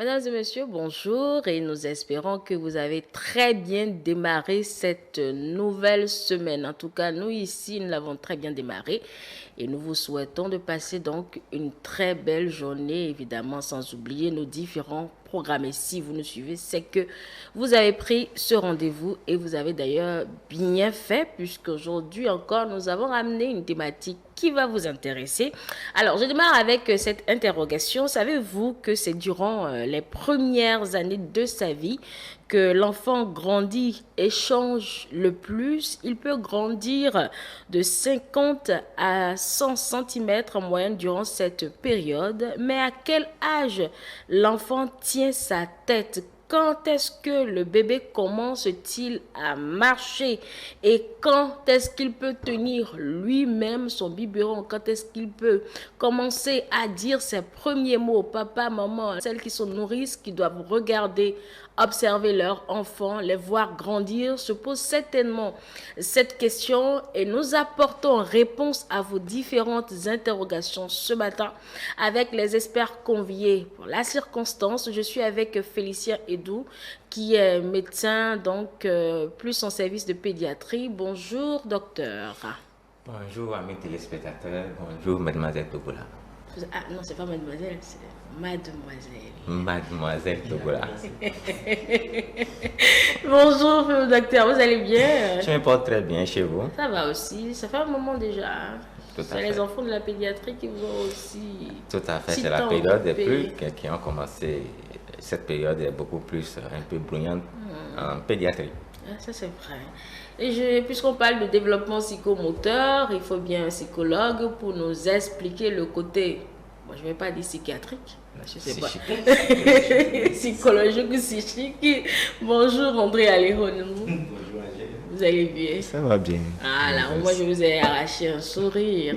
Mesdames et messieurs, bonjour et nous espérons que vous avez très bien démarré cette nouvelle semaine. En tout cas, nous ici, nous l'avons très bien démarré et nous vous souhaitons de passer donc une très belle journée, évidemment, sans oublier nos différents programmes. Et si vous nous suivez, c'est que vous avez pris ce rendez-vous et vous avez d'ailleurs bien fait puisqu'aujourd'hui encore, nous avons ramené une thématique qui va vous intéresser. Alors, je démarre avec cette interrogation. Savez-vous que c'est durant les premières années de sa vie que l'enfant grandit et change le plus? Il peut grandir de 50 à 100 cm en moyenne durant cette période. Mais à quel âge l'enfant tient sa tête? Quand est-ce que le bébé commence-t-il à marcher? Et quand est-ce qu'il peut tenir lui-même son biberon? Quand est-ce qu'il peut commencer à dire ses premiers mots? Papa, maman, celles qui se nourrissent, qui doivent regarder, observer leurs enfants, les voir grandir, se posent certainement cette question et nous apportons réponse à vos différentes interrogations ce matin avec les experts conviés. Pour la circonstance, je suis avec Félicien Edou, qui est médecin, donc plus en service de pédiatrie. Bonjour, docteur. Bonjour, amis téléspectateurs. Bonjour, mademoiselle Togola. Ah non, c'est pas mademoiselle, c'est mademoiselle. Mademoiselle Togola. Bonjour, docteur, vous allez bien? Je me porte très bien chez vous. Ça va aussi, ça fait un moment déjà. Tout à C'est fait. les enfants de la pédiatrie qui vous ont aussi... Tout à fait, si c'est la tant période des occupé. pluies qui ont commencé. Cette période est beaucoup plus un peu bruyante en pédiatrie. Ah, ça c'est vrai. Et puisqu'on parle de développement psychomoteur, il faut bien un psychologue pour nous expliquer le côté, moi je ne vais pas dire psychiatrique, je sais pas, psychologique ou psychique. Bonjour André Aléron. Bonjour, Angèle. Vous allez bien? Ça va bien. Ah là, moi je vous ai arraché un sourire.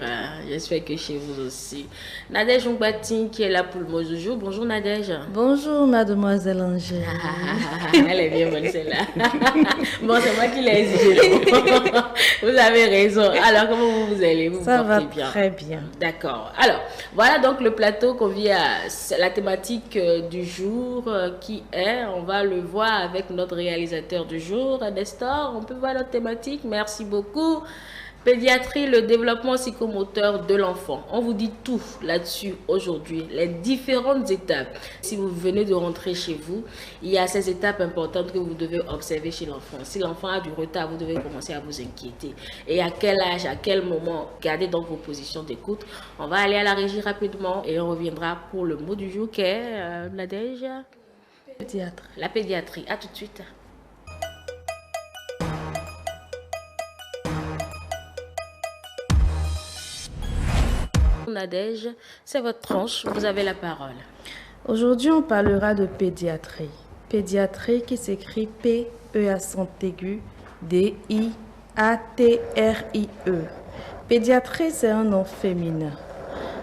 J'espère que chez vous aussi. Nadège Ngbatine qui est là pour le mot du jour. Bonjour Nadège. Bonjour, mademoiselle Angèle. Elle est bien bonne celle-là. Bon, c'est moi qui l'ai exigé. Vous avez raison. Alors, comment vous allez? Vous Ça vous va portez bien? très bien. D'accord. Alors, voilà donc le plateau qu'on vient à la thématique du jour qui est, on va le voir avec notre réalisateur du jour, Nestor. On peut voir notre thématique. Merci beaucoup. Pédiatrie, le développement psychomoteur de l'enfant. On vous dit tout là-dessus aujourd'hui, les différentes étapes. Si vous venez de rentrer chez vous, il y a ces étapes importantes que vous devez observer chez l'enfant. Si l'enfant a du retard, vous devez commencer à vous inquiéter. Et à quel âge, à quel moment, gardez donc vos positions d'écoute. On va aller à la régie rapidement et on reviendra pour le mot du jour qui est Nadège. Pédiatre. La pédiatrie. À tout de suite. Nadège, c'est votre tranche, vous avez la parole. Aujourd'hui, on parlera de pédiatrie. Pédiatrie qui s'écrit P-E accent aigu, D-I-A-T-R-I-E. Pédiatrie, c'est un nom féminin.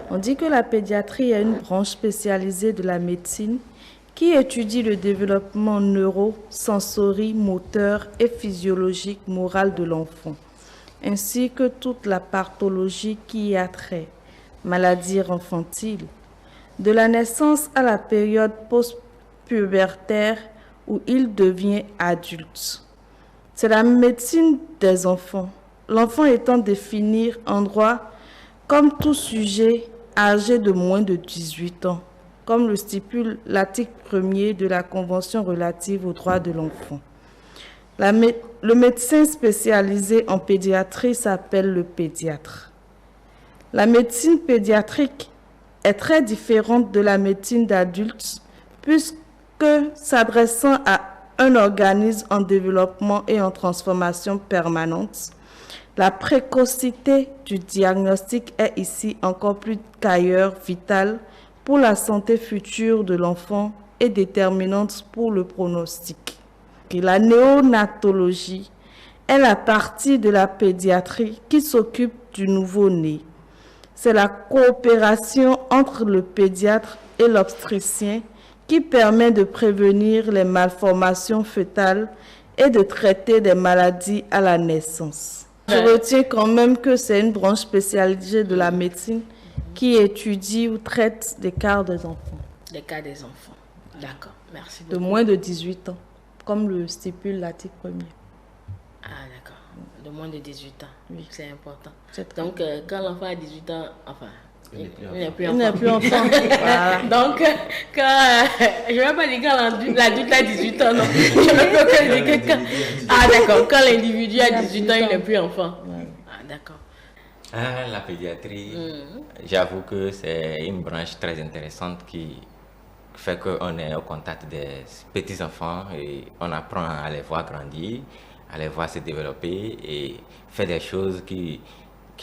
On dit que la pédiatrie est une branche spécialisée de la médecine qui étudie le développement neuro-sensorie-moteur et physiologique moral de l'enfant, ainsi que toute la pathologie qui y a trait. Maladies infantiles, de la naissance à la période post-pubertaire où il devient adulte. C'est la médecine des enfants, l'enfant étant défini en droit comme tout sujet âgé de moins de 18 ans, comme le stipule l'article 1er de la Convention relative aux droits de l'enfant. Le médecin spécialisé en pédiatrie s'appelle le pédiatre. La médecine pédiatrique est très différente de la médecine d'adultes puisque s'adressant à un organisme en développement et en transformation permanente, la précocité du diagnostic est ici encore plus qu'ailleurs vitale pour la santé future de l'enfant et déterminante pour le pronostic. Et la néonatologie est la partie de la pédiatrie qui s'occupe du nouveau-né. C'est la coopération entre le pédiatre et l'obstétricien qui permet de prévenir les malformations fœtales et de traiter des maladies à la naissance. Je retiens quand même que c'est une branche spécialisée de la médecine qui étudie ou traite des cas des enfants. Les cas des enfants. D'accord, merci de beaucoup. moins de 18 ans, comme le stipule l'article 1er. Ah, d'accord. De moins de 18 ans. Oui. C'est important. C'est très Donc, quand l'enfant a 18 ans, enfin, il n'est plus Il n'est enfant. plus enfant. Voilà. Donc, quand, je ne vais pas dire quand l'adulte a 18 ans, non. Je ne peux que dire que quand... Ah, d'accord. Quand l'individu a 18 ans, il n'est plus enfant. Ouais. Ah, d'accord. Ah, la pédiatrie, j'avoue que c'est une branche très intéressante qui fait qu'on est au contact des petits-enfants et on apprend à les voir grandir, à les voir se développer et faire des choses qui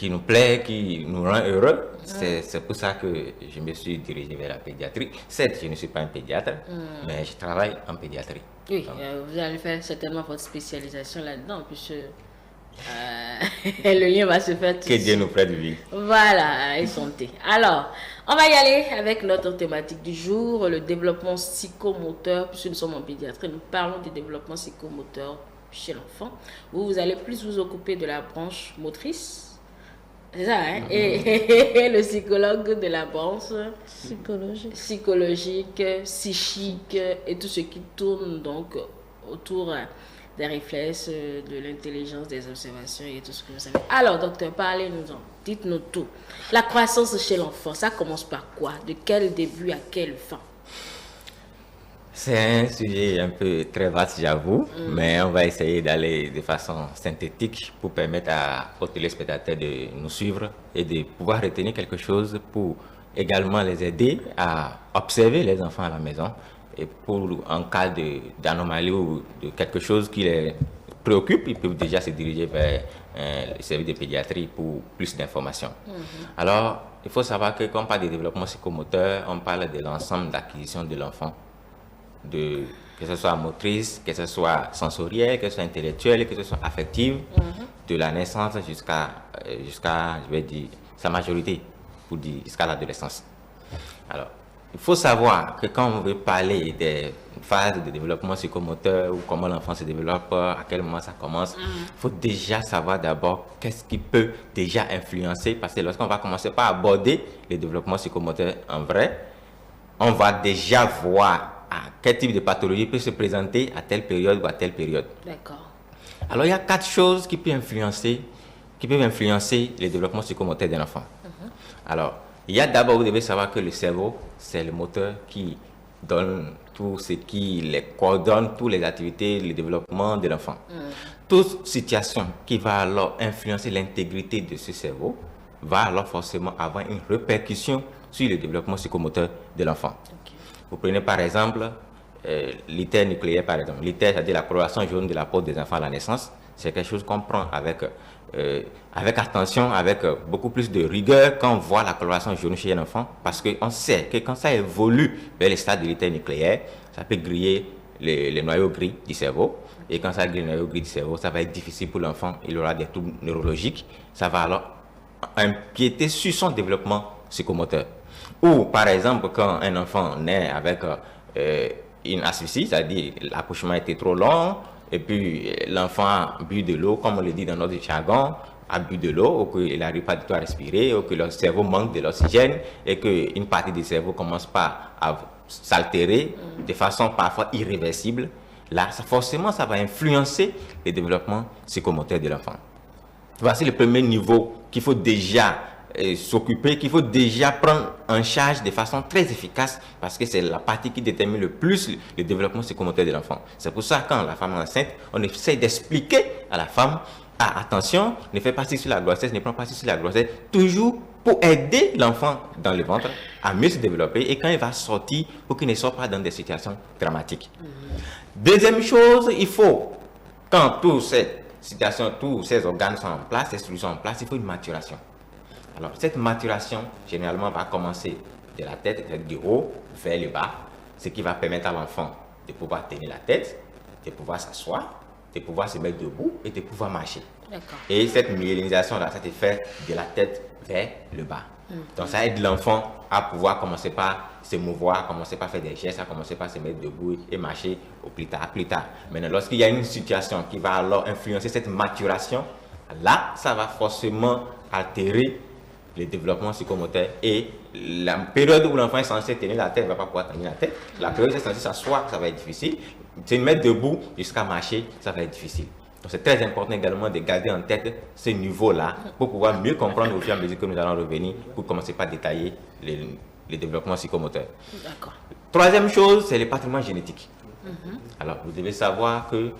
nous plaisent, qui nous rend heureux. C'est pour ça que je me suis dirigé vers la pédiatrie. Certes, je ne suis pas un pédiatre, mais je travaille en pédiatrie. Oui, vous allez faire certainement votre spécialisation là-dedans, puisque le lien va se faire tout de Que Dieu suite. nous prête vie. Voilà, et santé. Alors, on va y aller avec notre thématique du jour, le développement psychomoteur. Puisque nous sommes en pédiatrie, nous parlons du développement psychomoteur chez l'enfant. Vous allez plus vous occuper de la branche motrice. C'est ça, hein? Et le psychologue de la branche psychologique, psychique et tout ce qui tourne donc autour des réflexes, de l'intelligence, des observations et tout ce que vous savez. Alors, docteur, parlez-nous-en. Dites-nous tout. La croissance chez l'enfant, ça commence par quoi? De quel début à quelle fin? C'est un sujet un peu très vaste, j'avoue, mais on va essayer d'aller de façon synthétique pour permettre aux téléspectateurs de nous suivre et de pouvoir retenir quelque chose pour également les aider à observer les enfants à la maison et pour, en cas d'anomalie ou de quelque chose qui les préoccupe, ils peuvent déjà se diriger vers le service de pédiatrie pour plus d'informations. Alors, il faut savoir que quand on parle de développement psychomoteur, on parle de l'ensemble d'acquisition de l'enfant. Que ce soit motrice, que ce soit sensorielle, que ce soit intellectuelle, que ce soit affective, de la naissance jusqu'à, je vais dire, sa majorité, pour dire jusqu'à l'adolescence. Alors, il faut savoir que quand on veut parler des phases de développement psychomoteur ou comment l'enfant se développe, à quel moment ça commence, il faut déjà savoir d'abord qu'est-ce qui peut déjà influencer, parce que lorsqu'on va commencer par aborder le développement psychomoteur en vrai, on va déjà voir quel type de pathologie peut se présenter à telle période ou à telle période. D'accord. Alors, il y a 4 choses qui peuvent influencer le développement psychomoteur d'un enfant. Alors, il y a d'abord, vous devez savoir que le cerveau, c'est le moteur qui donne tout ce qui les coordonne, toutes les activités, le développement de l'enfant. Toute situation qui va alors influencer l'intégrité de ce cerveau va alors forcément avoir une répercussion sur le développement psychomoteur de l'enfant. Vous prenez par exemple l'ITER nucléaire, par exemple. L'ITER, c'est-à-dire la coloration jaune de la peau des enfants à la naissance. C'est quelque chose qu'on prend avec attention, avec beaucoup plus de rigueur quand on voit la coloration jaune chez un enfant, parce qu'on sait que quand ça évolue vers les stades de l'ITER nucléaire, ça peut griller les noyaux gris du cerveau. Et quand ça grille les noyaux gris du cerveau, ça va être difficile pour l'enfant. Il aura des troubles neurologiques. Ça va alors empiéter sur son développement psychomoteur. Ou, par exemple, quand un enfant naît avec une asphyxie, c'est-à-dire l'accouchement était trop long, et puis l'enfant a bu de l'eau, comme on le dit dans notre jargon, a bu de l'eau, ou qu'il n'arrive pas du tout à respirer, ou que le cerveau manque de l'oxygène, et qu'une partie du cerveau commence pas à s'altérer de façon parfois irréversible, là, forcément, ça va influencer le développement psychomoteur de l'enfant. Voici le premier niveau qu'il faut déjà s'occuper, qu'il faut déjà prendre en charge de façon très efficace, parce que c'est la partie qui détermine le plus le développement psychomoteur de l'enfant. C'est pour ça que quand la femme est enceinte, on essaie d'expliquer à la femme, attention, ne fais pas ci sur la grossesse, ne prends pas ci sur la grossesse, toujours pour aider l'enfant dans le ventre à mieux se développer et quand il va sortir, pour qu'il ne sorte pas dans des situations dramatiques. Deuxième chose, il faut, quand toutes ces organes sont en place, ces structures sont en place, il faut une maturation. Alors, cette maturation, généralement, va commencer de la tête, du haut vers le bas, ce qui va permettre à l'enfant de pouvoir tenir la tête, de pouvoir s'asseoir, de pouvoir se mettre debout et de pouvoir marcher. Et cette myélinisation-là, ça se fait de la tête vers le bas. Donc, ça aide l'enfant à pouvoir commencer par se mouvoir, commencer par faire des gestes, à commencer par se mettre debout et marcher au plus tard. Maintenant, lorsqu'il y a une situation qui va alors influencer cette maturation, là, ça va forcément altérer le développement psychomoteur et la période où l'enfant est censé tenir la tête, il ne va pas pouvoir tenir la tête. La période où il est censé s'asseoir, ça va être difficile. Se mettre debout jusqu'à marcher, ça va être difficile. Donc c'est très important également de garder en tête ce niveau-là pour pouvoir mieux comprendre au fur et à mesure que nous allons revenir, pour commencer par détailler les développements psychomoteurs. D'accord. Troisième chose, c'est le patrimoine génétique. Alors, vous devez savoir que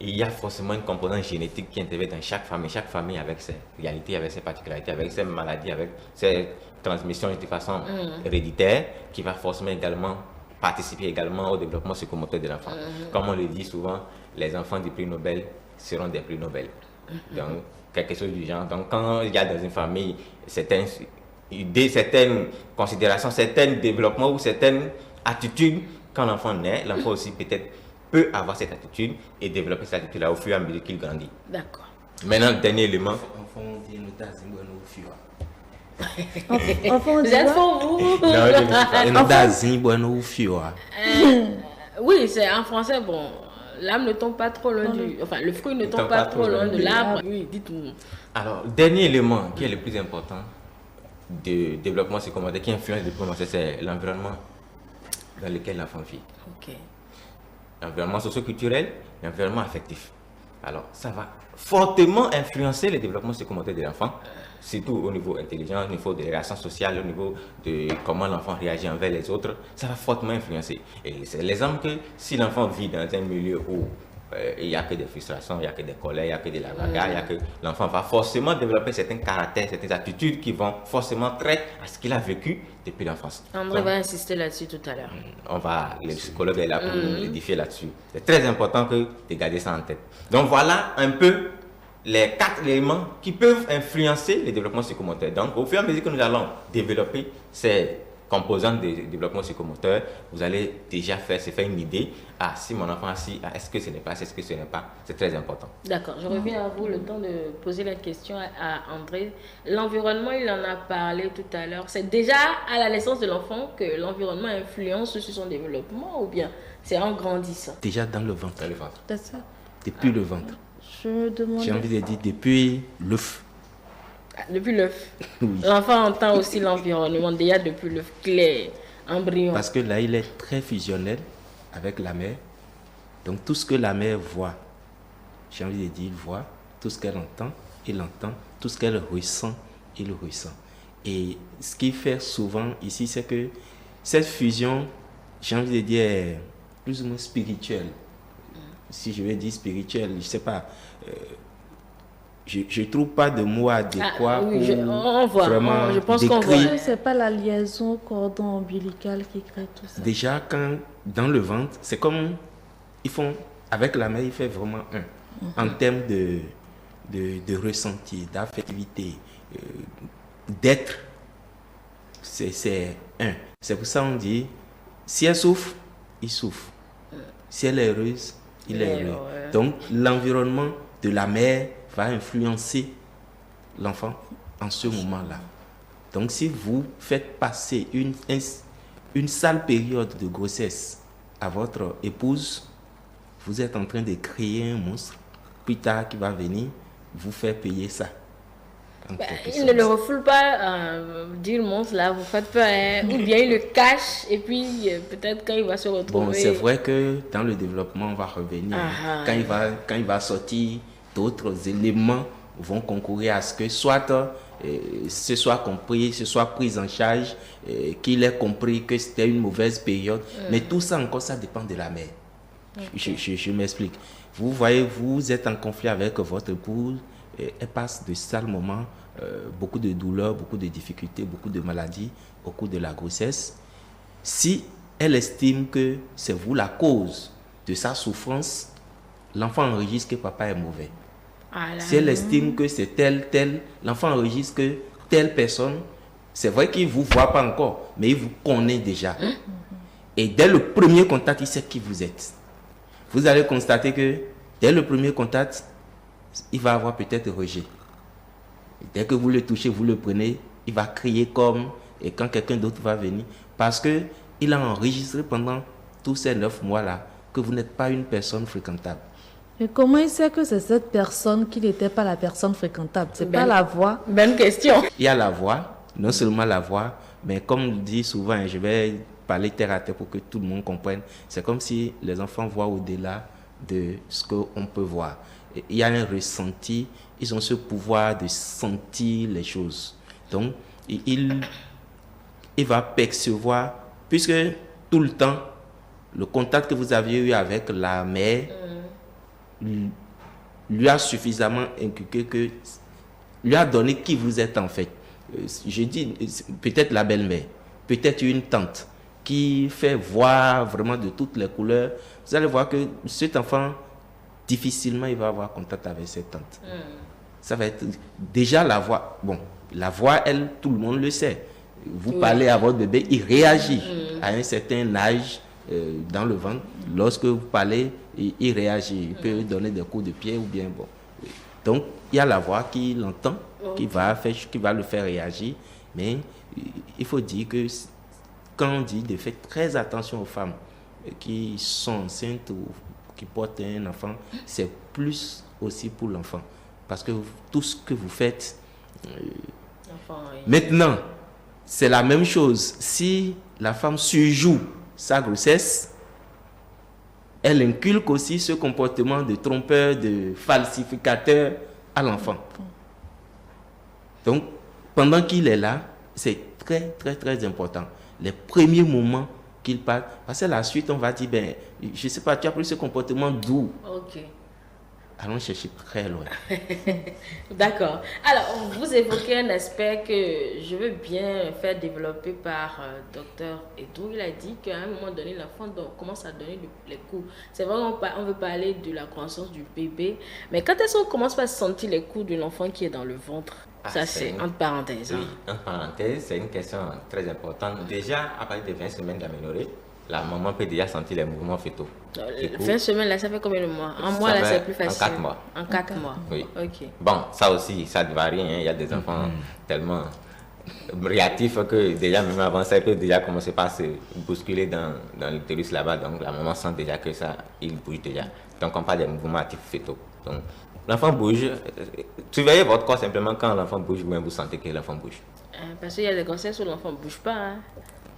il y a forcément une composante génétique qui intervient dans chaque famille avec ses réalités, avec ses particularités, avec ses maladies, avec ses transmissions de façon héréditaire, qui va forcément également participer également au développement psychomoteur de l'enfant. Comme on le dit souvent, les enfants du prix Nobel seront des prix Nobel. Donc, quelque chose du genre. Donc, quand il y a dans une famille certaines idées, certaines considérations, certains développements ou certaines attitudes, quand l'enfant naît, l'enfant aussi peut-être peut avoir cette attitude et développer cette attitude-là au fur et à mesure qu'il grandit. D'accord. Maintenant, le dernier élément. Enfin, Vous êtes faux, vous? Oui, c'est en français, bon, l'âme ne tombe pas trop loin du... Enfin, le fruit ne tombe pas trop loin de l'arbre. Oui, dites-moi. Alors, dernier élément qui est le plus important de développement psychomoteur, qui influence le développement, c'est l'environnement dans lequel l'enfant vit. Ok. L'environnement socio-culturel, l'environnement affectif. Alors, ça va fortement influencer le développement psychomoteur de l'enfant, surtout au niveau intelligent, au niveau des relations sociales, au niveau de comment l'enfant réagit envers les autres. Ça va fortement influencer. Et c'est l'exemple que si l'enfant vit dans un milieu où il n'y a que des frustrations, il n'y a que des colères, il n'y a que de la bagarre, il y a que l'enfant va forcément développer certains caractères, certaines attitudes qui vont forcément traiter à ce qu'il a vécu depuis l'enfance. André va insister là-dessus tout à l'heure. Le psychologue est là pour nous édifier là-dessus. C'est très important de garder ça en tête. Donc voilà un peu les 4 éléments qui peuvent influencer le développement psychomoteur. Donc au fur et à mesure que nous allons développer ces composantes de développement psychomoteur, vous allez déjà se faire une idée. Ah, si mon enfant a si, est-ce que ce n'est pas, est-ce que ce n'est pas. C'est très important. D'accord, je reviens à vous le temps de poser la question à André. L'environnement, il en a parlé tout à l'heure. C'est déjà à la naissance de l'enfant que l'environnement influence sur son développement ou bien c'est en grandissant? Déjà dans le ventre. C'est ça. Depuis le ventre. Je me demande. J'ai envie de dire depuis l'œuf. Depuis l'œuf. Oui. L'enfant entend aussi l'environnement déjà depuis l'œuf clair, embryon. Parce que là, il est très fusionnel avec la mère. Donc tout ce que la mère voit, j'ai envie de dire, il voit. Tout ce qu'elle entend, il entend. Tout ce qu'elle ressent, il ressent. Et ce qui fait souvent ici, c'est que cette fusion, j'ai envie de dire, est plus ou moins spirituelle. Si je veux dire spirituelle, je ne sais pas. Je ne trouve pas de mots adéquats on voit, vraiment je pense qu'on voit. décrire. C'est pas la liaison cordon ombilical qui crée tout ça. Déjà, quand dans le ventre, c'est comme ils font avec la mère, il fait vraiment un en termes de ressenti, d'affectivité, d'être. C'est un. C'est pour ça qu'on dit si elle souffre, il souffre. Si elle est heureuse, il est heureux. Donc l'environnement de la mère va influencer l'enfant en ce moment-là. Donc si vous faites passer une sale période de grossesse à votre épouse, vous êtes en train de créer un monstre, plus tard qui va venir vous faire payer ça. Il ne le refoule pas, dit le monstre là, vous faites peur, hein, ou bien il le cache et puis peut-être quand il va se retrouver... Bon, c'est vrai que dans le développement, on va revenir. Quand il va sortir, d'autres éléments vont concourir à ce que soit ce soit compris, ce soit pris en charge, qu'il ait compris que c'était une mauvaise période. Mais tout ça encore, ça dépend de la mère. Okay. Je m'explique. Vous voyez, vous êtes en conflit avec votre épouse, elle passe de sales moments, beaucoup de douleurs, beaucoup de difficultés, beaucoup de maladies au cours de la grossesse. Si elle estime que c'est vous la cause de sa souffrance, l'enfant enregistre que papa est mauvais. Si elle estime que c'est tel, l'enfant enregistre que telle personne, c'est vrai qu'il ne vous voit pas encore, mais il vous connaît déjà. Et dès le premier contact, il sait qui vous êtes. Vous allez constater que dès le premier contact, il va avoir peut-être rejet. Et dès que vous le touchez, vous le prenez, il va crier comme, et quand quelqu'un d'autre va venir, parce qu'il a enregistré pendant tous ces 9 mois-là que vous n'êtes pas une personne fréquentable. Mais comment il sait que c'est cette personne qui n'était pas la personne fréquentable? C'est pas la voix? Bonne question. Il y a la voix, non seulement la voix, Mais comme on dit souvent, je vais parler terre à terre pour que tout le monde comprenne, c'est comme si les enfants voient au-delà de ce qu'on peut voir. Il y a un ressenti, ils ont ce pouvoir de sentir les choses. Donc, il va percevoir, puisque tout le temps, le contact que vous aviez eu avec la mère lui a suffisamment inculqué que, lui a donné qui vous êtes en fait. Je dis, peut-être la belle-mère, peut-être une tante qui fait voir vraiment de toutes les couleurs. Vous allez voir que cet enfant, difficilement, il va avoir contact avec cette tante. Ça va être déjà la voix. Bon, la voix, elle, tout le monde le sait. Vous parlez à votre bébé, il réagit à un certain âge dans le ventre. Lorsque vous parlez, il réagit. Il peut donner des coups de pied ou bien bon. Donc, il y a la voix qui l'entend, qui va le faire réagir. Mais il faut dire que quand on dit de faire très attention aux femmes qui sont enceintes ou qui portent un enfant, c'est plus aussi pour l'enfant. Parce que tout ce que vous faites... Maintenant, c'est la même chose. Si la femme surjoue sa grossesse, elle inculque aussi ce comportement de trompeur, de falsificateur à l'enfant. Donc, pendant qu'il est là, c'est très, très, très important. Les premiers moments qu'il parle, parce que la suite, on va dire, ben, je ne sais pas, tu as pris ce comportement doux. Ok. Allons chercher très loin. D'accord. Alors, vous évoquez un aspect que je veux bien faire développer par docteur Edou. Il a dit qu'à un moment donné, l'enfant commence à donner les coups. C'est vrai qu'on veut parler de la croissance du bébé, mais quand est-ce qu'on commence à sentir les coups de l'enfant qui est dans le ventre? Ça, c'est entre parenthèses. Oui, entre parenthèses, c'est une question très importante. Déjà, à partir de 20 semaines d'aménorrhée, la maman peut déjà sentir les mouvements fœtaux. 20 semaines, là, ça fait combien de mois? En mois, là, c'est plus facile. En 4 mois. En 4 mois. Oui. Ok. Bon, ça aussi, ça ne varie. Il y a des enfants tellement réactifs que déjà, même avant ça, ils peuvent déjà commencer par se bousculer dans l'utérus là-bas. Donc, la maman sent déjà que ça, il bouge déjà. Donc, on parle des mouvements actifs fœtaux. Donc, l'enfant bouge. Surveillez votre corps simplement quand l'enfant bouge, vous sentez que l'enfant bouge. Parce qu'il y a des grossesses où l'enfant ne bouge pas. Hein.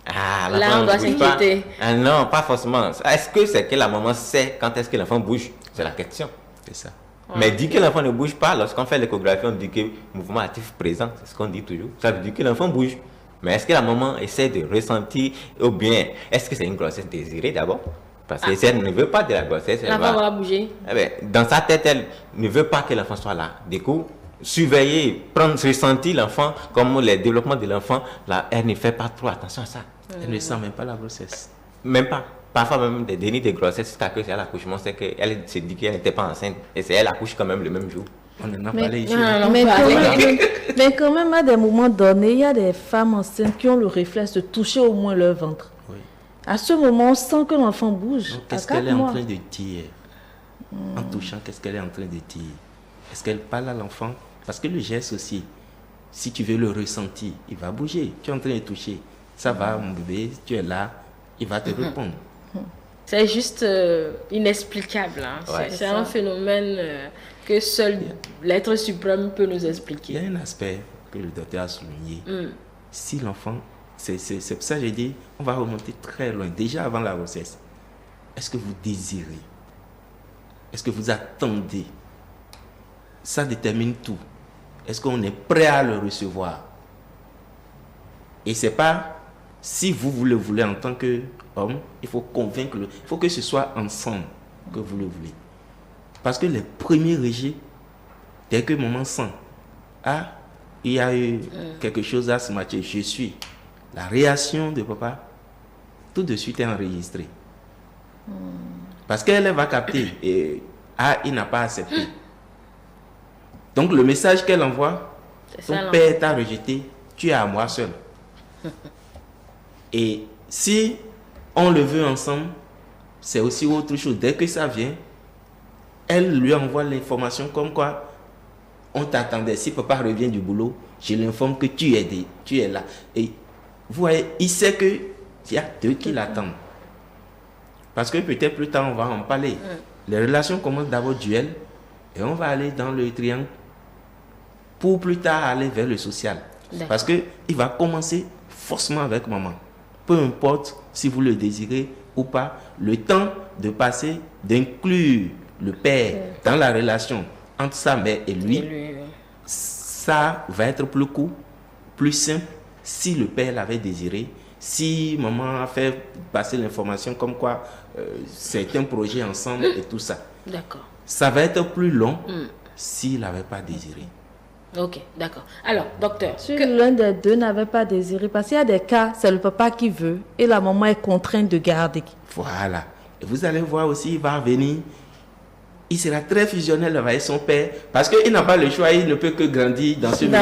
Ah, là, on doit s'inquiéter. Ah non, pas forcément. Est-ce que c'est que la maman sait quand est-ce que l'enfant bouge? C'est la question. C'est ça. Ouais. Mais dit que l'enfant ne bouge pas, lorsqu'on fait l'échographie, on dit que mouvement actif présent, c'est ce qu'on dit toujours. Ça veut dire que l'enfant bouge. Mais est-ce que la maman essaie de ressentir, ou bien est-ce que c'est une grossesse désirée d'abord? Parce que si elle ne veut pas de la grossesse, l'enfant va bouger. Eh bien, dans sa tête, elle ne veut pas que l'enfant soit là. Du coup, surveiller, ressentir l'enfant, comme le développement de l'enfant, là, elle ne fait pas trop attention à ça. Elle ne sent même pas la grossesse. Même pas. Parfois même des dénis de grossesse, jusqu'à que c'est à l'accouchement, c'est qu'elle se dit qu'elle n'était pas enceinte. Et c'est elle accouche quand même le même jour. On en a parlé ici. Mais quand même, à des moments donnés, il y a des femmes enceintes qui ont le réflexe de toucher au moins leur ventre. Oui. À ce moment, on sent que l'enfant bouge. Qu'est-ce qu'elle est en train de dire? En touchant, qu'est-ce qu'elle est en train de dire? Est-ce qu'elle parle à l'enfant? Parce que le geste aussi, si tu veux le ressentir, il va bouger. Tu es en train de toucher. Ça va, mon bébé, tu es là, il va te répondre. C'est juste inexplicable. Hein. Ouais. C'est un phénomène que seul l'être suprême peut nous expliquer. Il y a un aspect que le docteur a souligné. Si l'enfant, c'est pour ça que j'ai dit, on va remonter très loin, déjà avant la grossesse. Est-ce que vous désirez? Est-ce que vous attendez? Ça détermine tout. Est-ce qu'on est prêt à le recevoir? Et c'est pas si vous le voulez en tant qu'homme, il faut convaincre, il faut que ce soit ensemble que vous le voulez. Parce que les premiers rejets, dès que maman sent, ah, il y a eu quelque chose à se matcher, je suis. La réaction de papa, tout de suite est enregistrée. Parce qu'elle va capter, et ah, il n'a pas accepté. Donc le message qu'elle envoie, ton père t'a rejeté, tu es à moi seul. Et si on le veut ensemble, c'est aussi autre chose. Dès que ça vient, elle lui envoie l'information comme quoi on t'attendait. Si papa revient du boulot, je l'informe que tu es là. Et vous voyez, il sait qu'il y a deux qui l'attendent. Parce que peut-être plus tard, on va en parler. Les relations commencent d'abord duel et on va aller dans le triangle pour plus tard aller vers le social. Parce qu'il va commencer forcément avec maman. Peu importe si vous le désirez ou pas, le temps de passer, d'inclure le père dans la relation entre sa mère et lui, ça va être plus court, plus simple si le père l'avait désiré, si maman a fait passer l'information comme quoi c'est un projet ensemble et tout ça. D'accord. Ça va être plus long s'il n'avait pas désiré. Ok, d'accord. Alors, docteur. Si l'un des deux n'avait pas désiré, parce qu'il y a des cas, c'est le papa qui veut et la maman est contrainte de garder. Voilà. Et vous allez voir aussi, il va venir, il sera très fusionnel avec son père, parce qu'il n'a pas le choix, il ne peut que grandir dans ce milieu.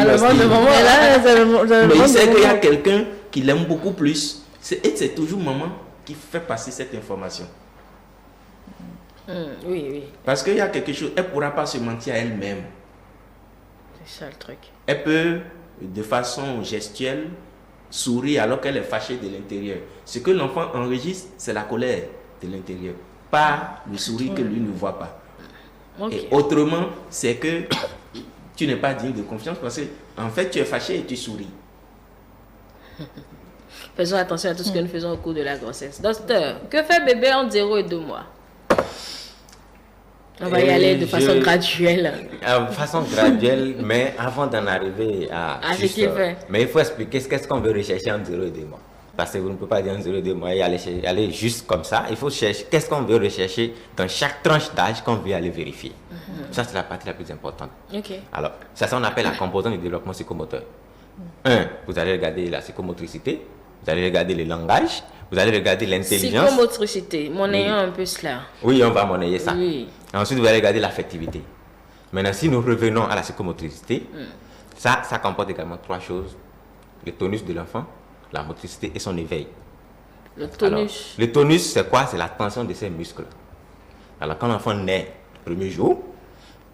Mais il sait qu'il y a quelqu'un qui l'aime beaucoup plus. Et c'est toujours maman qui fait passer cette information. Oui, oui. Parce qu'il y a quelque chose, elle ne pourra pas se mentir à elle-même. C'est ça le truc. Elle peut, de façon gestuelle, sourire alors qu'elle est fâchée de l'intérieur. Ce que l'enfant enregistre, c'est la colère de l'intérieur, pas le sourire que lui ne voit pas. Et autrement, c'est que tu n'es pas digne de confiance parce que, en fait, tu es fâché et tu souris. Faisons attention à tout ce que nous faisons au cours de la grossesse. Docteur, que fait bébé entre 0 et 2 mois? On va y aller de façon graduelle. De façon graduelle, mais avant d'en arriver à... ce qu'il fait. Mais il faut expliquer qu'est-ce qu'on veut rechercher entre 0 et 2 mois. Parce que vous ne pouvez pas dire entre 0 et 2 mois et aller juste comme ça. Il faut chercher qu'est-ce qu'on veut rechercher dans chaque tranche d'âge qu'on veut aller vérifier. Ça, c'est la partie la plus importante. Alors, ça on appelle la composante du développement psychomoteur. Vous allez regarder la psychomotricité, vous allez regarder le langage, vous allez regarder l'intelligence. Psychomotricité, monnayons un peu cela. Oui, on va monnayer ça. Oui. Ensuite, vous allez regarder l'affectivité. Maintenant, si nous revenons à la psychomotricité, ça comporte également 3 choses. Le tonus de l'enfant, la motricité et son éveil. Le tonus. Alors, le tonus, c'est quoi? C'est la tension de ses muscles. Alors, quand l'enfant naît le premier jour,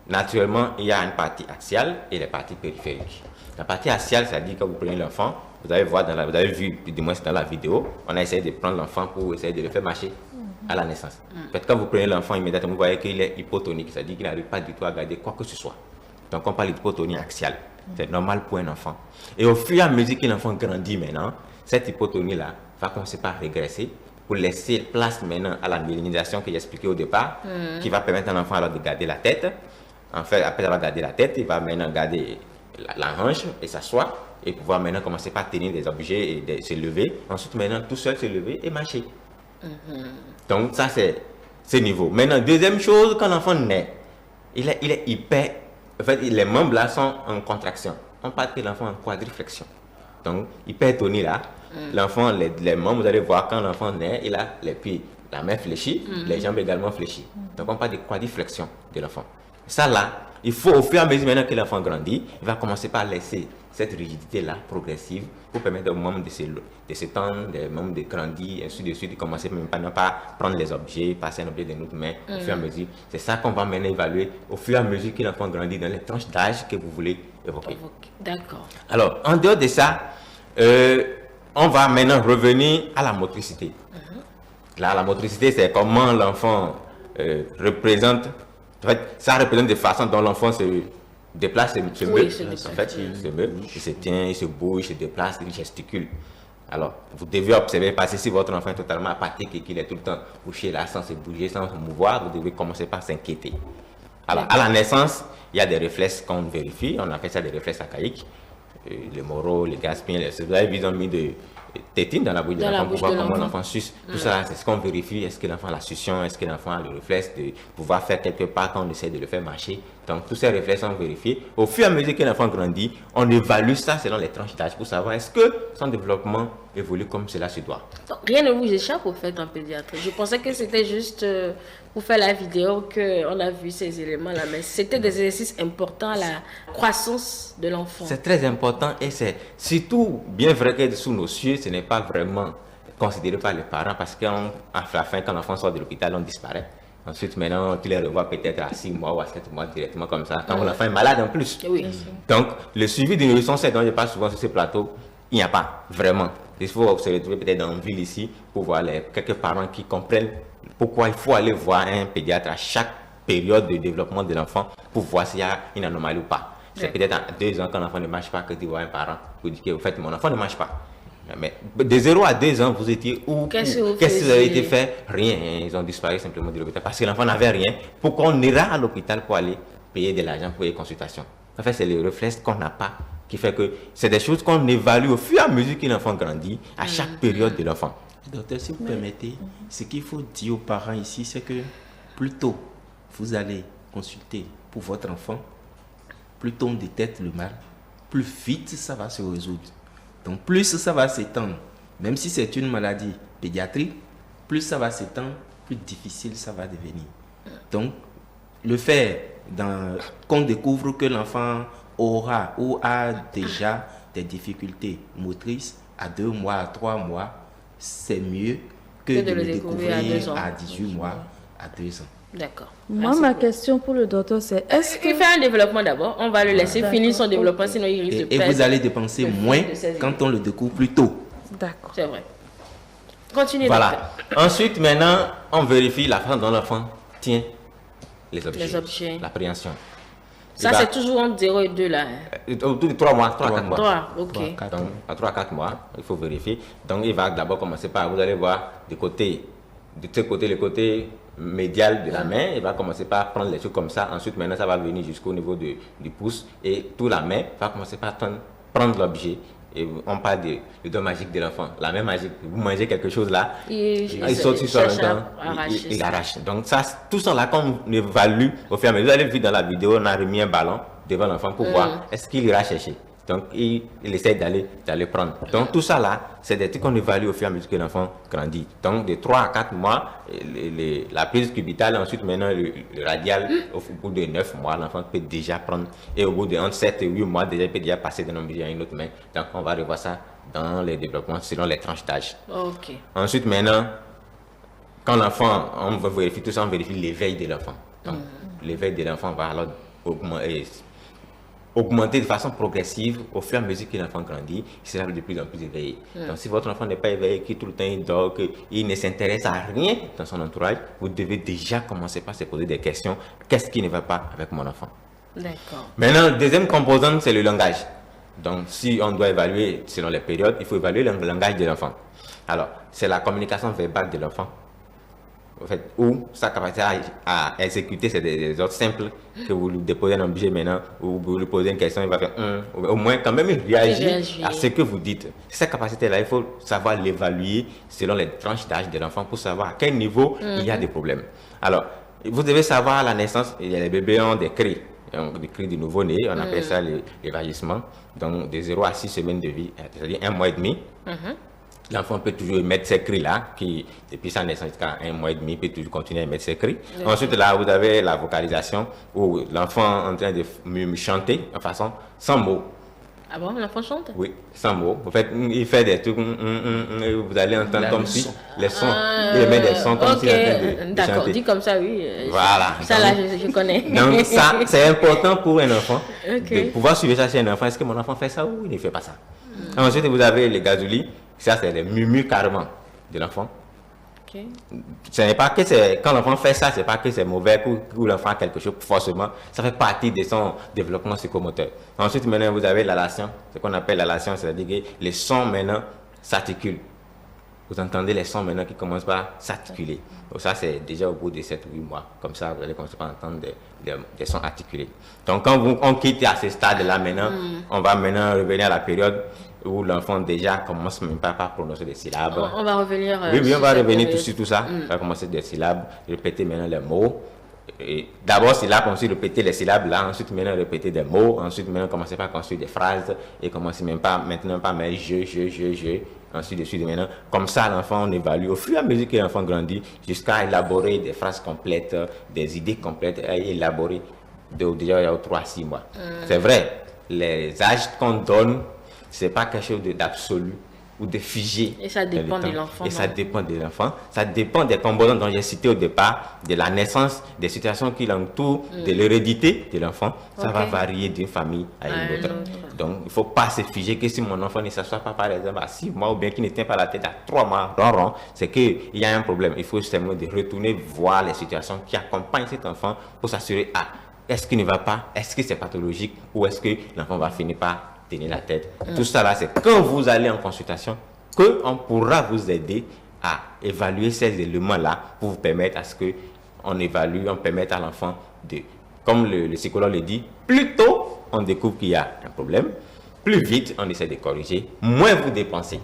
naturellement, il y a une partie axiale et les parties périphériques. La partie axiale, c'est-à-dire que vous prenez l'enfant, vous allez voir, vous avez vu, du moins c'est dans la vidéo, on a essayé de prendre l'enfant pour essayer de le faire marcher à la naissance. Peut-être quand vous prenez l'enfant immédiatement, vous voyez qu'il est hypotonique, c'est-à-dire qu'il n'arrive pas du tout à garder quoi que ce soit. Donc on parle d'hypotonie axiale. C'est normal pour un enfant. Et au fur et à mesure que l'enfant grandit maintenant, cette hypotonie-là va commencer par régresser pour laisser place maintenant à la myélinisation que j'ai expliqué au départ, qui va permettre à l'enfant alors de garder la tête. En fait, après avoir gardé la tête, il va maintenant garder la hanche et s'asseoir et pouvoir maintenant commencer par tenir des objets et se lever. Ensuite, maintenant, tout seul se lever et marcher. Donc, ça, c'est ce niveau. Maintenant, deuxième chose, quand l'enfant naît, il est hyper... En fait, les membres là sont en contraction. On parle que l'enfant est en quadriflexion. Donc, hypertonie là, l'enfant, les membres, vous allez voir, quand l'enfant naît, il a les pieds, la main fléchie, les jambes également fléchies. Donc, on parle de quadriflexion de l'enfant. Ça là, il faut au fur et à mesure maintenant que l'enfant grandit, il va commencer par laisser cette rigidité-là progressive pour permettre aux membres de s'étendre, des membres de grandir, ainsi de suite, de commencer même pas, ne pas prendre les objets, passer un objet de notre main au fur et à mesure. C'est ça qu'on va maintenant évaluer au fur et à mesure que l'enfant grandit dans les tranches d'âge que vous voulez évoquer. D'accord. Alors, en dehors de ça, on va maintenant revenir à la motricité. Là, la motricité, c'est comment l'enfant représente. En fait, ça représente des façons dont l'enfant se déplace, se meut. En fait, il se meut, il se tient, il se bouge, il se déplace, il gesticule. Alors, vous devez observer, parce que si votre enfant est totalement apathique et qu'il est tout le temps couché là, sans se bouger, sans se mouvoir, vous devez commencer par s'inquiéter. Alors, à la naissance, il y a des réflexes qu'on vérifie, on appelle ça des réflexes archaïques. Les moraux, les gaspillins, vous avez vu, ils ont mis de tétine dans la bouche de l'enfant pour voir comment l'enfant suce. Tout ça, c'est ce qu'on vérifie. Est-ce que l'enfant a la succion? Est-ce que l'enfant a le réflexe de pouvoir faire quelque part quand on essaie de le faire marcher? Donc, tous ces réflexes sont vérifiés. Au fur et à mesure que l'enfant grandit, on évalue ça selon les tranches d'âge pour savoir est-ce que son développement évolue comme cela se doit. Donc, rien ne vous échappe au fait en pédiatrie. Je pensais que c'était juste pour faire la vidéo qu'on a vu ces éléments-là, mais c'était des exercices importants à la croissance de l'enfant. C'est très important et c'est surtout bien vrai que sous nos cieux, ce n'est pas vraiment considéré par les parents parce qu'à la fin, quand l'enfant sort de l'hôpital, on disparaît. Ensuite, maintenant, tu les revois peut-être à 6 mois ou à 7 mois directement comme ça, quand l'enfant est malade en plus. Oui. Donc, le suivi d'une nourrisson, c'est dont je parle souvent sur ce plateau, il n'y a pas vraiment. Il faut se retrouver peut-être dans une ville ici pour voir quelques parents qui comprennent pourquoi il faut aller voir un pédiatre à chaque période de développement de l'enfant pour voir s'il y a une anomalie ou pas. C'est peut-être à 2 ans quand l'enfant ne marche pas que tu vois un parent pour dire que, au fait, mon enfant ne marche pas. Mais de 0 à 2 ans, vous étiez où? Qu'est-ce que Qu'est-ce que vous avez été fait? Rien. Ils ont disparu simplement de l'hôpital parce que l'enfant n'avait rien. Pourquoi on ira à l'hôpital pour aller payer de l'argent pour les consultations? En fait, c'est les réflexes qu'on n'a pas qui fait que c'est des choses qu'on évalue au fur et à mesure que l'enfant grandit, à chaque période de l'enfant. Docteur, si vous permettez, ce qu'il faut dire aux parents ici, c'est que plus tôt vous allez consulter pour votre enfant, plus tôt on détecte le mal, plus vite ça va se résoudre. Donc plus ça va s'étendre, même si c'est une maladie pédiatrique, plus ça va s'étendre, plus difficile ça va devenir. Donc le fait qu'on découvre que l'enfant aura ou a déjà des difficultés motrices à 2 mois, à 3 mois, c'est mieux que de le découvrir à 18 mois, à 2 ans. D'accord. Moi, ma question pour le docteur, c'est est-ce qu'il fait un développement d'abord? On va le laisser finir son développement, sinon il risque de perdre. Et vous allez dépenser moins quand on le découvre plus tôt. D'accord. C'est vrai. Continuez. Voilà. Ensuite, maintenant, on vérifie la façon dont l'enfant tient les objets. L'appréhension. Ça, c'est toujours entre 0 et 2 là. Autour de 3 mois, 3 à 4 mois. 3, ok. Donc, à 3 à 4 mois, il faut vérifier. Donc, il va d'abord commencer par, vous allez voir, de ce côté, le côté médial de la main, il va commencer par prendre les choses comme ça. Ensuite, maintenant, ça va venir jusqu'au niveau du pouce. Et toute la main va commencer par prendre l'objet. Et on parle du doigt magique de l'enfant. La main magique, vous mangez quelque chose là, il saute sur son temps, il arrache. Donc ça, tout ça là qu'on évalue au fur et à mesure. Vous avez vu dans la vidéo, on a remis un ballon devant l'enfant pour voir est-ce qu'il ira chercher. Donc il essaie d'aller prendre. Donc tout ça là, c'est des trucs qu'on évalue au fur et à mesure que l'enfant grandit. Donc de 3 à 4 mois, la prise cubitale, ensuite maintenant le radial, au bout de 9 mois, l'enfant peut déjà prendre. Et au bout de 7 et 8 mois, déjà, il peut déjà passer d'un objet à une autre main. Donc on va revoir ça dans les développements selon les tranches d'âge. Ok. Ensuite maintenant, quand l'enfant, on va vérifier tout ça, on vérifie l'éveil de l'enfant. Donc l'éveil de l'enfant va alors augmenter de façon progressive au fur et à mesure que l'enfant grandit, il sera de plus en plus éveillé. Donc si votre enfant n'est pas éveillé, qui tout le temps il dort, qu'il ne s'intéresse à rien dans son entourage, vous devez déjà commencer par se poser des questions. Qu'est-ce qui ne va pas avec mon enfant? D'accord. Maintenant, deuxième composante, c'est le langage. Donc si on doit évaluer selon les périodes, il faut évaluer le langage de l'enfant. Alors, c'est la communication verbale de l'enfant. En fait, ou sa capacité à exécuter, c'est des ordres simples que vous lui déposez un objet maintenant, ou vous lui posez une question, il va faire au moins quand même il réagit à ce que vous dites. Cette capacité-là, il faut savoir l'évaluer selon les tranches d'âge de l'enfant pour savoir à quel niveau il y a des problèmes. Alors, vous devez savoir à la naissance, les bébés ont des cris. Des cris du nouveau-né, on appelle ça l'évagissement. Donc, de 0 à 6 semaines de vie, c'est-à-dire 1 mois et demi. L'enfant peut toujours émettre ces cris-là, qui, depuis sa naissance jusqu'à 1 mois et demi, peut toujours continuer à émettre ces cris. Ensuite, là, vous avez la vocalisation, où l'enfant est en train de chanter en façon sans mots. Ah bon, l'enfant chante? Oui, sans mots. En fait, il fait des trucs, vous allez entendre comme si les sons, il émet des sons comme s'il est en train de chanter. D'accord, dit comme ça, oui. Voilà. Ça, là, je connais. Donc, ça, c'est important pour un enfant de pouvoir suivre ça chez un enfant. Est-ce que mon enfant fait ça ou il ne fait pas ça? Ensuite, vous avez les gazoulis. Ça, c'est les murmures carrément de l'enfant. Ce n'est pas que c'est quand l'enfant fait ça, c'est pas que c'est mauvais ou l'enfant a quelque chose forcément. Ça fait partie de son développement psychomoteur. Ensuite, maintenant, vous avez l'allation. Ce qu'on appelle l'allation, c'est-à-dire que les sons maintenant s'articulent. Vous entendez les sons maintenant qui commencent par s'articuler. Donc ça, c'est déjà au bout de 7 ou 8 mois. Comme ça, vous allez commencer par entendre des sons articulés. Donc, quand on quitte à ce stade-là maintenant, on va maintenant revenir à la période où l'enfant déjà commence même pas par prononcer des syllabes. On va revenir. Oui, on va revenir sur tout ça. On va commencer des syllabes, répéter maintenant les mots. D'abord, syllabes, ensuite répéter les syllabes là, ensuite maintenant répéter des mots, ensuite maintenant commencer par construire des phrases et commencer maintenant par mettre je, ensuite de suite maintenant. Comme ça, l'enfant, on évalue au fur et à mesure que l'enfant grandit jusqu'à élaborer des phrases complètes, des idées complètes, et élaborer déjà il y a 3 à 6 mois. C'est vrai, les âges qu'on donne, c'est pas quelque chose d'absolu ou de figé. Et ça dépend de l'enfant. Et ça dépend de l'enfant. Ça dépend des composants dont j'ai cité au départ, de la naissance, des situations qui l'entourent, de l'hérédité de l'enfant. Ça va varier d'une famille à une autre. Donc, il ne faut pas se figer que si mon enfant ne s'assoit pas, par exemple, à 6 mois ou bien qu'il ne tient pas la tête à 3 mois, rond, c'est qu'il y a un problème. Il faut justement de retourner voir les situations qui accompagnent cet enfant pour s'assurer, est-ce qu'il ne va pas, est-ce que c'est pathologique ou est-ce que l'enfant va finir par tenir la tête. Tout ça là, c'est quand vous allez en consultation qu'on pourra vous aider à évaluer ces éléments-là pour vous permettre à ce qu'on évalue, on permette à l'enfant de, comme le psychologue le dit, plus tôt on découvre qu'il y a un problème, plus vite on essaie de corriger, moins vous dépensez.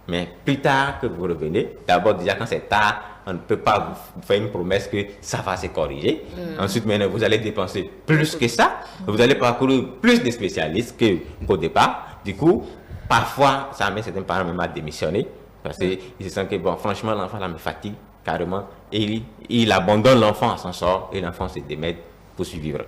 Mais plus tard que vous revenez, d'abord déjà quand c'est tard, on ne peut pas vous faire une promesse que ça va se corriger. Ensuite, maintenant, vous allez dépenser plus que ça. Vous allez parcourir plus de spécialistes qu'au départ. Du coup, parfois, ça amène certains parents même à démissionner. Parce qu'ils se sentent que, bon, franchement, l'enfant là me fatigue carrément. Et il abandonne l'enfant à son sort et l'enfant se démène pour survivre.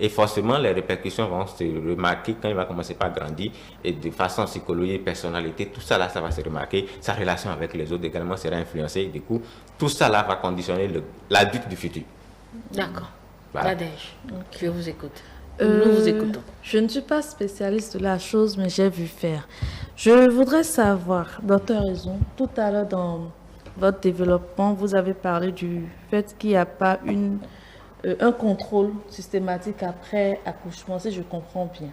Et forcément, les répercussions vont se remarquer quand il va commencer par grandir. Et de façon psychologique, personnalité, tout ça là, ça va se remarquer. Sa relation avec les autres également sera influencée. Du coup, tout ça là va conditionner l'adulte du futur. D'accord. Voilà. Nadège, je vous écoute. Nous vous écoutons. Je ne suis pas spécialiste de la chose, mais j'ai vu faire. Je voudrais savoir, docteur Raison, tout à l'heure dans votre développement, vous avez parlé du fait qu'il n'y a pas un contrôle systématique après accouchement, si je comprends bien.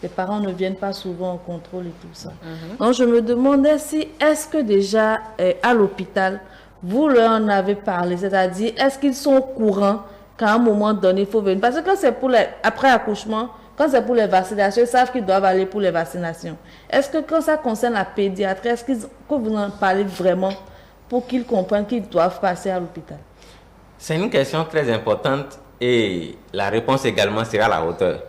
Les parents ne viennent pas souvent au contrôle et tout ça. Donc, je me demandais si, est-ce que déjà à l'hôpital, vous leur en avez parlé, c'est-à-dire, est-ce qu'ils sont au courant qu'à un moment donné, il faut venir. Parce que quand c'est pour après accouchement, quand c'est pour les vaccinations, ils savent qu'ils doivent aller pour les vaccinations. Est-ce que quand ça concerne la pédiatrie, est-ce que vous en parlez vraiment pour qu'ils comprennent qu'ils doivent passer à l'hôpital? C'est une question très importante et la réponse également sera à la hauteur.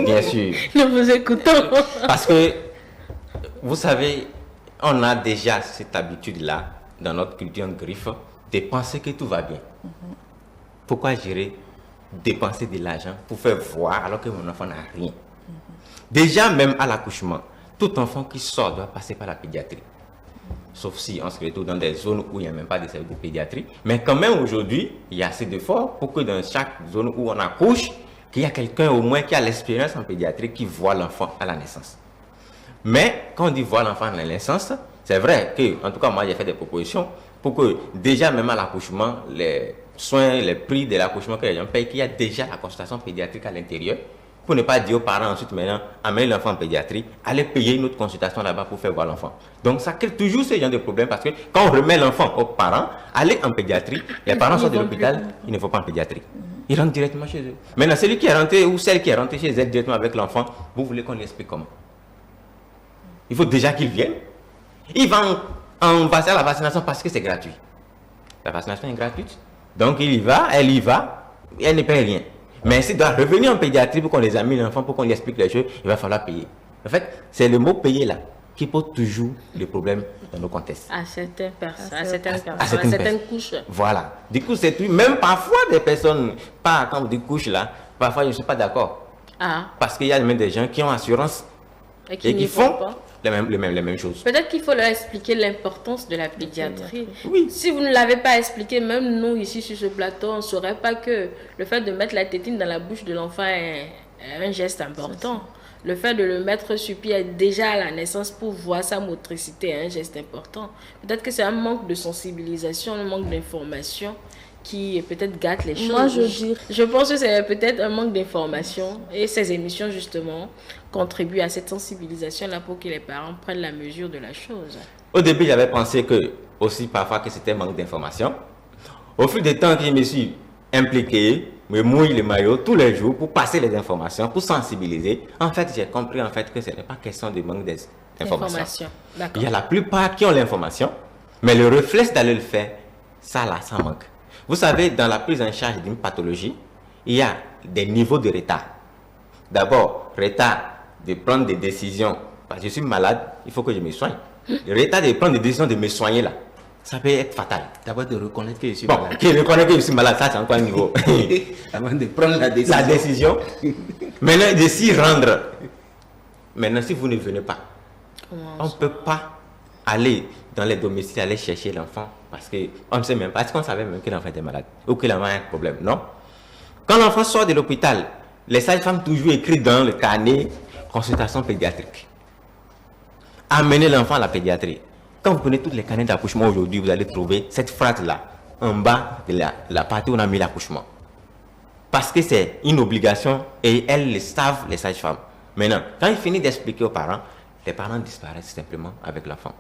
Bien sûr. Nous vous écoutons. Parce que, vous savez, on a déjà cette habitude-là, dans notre culture en griffe, de penser que tout va bien. Pourquoi j'irais dépenser de l'argent pour faire voir alors que mon enfant n'a rien? Déjà, même à l'accouchement, tout enfant qui sort doit passer par la pédiatrie. Sauf si on se retrouve dans des zones où il n'y a même pas de service de pédiatrie. Mais quand même, aujourd'hui, il y a assez d'efforts pour que dans chaque zone où on accouche, qu'il y a quelqu'un au moins qui a l'expérience en pédiatrie qui voit l'enfant à la naissance. Mais quand on dit voir l'enfant à la naissance, c'est vrai que, en tout cas, moi, j'ai fait des propositions pour que déjà, même à l'accouchement, les soins, les prix de l'accouchement que les gens payent, qu'il y a déjà la consultation pédiatrique à l'intérieur, pour ne pas dire aux parents ensuite maintenant, amenez l'enfant en pédiatrie, allez payer une autre consultation là-bas pour faire voir l'enfant. Donc ça crée toujours ce genre de problème parce que quand on remet l'enfant aux parents, allez en pédiatrie, les parents sont de l'hôpital, ils ne vont pas en pédiatrie. Ils rentrent directement chez eux. Maintenant, celui qui est rentré ou celle qui est rentrée chez elle directement avec l'enfant, vous voulez qu'on lui explique comment? Il faut déjà qu'il vienne. Il va en passer à la vaccination parce que c'est gratuit. La vaccination est gratuite. Donc il y va, elle y va, et elle ne paye rien. Mais s'il doit revenir en pédiatrie pour qu'on les amène l'enfant, pour qu'on lui explique les choses, il va falloir payer. En fait, c'est le mot payer là qui pose toujours des problèmes dans nos contextes. À certaines couches. Voilà. Du coup, c'est tout. Même parfois des personnes, pas quand des couches là, parfois je ne suis pas d'accord. Parce qu'il y a même des gens qui ont assurance et qui font les mêmes choses. Peut-être qu'il faut leur expliquer l'importance de la pédiatrie. Oui. Si vous ne l'avez pas expliqué, même nous ici sur ce plateau, on ne saurait pas que le fait de mettre la tétine dans la bouche de l'enfant est un geste important. Le fait de le mettre sur pied déjà à la naissance pour voir sa motricité est un geste important. Peut-être que c'est un manque de sensibilisation, un manque d'information qui peut-être gâte les choses. Moi, je pense que c'est peut-être un manque d'information et ces émissions justement contribuent à cette sensibilisation-là pour que les parents prennent la mesure de la chose. Au début, j'avais pensé que aussi parfois que c'était manque d'information. Au fil du temps que je me suis impliqué, me mouille le maillot tous les jours pour passer les informations, pour sensibiliser. En fait, j'ai compris en fait que ce n'est pas question de manque d'information. Il y a la plupart qui ont l'information, mais le réflexe d'aller le faire, ça là, ça manque. Vous savez, dans la prise en charge d'une pathologie, il y a des niveaux de retard. D'abord, retard de prendre des décisions. Parce que je suis malade, il faut que je me soigne. Le retard de prendre des décisions de me soigner là, ça peut être fatal. D'abord de reconnaître que je suis malade. Bon, reconnaître que je suis malade, ça c'est encore un niveau. Avant de prendre la décision. Maintenant, de s'y rendre. Maintenant, si vous ne venez pas, on ne peut pas aller dans les domiciles, aller chercher l'enfant. Parce qu'on ne sait même pas. Est-ce qu'on savait même que l'enfant était malade? Ou que l'enfant a un problème? Non. Quand l'enfant sort de l'hôpital, les sages-femmes toujours écrivent dans le carnet consultation pédiatrique. Amenez l'enfant à la pédiatrie. Quand vous prenez tous les carnets d'accouchement aujourd'hui, vous allez trouver cette phrase-là, en bas de la partie où on a mis l'accouchement. Parce que c'est une obligation et elles le savent, les sages-femmes. Maintenant, quand ils finissent d'expliquer aux parents, les parents disparaissent simplement avec l'enfant.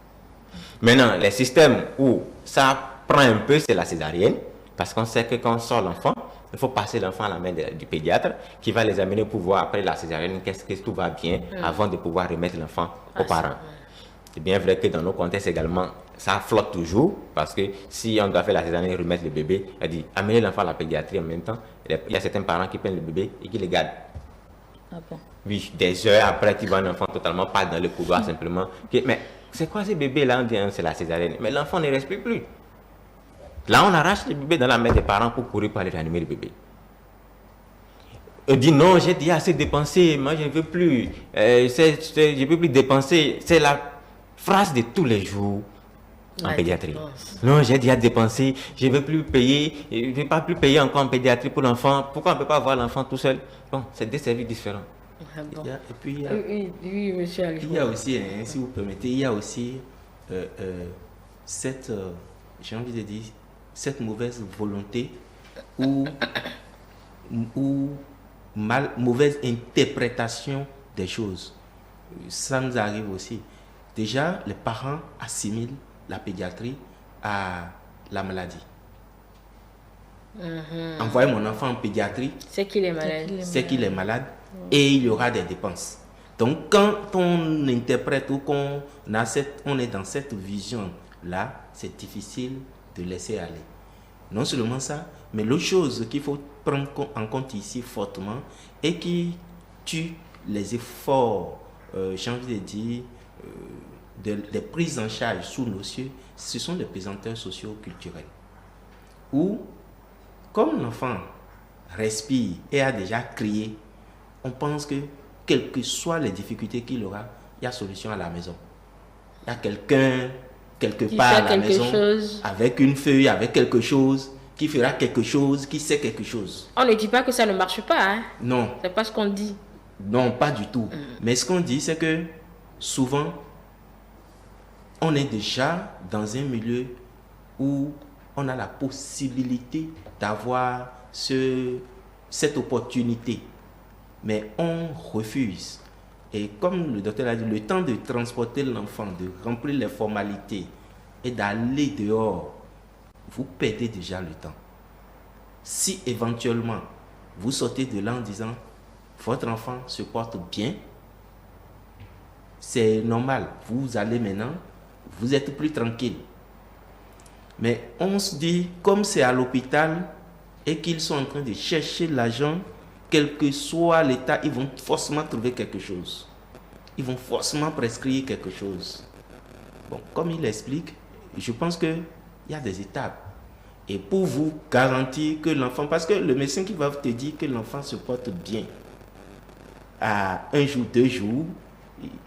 Maintenant, les systèmes où ça prend un peu, c'est la césarienne, parce qu'on sait que quand on sort l'enfant, il faut passer l'enfant à la main du pédiatre qui va les amener pour voir après la césarienne qu'est-ce que tout va bien avant de pouvoir remettre l'enfant aux parents. C'est bien vrai que dans nos contextes également, ça flotte toujours parce que si on doit faire la césarienne et remettre le bébé, elle dit amener l'enfant à la pédiatrie en même temps. Il y a certains parents qui prennent le bébé et qui le gardent. Ah bon? Oui, des heures après, tu vois un enfant totalement pas dans le couloir simplement. Mais c'est quoi ces bébés-là? On dit c'est la césarienne. Mais l'enfant ne respire plus. Là, on arrache le bébé dans la main des parents pour courir pour aller réanimer le bébé. On dit non, j'ai déjà assez dépensé, moi je ne veux plus. Je ne peux plus dépenser. C'est la phrase de tous les jours en pédiatrie. Non, j'ai déjà dépensé, je ne veux plus payer, je ne vais pas plus payer encore en pédiatrie pour l'enfant. Pourquoi on ne peut pas avoir l'enfant tout seul? Bon, c'est des services différents. Et puis, oui, monsieur Alifou. Il y a aussi, si vous permettez, il y a aussi cette, j'ai envie de dire, cette mauvaise volonté ou mauvaise interprétation des choses. Ça nous arrive aussi. Déjà, les parents assimilent la pédiatrie à la maladie. Envoyer mon enfant en pédiatrie, c'est qu'il est malade. C'est qu'il est malade et il y aura des dépenses. Donc, quand on interprète ou qu'on on est dans cette vision-là, c'est difficile de laisser aller. Non seulement ça, mais l'autre chose qu'il faut prendre en compte ici fortement et qui tue les efforts, j'ai envie de dire, des prises en charge sous nos cieux, ce sont les pesanteurs socio-culturels. Où, comme l'enfant respire et a déjà crié, on pense que quelles que soient les difficultés qu'il aura, il y a solution à la maison. Il y a quelqu'un, quelque part à la maison, avec une feuille, avec quelque chose, qui fera quelque chose, qui sait quelque chose. On ne dit pas que ça ne marche pas. Hein? Non. C'est pas ce qu'on dit. Non, pas du tout. Mais ce qu'on dit, c'est que souvent, on est déjà dans un milieu où on a la possibilité d'avoir cette opportunité. Mais on refuse. Et comme le docteur a dit, le temps de transporter l'enfant, de remplir les formalités et d'aller dehors, vous perdez déjà le temps. Si éventuellement, vous sortez de là en disant, votre enfant se porte bien, c'est normal. Vous allez maintenant, vous êtes plus tranquille. Mais on se dit, comme c'est à l'hôpital et qu'ils sont en train de chercher l'argent, quel que soit l'état, ils vont forcément trouver quelque chose. Ils vont forcément prescrire quelque chose. Bon, comme il explique, je pense qu'il y a des étapes. Et pour vous garantir que l'enfant, parce que le médecin qui va te dire que l'enfant se porte bien à 1 jour, 2 jours,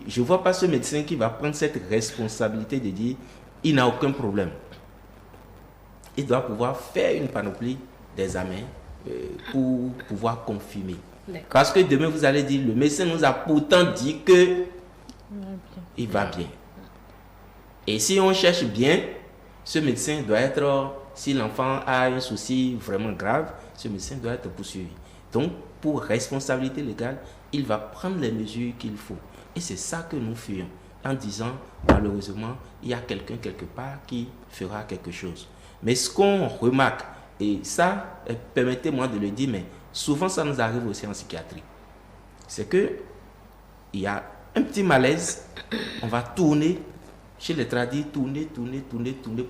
je ne vois pas ce médecin qui va prendre cette responsabilité de dire il n'a aucun problème. Il doit pouvoir faire une panoplie d'examens pour pouvoir confirmer. Parce que demain vous allez dire le médecin nous a pourtant dit que il va bien. Et si on cherche bien, ce médecin doit être, si l'enfant a un souci vraiment grave, ce médecin doit être poursuivi. Donc pour responsabilité légale, il va prendre les mesures qu'il faut. Et c'est ça que nous fuyons en disant malheureusement il y a quelqu'un quelque part qui fera quelque chose. Mais ce qu'on remarque, et ça, permettez-moi de le dire, mais souvent ça nous arrive aussi en psychiatrie, c'est que il y a un petit malaise, on va tourner chez les tradis, tourner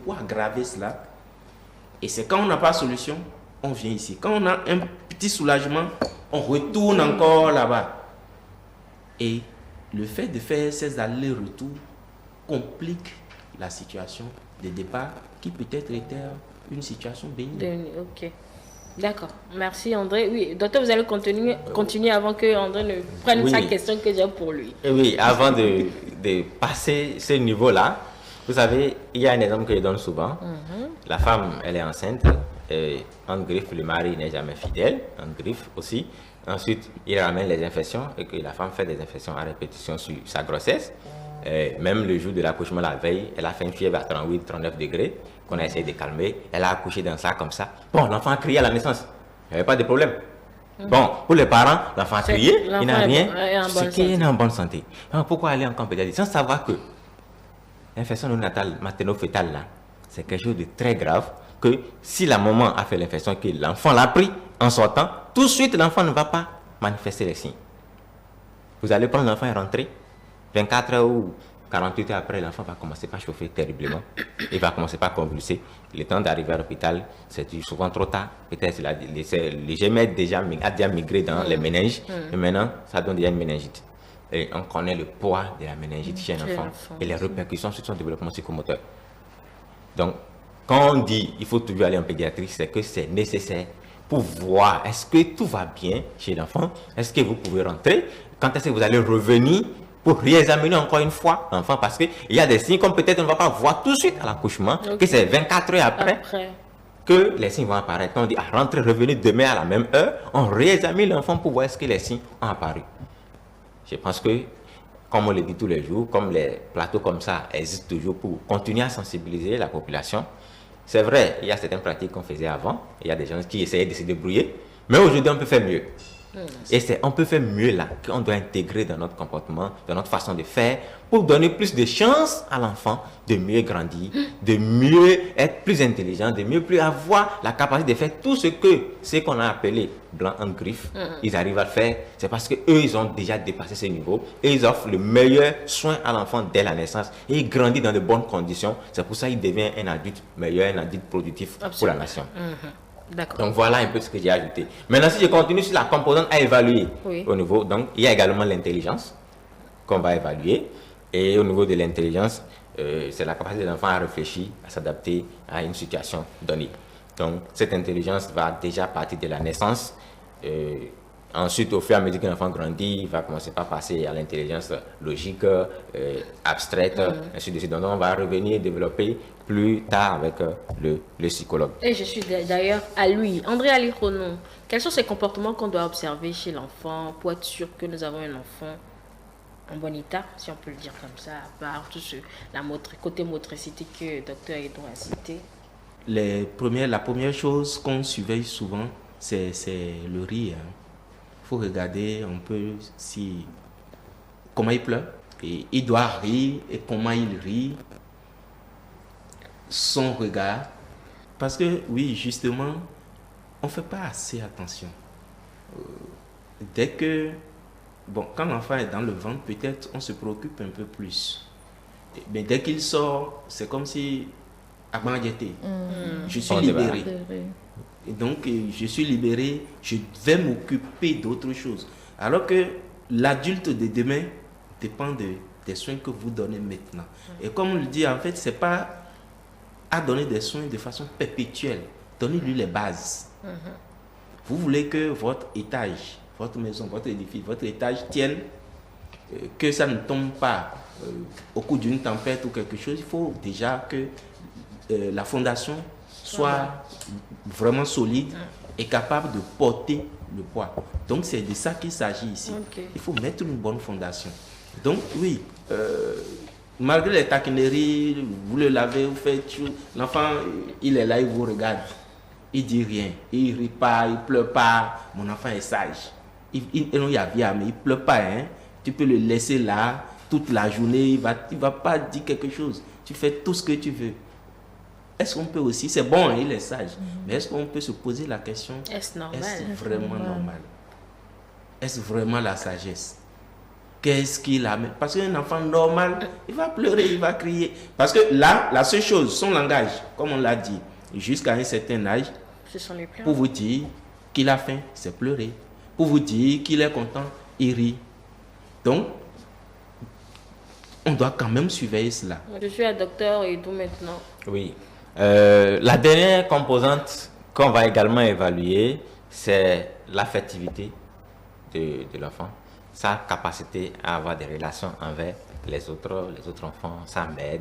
pour aggraver cela. Et c'est quand on n'a pas de solution, on vient ici. Quand on a un petit soulagement, on retourne encore là-bas. Et le fait de faire ces allers-retours complique la situation de départ qui peut-être était une situation bénigne. Ok. D'accord. Merci André. Oui, docteur, vous allez continuer avant que André ne prenne sa question que j'ai pour lui. Oui, avant de passer ce niveau-là, vous savez, il y a un exemple que je donne souvent. La femme, elle est enceinte, et en griffe, le mari n'est jamais fidèle, en griffe aussi. Ensuite, il ramène les infections et que la femme fait des infections à répétition sur sa grossesse. Même le jour de l'accouchement, la veille, elle a fait une fièvre à 38-39 degrés qu'on a essayé de calmer. Elle a accouché dans ça comme ça. Bon, l'enfant a crié à la naissance. Il n'y avait pas de problème. Bon, pour les parents, l'enfant a crié, il n'a rien. C'est qu'il est en bonne santé. Alors, pourquoi aller en camp pédiatrique sans savoir que l'infection néonatale, materno-fétale, là, c'est quelque chose de très grave, que si la maman a fait l'infection, que l'enfant l'a pris en sortant, tout de suite, l'enfant ne va pas manifester les signes. Vous allez prendre l'enfant et rentrer, 24 heures ou 48 heures après, l'enfant va commencer par chauffer terriblement. Il va commencer par convulser. Le temps d'arriver à l'hôpital, c'est souvent trop tard. Peut-être les gemelles a déjà migré dans les méninges. Et maintenant, ça donne déjà une méningite. Et on connaît le poids de la méningite chez un enfant et les répercussions sur son développement psychomoteur. Donc, quand on dit qu'il faut toujours aller en pédiatrie, c'est que c'est nécessaire pour voir est-ce que tout va bien chez l'enfant, est-ce que vous pouvez rentrer, quand est-ce que vous allez revenir pour réexaminer encore une fois l'enfant, parce qu'il y a des signes comme peut-être on ne va pas voir tout de suite à l'accouchement, que c'est 24 heures après que les signes vont apparaître. Quand on dit rentrez, revenez demain à la même heure, on réexamine l'enfant pour voir est-ce que les signes ont apparu. Je pense que, comme on le dit tous les jours, comme les plateaux comme ça existent toujours pour continuer à sensibiliser la population. C'est vrai, il y a certaines pratiques qu'on faisait avant, il y a des gens qui essayaient de se débrouiller, mais aujourd'hui on peut faire mieux. Et on peut faire mieux là, qu'on doit intégrer dans notre comportement, dans notre façon de faire, pour donner plus de chance à l'enfant de mieux grandir, de mieux être plus intelligent, de mieux plus avoir la capacité de faire tout ce qu'on a appelé blanc en griffe. Ils arrivent à le faire, c'est parce qu'eux, ils ont déjà dépassé ce niveau et ils offrent le meilleur soin à l'enfant dès la naissance et il grandit dans de bonnes conditions. C'est pour ça qu'il devient un adulte meilleur, un adulte productif pour la nation. Donc voilà un peu ce que j'ai ajouté. Maintenant, si je continue sur la composante à évaluer au niveau, donc il y a également l'intelligence qu'on va évaluer. Et au niveau de l'intelligence, c'est la capacité de l'enfant à réfléchir, à s'adapter à une situation donnée. Donc cette intelligence va déjà partir de la naissance. Ensuite, au fur et à mesure que l'enfant grandit, il va commencer par passer à l'intelligence logique, abstraite, ainsi de suite. Donc on va revenir développer plus tard avec le psychologue. Et je suis d'ailleurs à lui. André Alironon, quels sont ces comportements qu'on doit observer chez l'enfant pour être sûr que nous avons un enfant en bon état, si on peut le dire comme ça, à part tout ce côté motricité que le docteur Edouard a cité? La première chose qu'on surveille souvent, c'est le rire. Il faut regarder un peu comment il pleure. Et il doit rire et comment il rit. Son regard. Parce que, oui, justement, on ne fait pas assez attention. Dès que... Bon, quand l'enfant est dans le ventre, peut-être on se préoccupe un peu plus. Mais dès qu'il sort, c'est comme si... Je suis libéré. Et donc, je suis libéré, je vais m'occuper d'autre chose. Alors que l'adulte de demain dépend des soins que vous donnez maintenant. Et comme on le dit, en fait, c'est pas à donner des soins de façon perpétuelle. Donnez-lui les bases. Vous voulez que votre étage, votre maison, votre édifice, votre étage tienne, que ça ne tombe pas au cours d'une tempête ou quelque chose, il faut déjà que la fondation soit vraiment solide et capable de porter le poids. Donc c'est de ça qu'il s'agit ici. Il faut mettre une bonne fondation. Donc oui, malgré les taquineries, vous le lavez, vous faites tout, l'enfant il est là, il vous regarde, il dit rien, il rit pas, il pleure pas. Mon enfant est sage. Il ne pleure pas, hein. Tu peux le laisser là toute la journée, il va pas dire quelque chose. Tu fais tout ce que tu veux. Est-ce qu'on peut aussi, c'est bon, hein, il est sage, mais est-ce qu'on peut se poser la question, est-ce normal? Est-ce vraiment normal? Est-ce vraiment la sagesse? Qu'est-ce qu'il a? Parce qu'un enfant normal, il va pleurer, il va crier. Parce que là, la seule chose, son langage, comme on l'a dit, jusqu'à un certain âge, ce sont les pleurs. Pour vous dire qu'il a faim, c'est pleurer. Pour vous dire qu'il est content, il rit. Donc, on doit quand même surveiller cela. Je suis un docteur et d'où maintenant? Oui. La dernière composante qu'on va également évaluer, c'est l'affectivité de l'enfant, sa capacité à avoir des relations avec les autres enfants, sa mère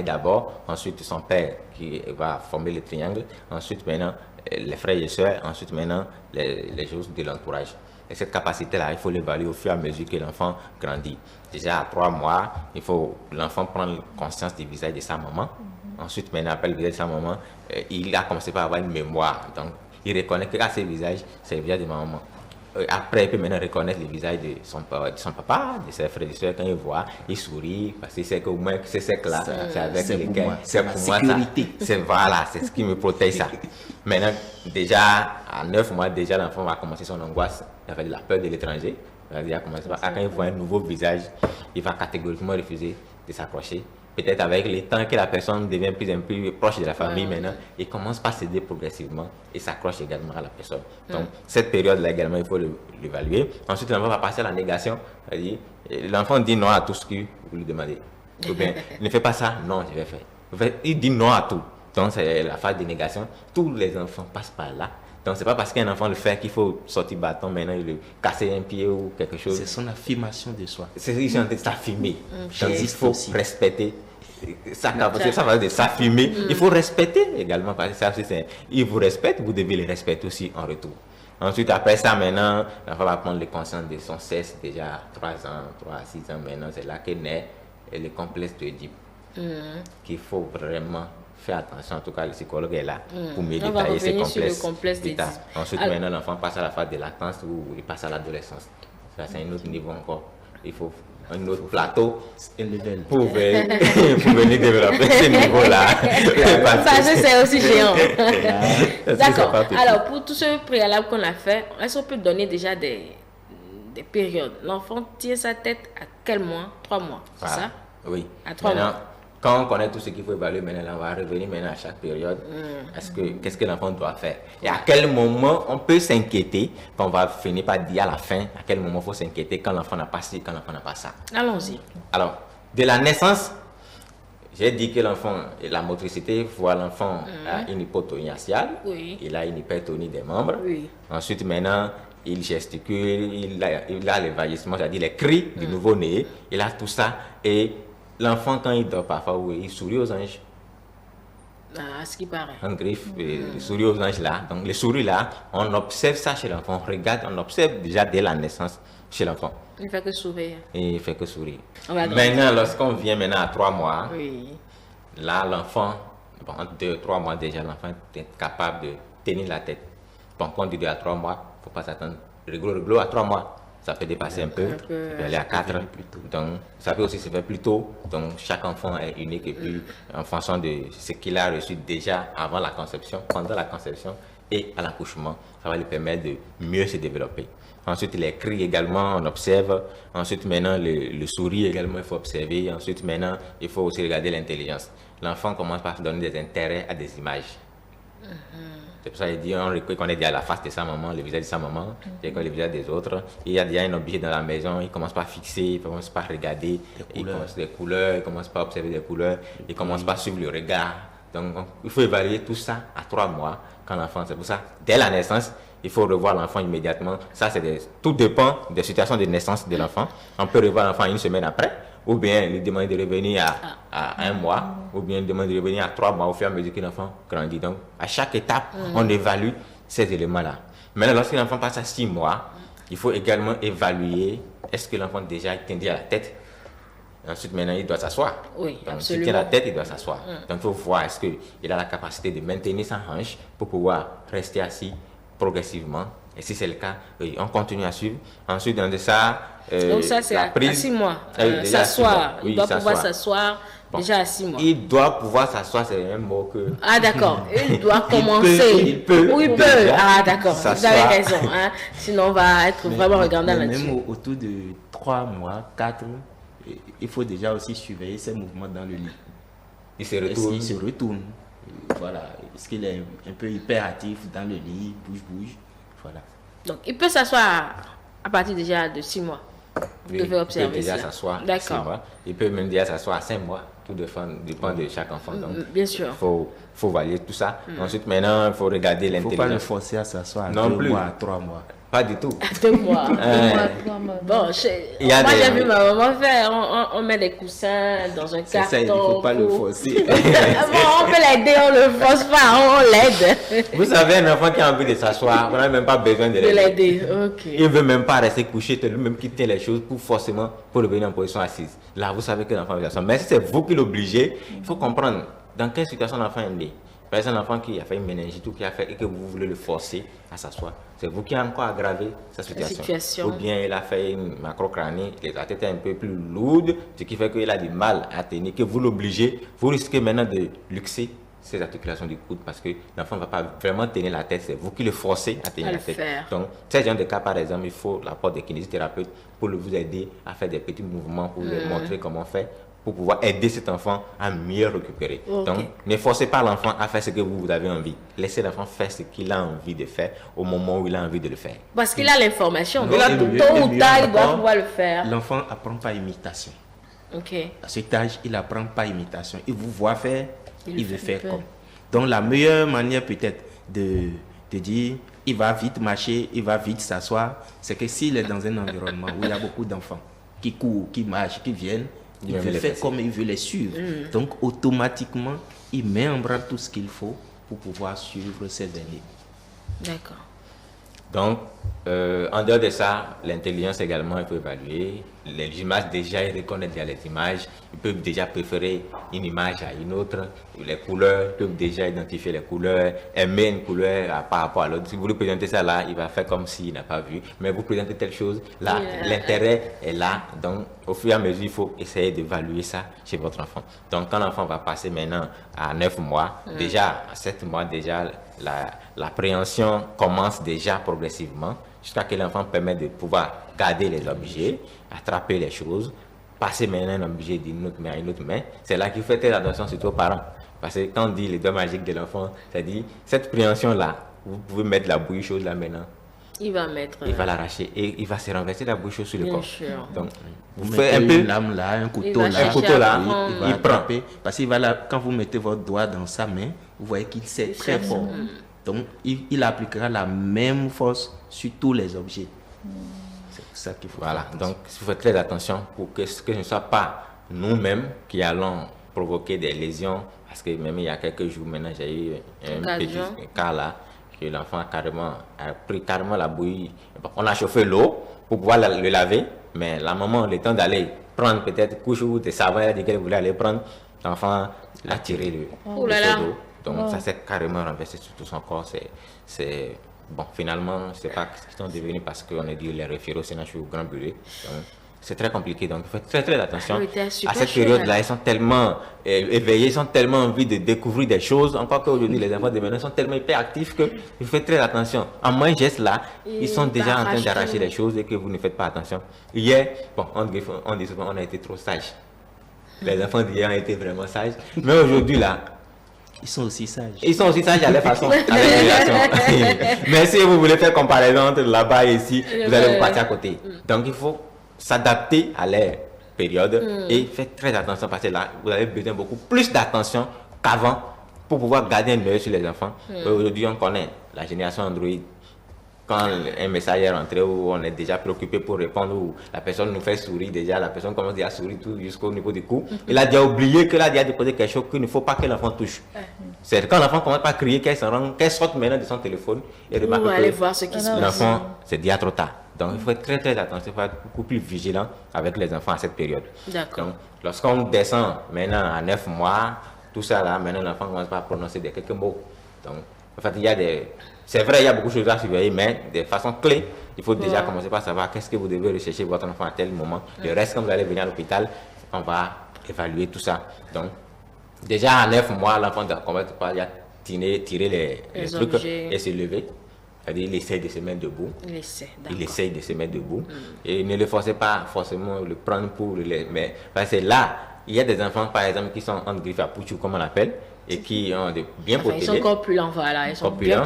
d'abord, ensuite son père qui va former le triangle, ensuite maintenant les frères et sœurs, ensuite maintenant les choses de l'entourage. Et cette capacité-là, il faut l'évaluer au fur et à mesure que l'enfant grandit. Déjà à 3 mois, il faut l'enfant prendre conscience du visage de sa maman. Ensuite, maintenant, après le visage de sa maman, il a commencé par avoir une mémoire. Donc, il reconnaît que ce visage, c'est le visage de ma maman. après, il peut maintenant reconnaître le visage de son papa, de ses frères et soeurs. Quand il voit, il sourit, parce qu'il sait qu'au moins, ces cercles-là, c'est avec lesquels, c'est pour moi, voilà, c'est ce qui me protège, ça. Maintenant, déjà, à 9 mois, déjà, l'enfant va commencer son angoisse, avec la peur de l'étranger. Il va commencer quand il voit un nouveau visage, il va catégoriquement refuser de s'approcher. Peut-être avec le temps que la personne devient plus en plus proche de la famille maintenant, il commence par céder progressivement et s'accroche également à la personne. Donc, cette période-là également, il faut l'évaluer. Ensuite, l'enfant va passer à la négation. L'enfant dit non à tout ce que vous lui demandez. Ou bien, ne fais pas ça, non, je vais faire. Il dit non à tout. Donc, c'est la phase de négation. Tous les enfants passent par là. Donc, c'est pas parce qu'un enfant le fait qu'il faut sortir bâton maintenant, il lui casser un pied ou quelque chose. C'est son affirmation de soi. C'est ils sont en train de s'affirmer. Donc, il faut respecter. Ça va de s'affirmer. Il faut respecter également. Parce que ça, il vous respecte, vous devez les respecter aussi en retour. Ensuite, après ça, maintenant, l'enfant va prendre les consciences de son sexe, déjà 3 à 6 ans. Maintenant, c'est là que naît le complexe de Oedipe. Qu'il faut vraiment faire attention. En tout cas, le psychologue est là pour me détailler ces complexes d'Oedipe. Ensuite, maintenant, l'enfant passe à la phase de latence où il passe à l'adolescence. Ça, c'est un autre niveau encore. Il faut un autre plateau pour venir développer ce niveau-là. Ça, c'est aussi géant. D'accord. Alors, pour tout ce préalable qu'on a fait, est-ce qu'on peut donner déjà des périodes? L'enfant tient sa tête à quel mois? 3 mois, c'est ça? Oui. À 3 mois. Quand on connaît tout ce qu'il faut évaluer, maintenant, on va revenir maintenant à chaque période. Qu'est-ce que l'enfant doit faire? Et à quel moment on peut s'inquiéter, qu'on va finir par dire à la fin, à quel moment il faut s'inquiéter quand l'enfant n'a pas ci, quand l'enfant n'a pas ça. Allons-y. Alors, de la naissance, j'ai dit que l'enfant, la motricité, voit l'enfant a une hypotonie axiale, il a une hypertonie des membres. Ensuite, maintenant, il gesticule, il a l'évanouissement, c'est-à-dire les cris du nouveau-né, il a tout ça. Et l'enfant, quand il dort parfois, il sourit aux anges. À ce qui paraît. Un griffe, il sourit aux anges là. Donc, les souris là, on observe ça chez l'enfant. On regarde, on observe déjà dès la naissance chez l'enfant. Il ne fait que sourire. Et il fait que sourire. Maintenant, lorsqu'on vient maintenant à 3 mois, là, l'enfant, en 2-3 mois déjà, l'enfant est capable de tenir la tête. Bon, quand on dit 2 à 3 mois, il ne faut pas s'attendre. Rigolo, à 3 mois. Ça peut dépasser un peu, ça peut aller à 4. Donc, ça peut aussi se faire plus tôt. Donc, chaque enfant est unique et puis en fonction de ce qu'il a reçu déjà avant la conception, pendant la conception et à l'accouchement, ça va lui permettre de mieux se développer. Ensuite, les cris également, on observe. Ensuite, maintenant, le sourire également, il faut observer. Ensuite, maintenant, il faut aussi regarder l'intelligence. L'enfant commence par se donner des intérêts à des images. C'est pour ça qu'il dit, on reconnaît déjà la face de sa maman, le visage de sa maman, il reconnaît le visage des autres. Il y a déjà un objet dans la maison, il commence par fixer, il commence par regarder, il commence des couleurs, il commence par observer des couleurs, il commence par suivre le regard. Donc, il faut évaluer tout ça à 3 mois quand l'enfant, c'est pour ça, dès la naissance, il faut revoir l'enfant immédiatement. Ça, tout dépend des situations de naissance de l'enfant. On peut revoir l'enfant 1 semaine après, ou bien lui demander de revenir à 1 mois, ou bien lui demander de revenir à 3 mois au fur et à mesure que l'enfant grandit. Donc, à chaque étape, on évalue ces éléments-là. Maintenant, lorsque l'enfant passe à 6 mois, il faut également évaluer est-ce que l'enfant déjà tient la tête. Ensuite, maintenant, il doit s'asseoir. Oui, donc, absolument. s'il tient la tête, il doit s'asseoir. Donc, il faut voir est-ce qu'il a la capacité de maintenir sa hanche pour pouvoir rester assis progressivement. Et si c'est le cas, on continue à suivre. Ensuite, dans ça, donc ça, c'est à 6 mois. S'asseoir. Il doit pouvoir s'asseoir déjà à 6 mois. Il doit pouvoir s'asseoir, c'est un mot que... Ah, d'accord. Il doit commencer. Il peut. Ah, d'accord. Vous avez raison. Hein? Sinon, on va être vraiment regardant là-dessus. Même autour de 3 mois, 4, il faut déjà aussi surveiller ses mouvements dans le lit. Il se retourne. Il se retourne. Voilà. Est-ce qu'il est un peu hyperactif dans le lit, bouge. Voilà. Donc, il peut s'asseoir à partir déjà de 6 mois. Oui, il peut déjà s'asseoir à 6 mois. Il peut même déjà s'asseoir à 5 mois. Tout dépend de chaque enfant. Donc, bien sûr. Il faut valider tout ça. Ensuite, maintenant, il faut regarder l'intelligence. Il ne faut pas le forcer à s'asseoir à 2 mois, à 3 mois. Pas du tout. 2 mois. Bon, moi j'ai vu ma maman faire, on met des coussins dans un carton. Ça, il ne faut pas le forcer. On peut l'aider, on ne le force pas, on l'aide. Vous savez, un enfant qui a envie de s'asseoir, on n'a même pas besoin de l'aider. Okay. Il ne veut même pas rester couché, lui-même quitter les choses pour revenir en position assise. Là, vous savez que l'enfant veut s'asseoir. Mais si c'est vous qui l'obligez, il faut comprendre dans quelle situation l'enfant est né. Par exemple, un enfant qui a fait une méningite ou qui a fait et que vous voulez le forcer à s'asseoir, c'est vous qui avez encore aggravé sa situation. Ou bien il a fait une macrocranie, la tête est un peu plus lourde, ce qui fait qu'il a du mal à tenir, que vous l'obligez, vous risquez maintenant de luxer ces articulations du coude parce que l'enfant ne va pas vraiment tenir la tête, c'est vous qui le forcez à tenir la tête. Donc, ces genre de cas, par exemple, il faut l'apport des kinésithérapeutes pour vous aider à faire des petits mouvements pour lui montrer comment faire, pour pouvoir aider cet enfant à mieux récupérer. Donc, ne forcez pas l'enfant à faire ce que vous avez envie. Laissez l'enfant faire ce qu'il a envie de faire au moment où il a envie de le faire. Parce qu'il a l'information. Donc, tôt ou tard, il doit pouvoir le faire. L'enfant apprend par imitation. Ok. À cet âge, il apprend par imitation. Il vous voit faire, il veut faire comme. Donc, la meilleure manière peut-être de dire, il va vite marcher, il va vite s'asseoir, c'est que s'il est dans un environnement où il y a beaucoup d'enfants qui courent, qui marchent, qui viennent, il veut faire comme il veut les suivre. Donc, automatiquement, il met en branle tout ce qu'il faut pour pouvoir suivre ces derniers. D'accord. Donc, en dehors de ça, l'intelligence également, il peut évaluer. Les images, déjà, il reconnaît déjà les images. Il peut déjà préférer une image à une autre. Les couleurs, il peut déjà identifier les couleurs, aimer une couleur par rapport à l'autre. Si vous lui présentez ça là, il va faire comme s'il n'a pas vu. Mais vous présentez telle chose, là, l'intérêt est là. Donc, au fur et à mesure, il faut essayer d'évaluer ça chez votre enfant. Donc, quand l'enfant va passer maintenant à 9 mois, déjà, à 7 mois, déjà, l'appréhension commence déjà progressivement jusqu'à ce que l'enfant permette de pouvoir garder les objets, attraper les choses, passer maintenant un objet d'une autre main à une autre main. C'est là qu'il faut faire attention surtout aux parents. Parce que quand on dit les doigts magiques de l'enfant, c'est-à-dire cette préhension-là, vous pouvez mettre la bouillie chaude là maintenant. Il va mettre. Il va l'arracher et il va se renverser la bouille chaude sur le corps. Sûr. Donc, vous faites un peu une lame là, un couteau là, il va attraper. Parce qu'il va là, quand vous mettez votre doigt dans sa main, vous voyez qu'il sait très fort. Donc, il appliquera la même force sur tous les objets. C'est pour ça qu'il faut. Voilà. Donc, il faut faire très attention pour que ce ne soit pas nous-mêmes qui allons provoquer des lésions. Parce que même il y a quelques jours maintenant, j'ai eu un petit cas là, que l'enfant a pris carrément la bouillie. On a chauffé l'eau pour pouvoir le laver, mais la maman, le temps d'aller prendre peut-être couche ou des savons, elle a dit qu'elle voulait aller prendre, l'enfant a tiré le seau d'eau. Donc ça s'est carrément renversé sur tout son corps. Bon, finalement, je ne sais pas ce qu'ils sont devenus parce qu'on a dit les référés au Sénat au Grand Bureau. C'est très compliqué, donc il faut faire très attention. À cette période-là, ils sont tellement éveillés, ils sont tellement envie de découvrir des choses. Encore qu'aujourd'hui, les enfants de maintenant sont tellement hyper actifs qu'il faut très attention. En moins geste là, ils sont déjà en train d'arracher des choses et que vous ne faites pas attention. Hier, bon, on dit souvent, on a été trop sages. Les enfants d'hier ont été vraiment sages. Mais aujourd'hui là, ils sont aussi sages. Ils sont aussi sages à leur façon, à leur génération. Mais si vous voulez faire comparaison entre là-bas et ici, vous allez vous partir à côté. Donc il faut s'adapter à leur période et faire très attention parce que là, vous avez besoin beaucoup plus d'attention qu'avant pour pouvoir garder un œil sur les enfants. Aujourd'hui, on connaît la génération Android. Quand un message est rentré où on est déjà préoccupé pour répondre, où la personne nous fait sourire déjà, la personne commence déjà à sourire tout jusqu'au niveau du cou. Il a déjà oublié que là, il a déposé quelque chose qu'il ne faut pas que l'enfant touche. C'est quand l'enfant commence à crier qu'elle sorte maintenant de son téléphone et remarque que l'enfant, c'est déjà trop tard. Donc, il faut être très attention, il faut être beaucoup plus vigilant avec les enfants à cette période. D'accord. Donc, lorsqu'on descend maintenant à 9 mois, tout ça là, maintenant l'enfant commence à prononcer quelques mots. Donc, en fait, il y a des... C'est vrai, il y a beaucoup de choses à surveiller, mais de façon clé, il faut déjà commencer par savoir qu'est-ce que vous devez rechercher votre enfant à tel moment. Le reste, quand vous allez venir à l'hôpital, on va évaluer tout ça. Donc, déjà à 9 mois, l'enfant doit commencer par tirer les trucs et se lever. C'est-à-dire, il essaie de se mettre debout. Il essaie de se mettre debout. Et ne le forcez pas forcément le prendre pour mais parce que là, il y a des enfants, par exemple, qui sont en griffe à pouchou, comme on l'appelle, et qui ont bien potelés. Ils sont corpulents, voilà. Ils sont bien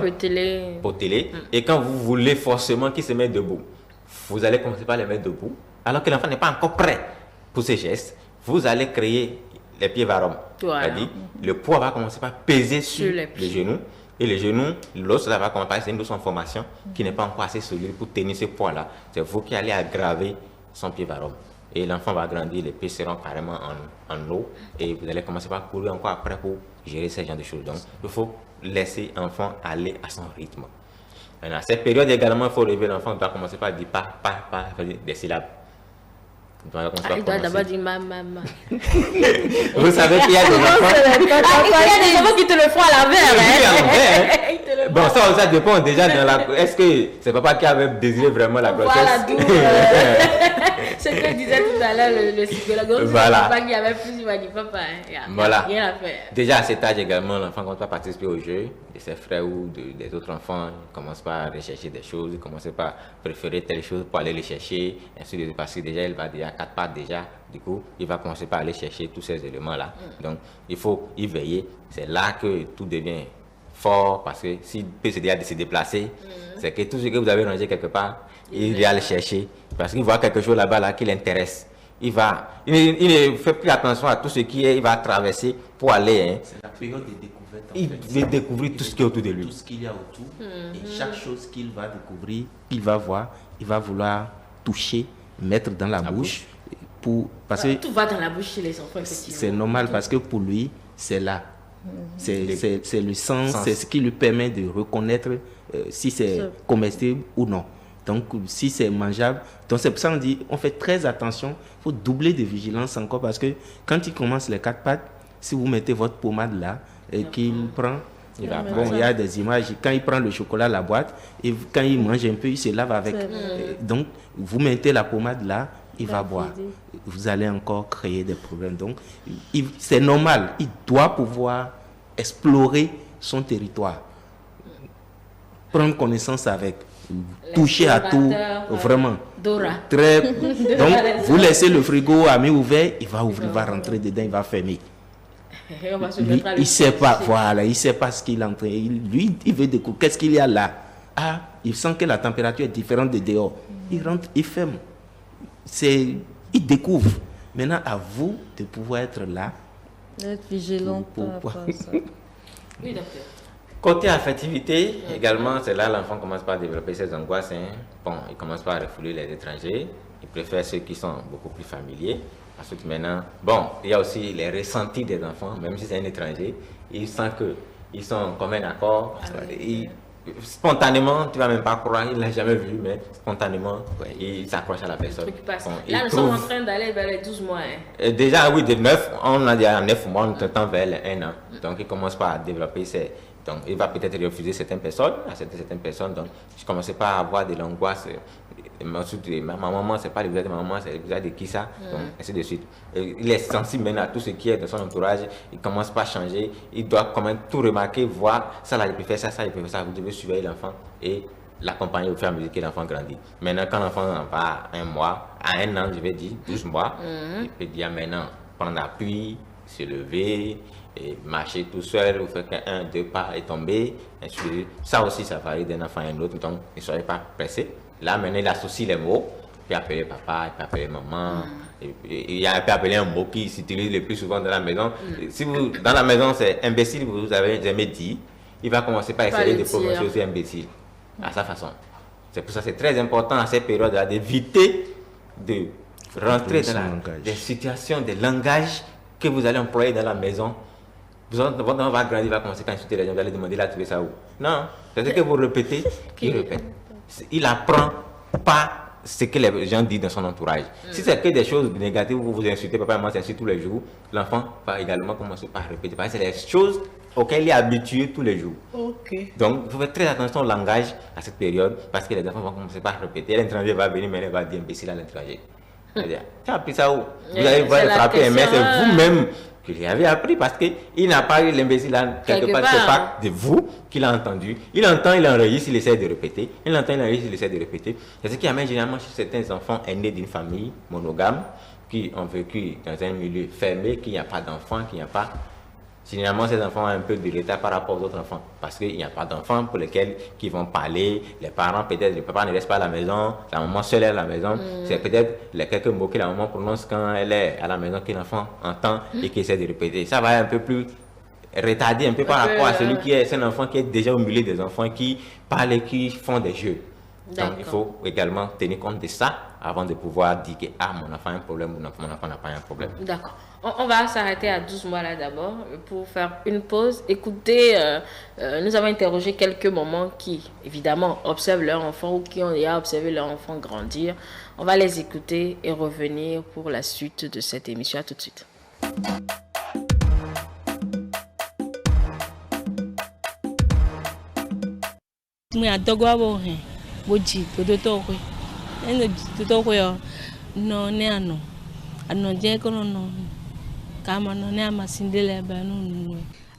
potelés. Et quand vous voulez forcément qu'ils se mettent debout, vous allez commencer par les mettre debout, alors que l'enfant n'est pas encore prêt pour ces gestes. Vous allez créer les pieds varums. Voilà. C'est-à-dire, le poids va commencer par peser sur les genoux. Et les genoux, l'os va commencer, c'est une os en formation qui n'est pas encore assez solide pour tenir ce poids-là. C'est vous qui allez aggraver son pied varum. Et l'enfant va grandir, les pieds seront carrément en eau. Et vous allez commencer par courir encore après pour gérer ce genre de choses. Donc, il faut laisser l'enfant aller à son rythme. Maintenant, à cette période également, il faut relever l'enfant, doit commencer par dire pas des syllabes. Il doit d'abord dire maman. Vous savez qu'il y a des enfants. Il y a des enfants qui te le font à l'envers. Bon, ça dépend déjà dans la. Est-ce que c'est papa qui avait désiré vraiment la grossesse? C'est ce que disait tout à l'heure le psychologue. Voilà. Papa qui avait plus, il va dire papa, il n'y a rien à faire. Déjà à cet âge également, l'enfant commence pas à participer au jeu de ses frères ou des autres enfants. Il commence pas à rechercher des choses, il commence pas à préférer telle chose pour aller les chercher. Ainsi de suite, parce que déjà, il va déjà à 4 pattes déjà. Du coup, il va commencer par aller chercher tous ces éléments-là. Donc, il faut y veiller. C'est là que tout devient fort, parce que s'il peut se déplacer, c'est que tout ce que vous avez rangé quelque part, il va le chercher, parce qu'il voit quelque chose là-bas là, qui l'intéresse. Il ne fait plus attention à tout ce qui est, il va traverser pour aller. C'est la période de découverte. Il veut découvrir tout ce qui est autour de lui. Tout ce qu'il y a autour. Et chaque chose qu'il va découvrir, il va voir, il va vouloir toucher, mettre dans la bouche. Parce que tout va dans la bouche chez les enfants, effectivement. C'est normal, parce que pour lui, c'est là. C'est le sens, c'est ce qui lui permet de reconnaître si c'est comestible ou non. Donc, si c'est mangeable, donc c'est pour ça qu'on dit, on fait très attention, il faut doubler de vigilance encore, parce que quand il commence les 4 pattes, si vous mettez votre pommade là, et qu'il prend, il y a des images, quand il prend le chocolat, la boîte, et quand il mange un peu, il se lave avec. Donc, vous mettez la pommade là, il va boire. Vous allez encore créer des problèmes. Donc, c'est normal. Il doit pouvoir explorer son territoire. Prendre connaissance avec. Toucher à tout. Vraiment. Dora. Donc, vous laissez le frigo à mi-ouvert, il va ouvrir, il va rentrer dedans, il va fermer. Lui, il ne sait pas, voilà, il sait pas ce qu'il est en train. Lui, il veut découvrir. Qu'est-ce qu'il y a là? Ah, il sent que la température est différente de dehors. Il rentre, il ferme. Il découvre. Maintenant, à vous de pouvoir être là. Être vigilant par rapport à ça. Oui, docteur. Côté affectivité, également, c'est là l'enfant commence par développer ses angoisses. Bon, il commence par refouler les étrangers. Il préfère ceux qui sont beaucoup plus familiers. Ensuite, maintenant, bon, il y a aussi les ressentis des enfants, même si c'est un étranger. Il sent qu'ils sont comme un accord. Spontanément, tu ne vas même pas croire, il ne l'a jamais vu, mais spontanément, il s'accroche à la personne. Bon, là, nous sommes en train d'aller vers les 12 mois. Déjà, oui, de 9, on a déjà 9 mois, on tend vers les 1 an. Donc, il commence par développer ses... Donc, il va peut-être refuser certaines personnes, donc je commençais pas à avoir de l'angoisse. Ma maman, c'est pas le visage de ma maman, c'est le visage de qui ça, donc ainsi de suite. Il est sensible maintenant à tout ce qui est dans son entourage, il commence pas à changer, il doit quand même tout remarquer, voir, ça là, il peut faire ça, ça, il peut faire ça, vous devez surveiller l'enfant et l'accompagner au fur et à mesure que l'enfant grandit. Maintenant, quand l'enfant en va à 1 mois, à 1 an, je vais dire, 12 mois, il peut dire maintenant, prendre appui, se lever, et marcher tout seul, ou faire qu'un, 2 pas et tomber. Ça aussi, ça varie d'un enfant à un autre, donc ne soyez pas pressés. Là, maintenant, il associe les mots. Il peut appeler papa, il peut appeler maman. Il peut appeler un mot qui s'utilise le plus souvent dans la maison. Si vous, dans la maison, c'est imbécile, vous avez jamais dit, il va commencer par essayer de prononcer aussi imbécile, à sa façon. C'est pour ça que c'est très important à cette période-là d'éviter de rentrer dans des situations, des langages que vous allez employer dans la maison. Votre enfant va grandir, il va commencer à insulter les gens, vous allez demander, il a trouvé ça où? Non, c'est ce que vous répétez, il répète. Il apprend pas ce que les gens disent dans son entourage. Si c'est que des choses négatives, vous vous insultez, papa et maman s'insultent tous les jours, l'enfant va également commencer par répéter. Parce que c'est des choses auxquelles il est habitué tous les jours. Donc, il faut faire très attention au langage à cette période, parce que les enfants vont commencer par répéter. L'étranger va venir, mais il va dire imbécile à l'étranger. Tu as appris ça où? Vous allez voir frapper, mais c'est vous-même que lui avez appris, parce qu'il n'a pas eu l'imbécile quelque part, c'est pas de vous qu'il a entendu. Il entend, il enregistre, il essaie de répéter. Il entend, il enregistre, il essaie de répéter. C'est ce qui amène généralement chez certains enfants aînés d'une famille monogame qui ont vécu dans un milieu fermé, qu'il n'y a pas d'enfants, qu'il n'y a pas... Généralement, ces enfants ont un peu de l'état par rapport aux autres enfants, parce qu'il n'y a pas d'enfants pour lesquels qui vont parler. Les parents, peut-être, le papa ne reste pas à la maison, la maman seule est à la maison. C'est peut-être les quelques mots que la maman prononce quand elle est à la maison que l'enfant entend et qui essaie de répéter. Ça va un peu plus retardé un peu par rapport à celui qui est un enfant qui est déjà au milieu des enfants qui parlent et qui font des jeux. Donc, il faut également tenir compte de ça avant de pouvoir dire que mon enfant a un problème ou mon enfant n'a pas un problème. D'accord. On va s'arrêter à 12 mois là d'abord pour faire une pause. Écoutez, nous avons interrogé quelques mamans qui, évidemment, observent leur enfant ou qui ont déjà observé leur enfant grandir. On va les écouter et revenir pour la suite de cette émission. À tout de suite.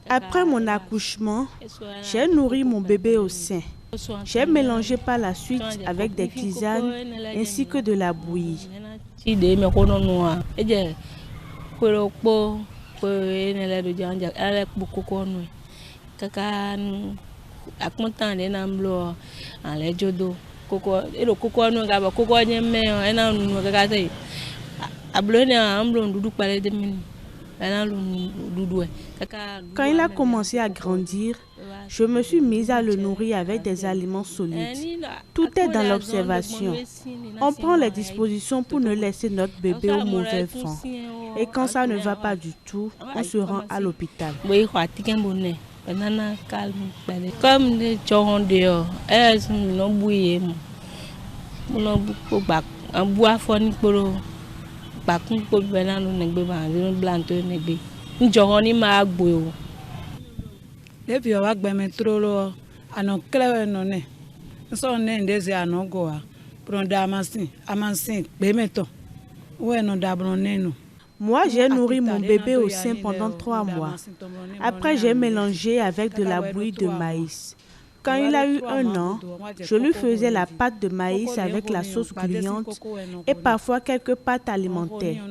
Après mon accouchement, j'ai nourri mon bébé au sein. J'ai mélangé par la suite avec des tisanes ainsi que de la bouillie. Quand il a commencé à grandir, je me suis mise à le nourrir avec des aliments solides. Tout est dans l'observation. On prend les dispositions pour ne laisser notre bébé au mauvais vent. Et quand ça ne va pas du tout, on se rend à l'hôpital. Comme des chorons dehors, elles sont non bouillées. Un bois foni pour bakun pour venir nous négocier un blanc négocier. Nous jouons ni ma bouillon. Depuis on va gagner trop lourd. Anon clair non ne. Nous sommes nés des anon goa. Prendre amansin, bémeton. Ouais non d'abonner nous. Moi, j'ai nourri mon bébé au sein pendant 3 mois. Après, j'ai mélangé avec de la bouillie de maïs. Quand il a eu 1 an, je lui faisais la pâte de maïs avec la sauce gluante et parfois quelques pâtes alimentaires.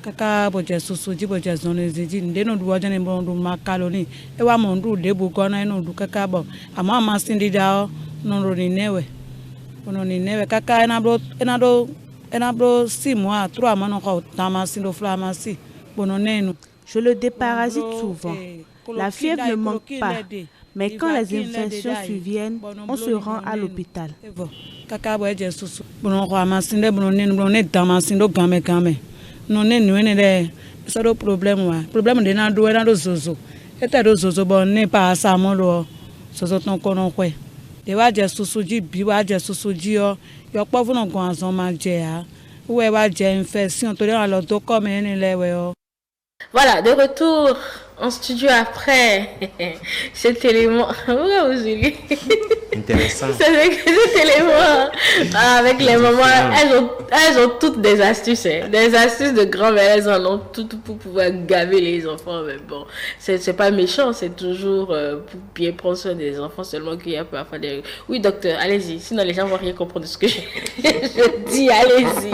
Kaka boje susuji boje zone ziji ndeno duwaje ne bondu makaloni e wa mondu debu kona eno du kaka bo ama masindi dao nondo ni newe ono ni newe kaka enabro 6 mois 3 mois no ko tamasindo flamasi bono nenu. Je le déparasite souvent. La fièvre ne manque pas, mais quand les infections surviennent, on se rend à l'hôpital. Kaka boje susu bono ko amasinde bono nenu bono ne tamasindo game non ne nuene de soro problème de na do zozo eta do zozo bon ne pa sa mo lo zozo ton kono kwe de wa je susuji bi wa je susuji yo po fun gan azon ma je a we wa je infection to le lo to ko me ni lewe o. Voilà, de retour en studio après cet élément. Pourquoi vous oubliez? Intéressant. Cet élément avec les mamans, elles ont toutes des astuces, des astuces de grand-mère, elles en ont toutes pour pouvoir gaver les enfants. Mais bon, c'est pas méchant, c'est toujours pour bien prendre soin des enfants, seulement qu'il y a parfois des... Oui, docteur, allez-y, sinon les gens vont rien comprendre de ce que je dis, allez-y.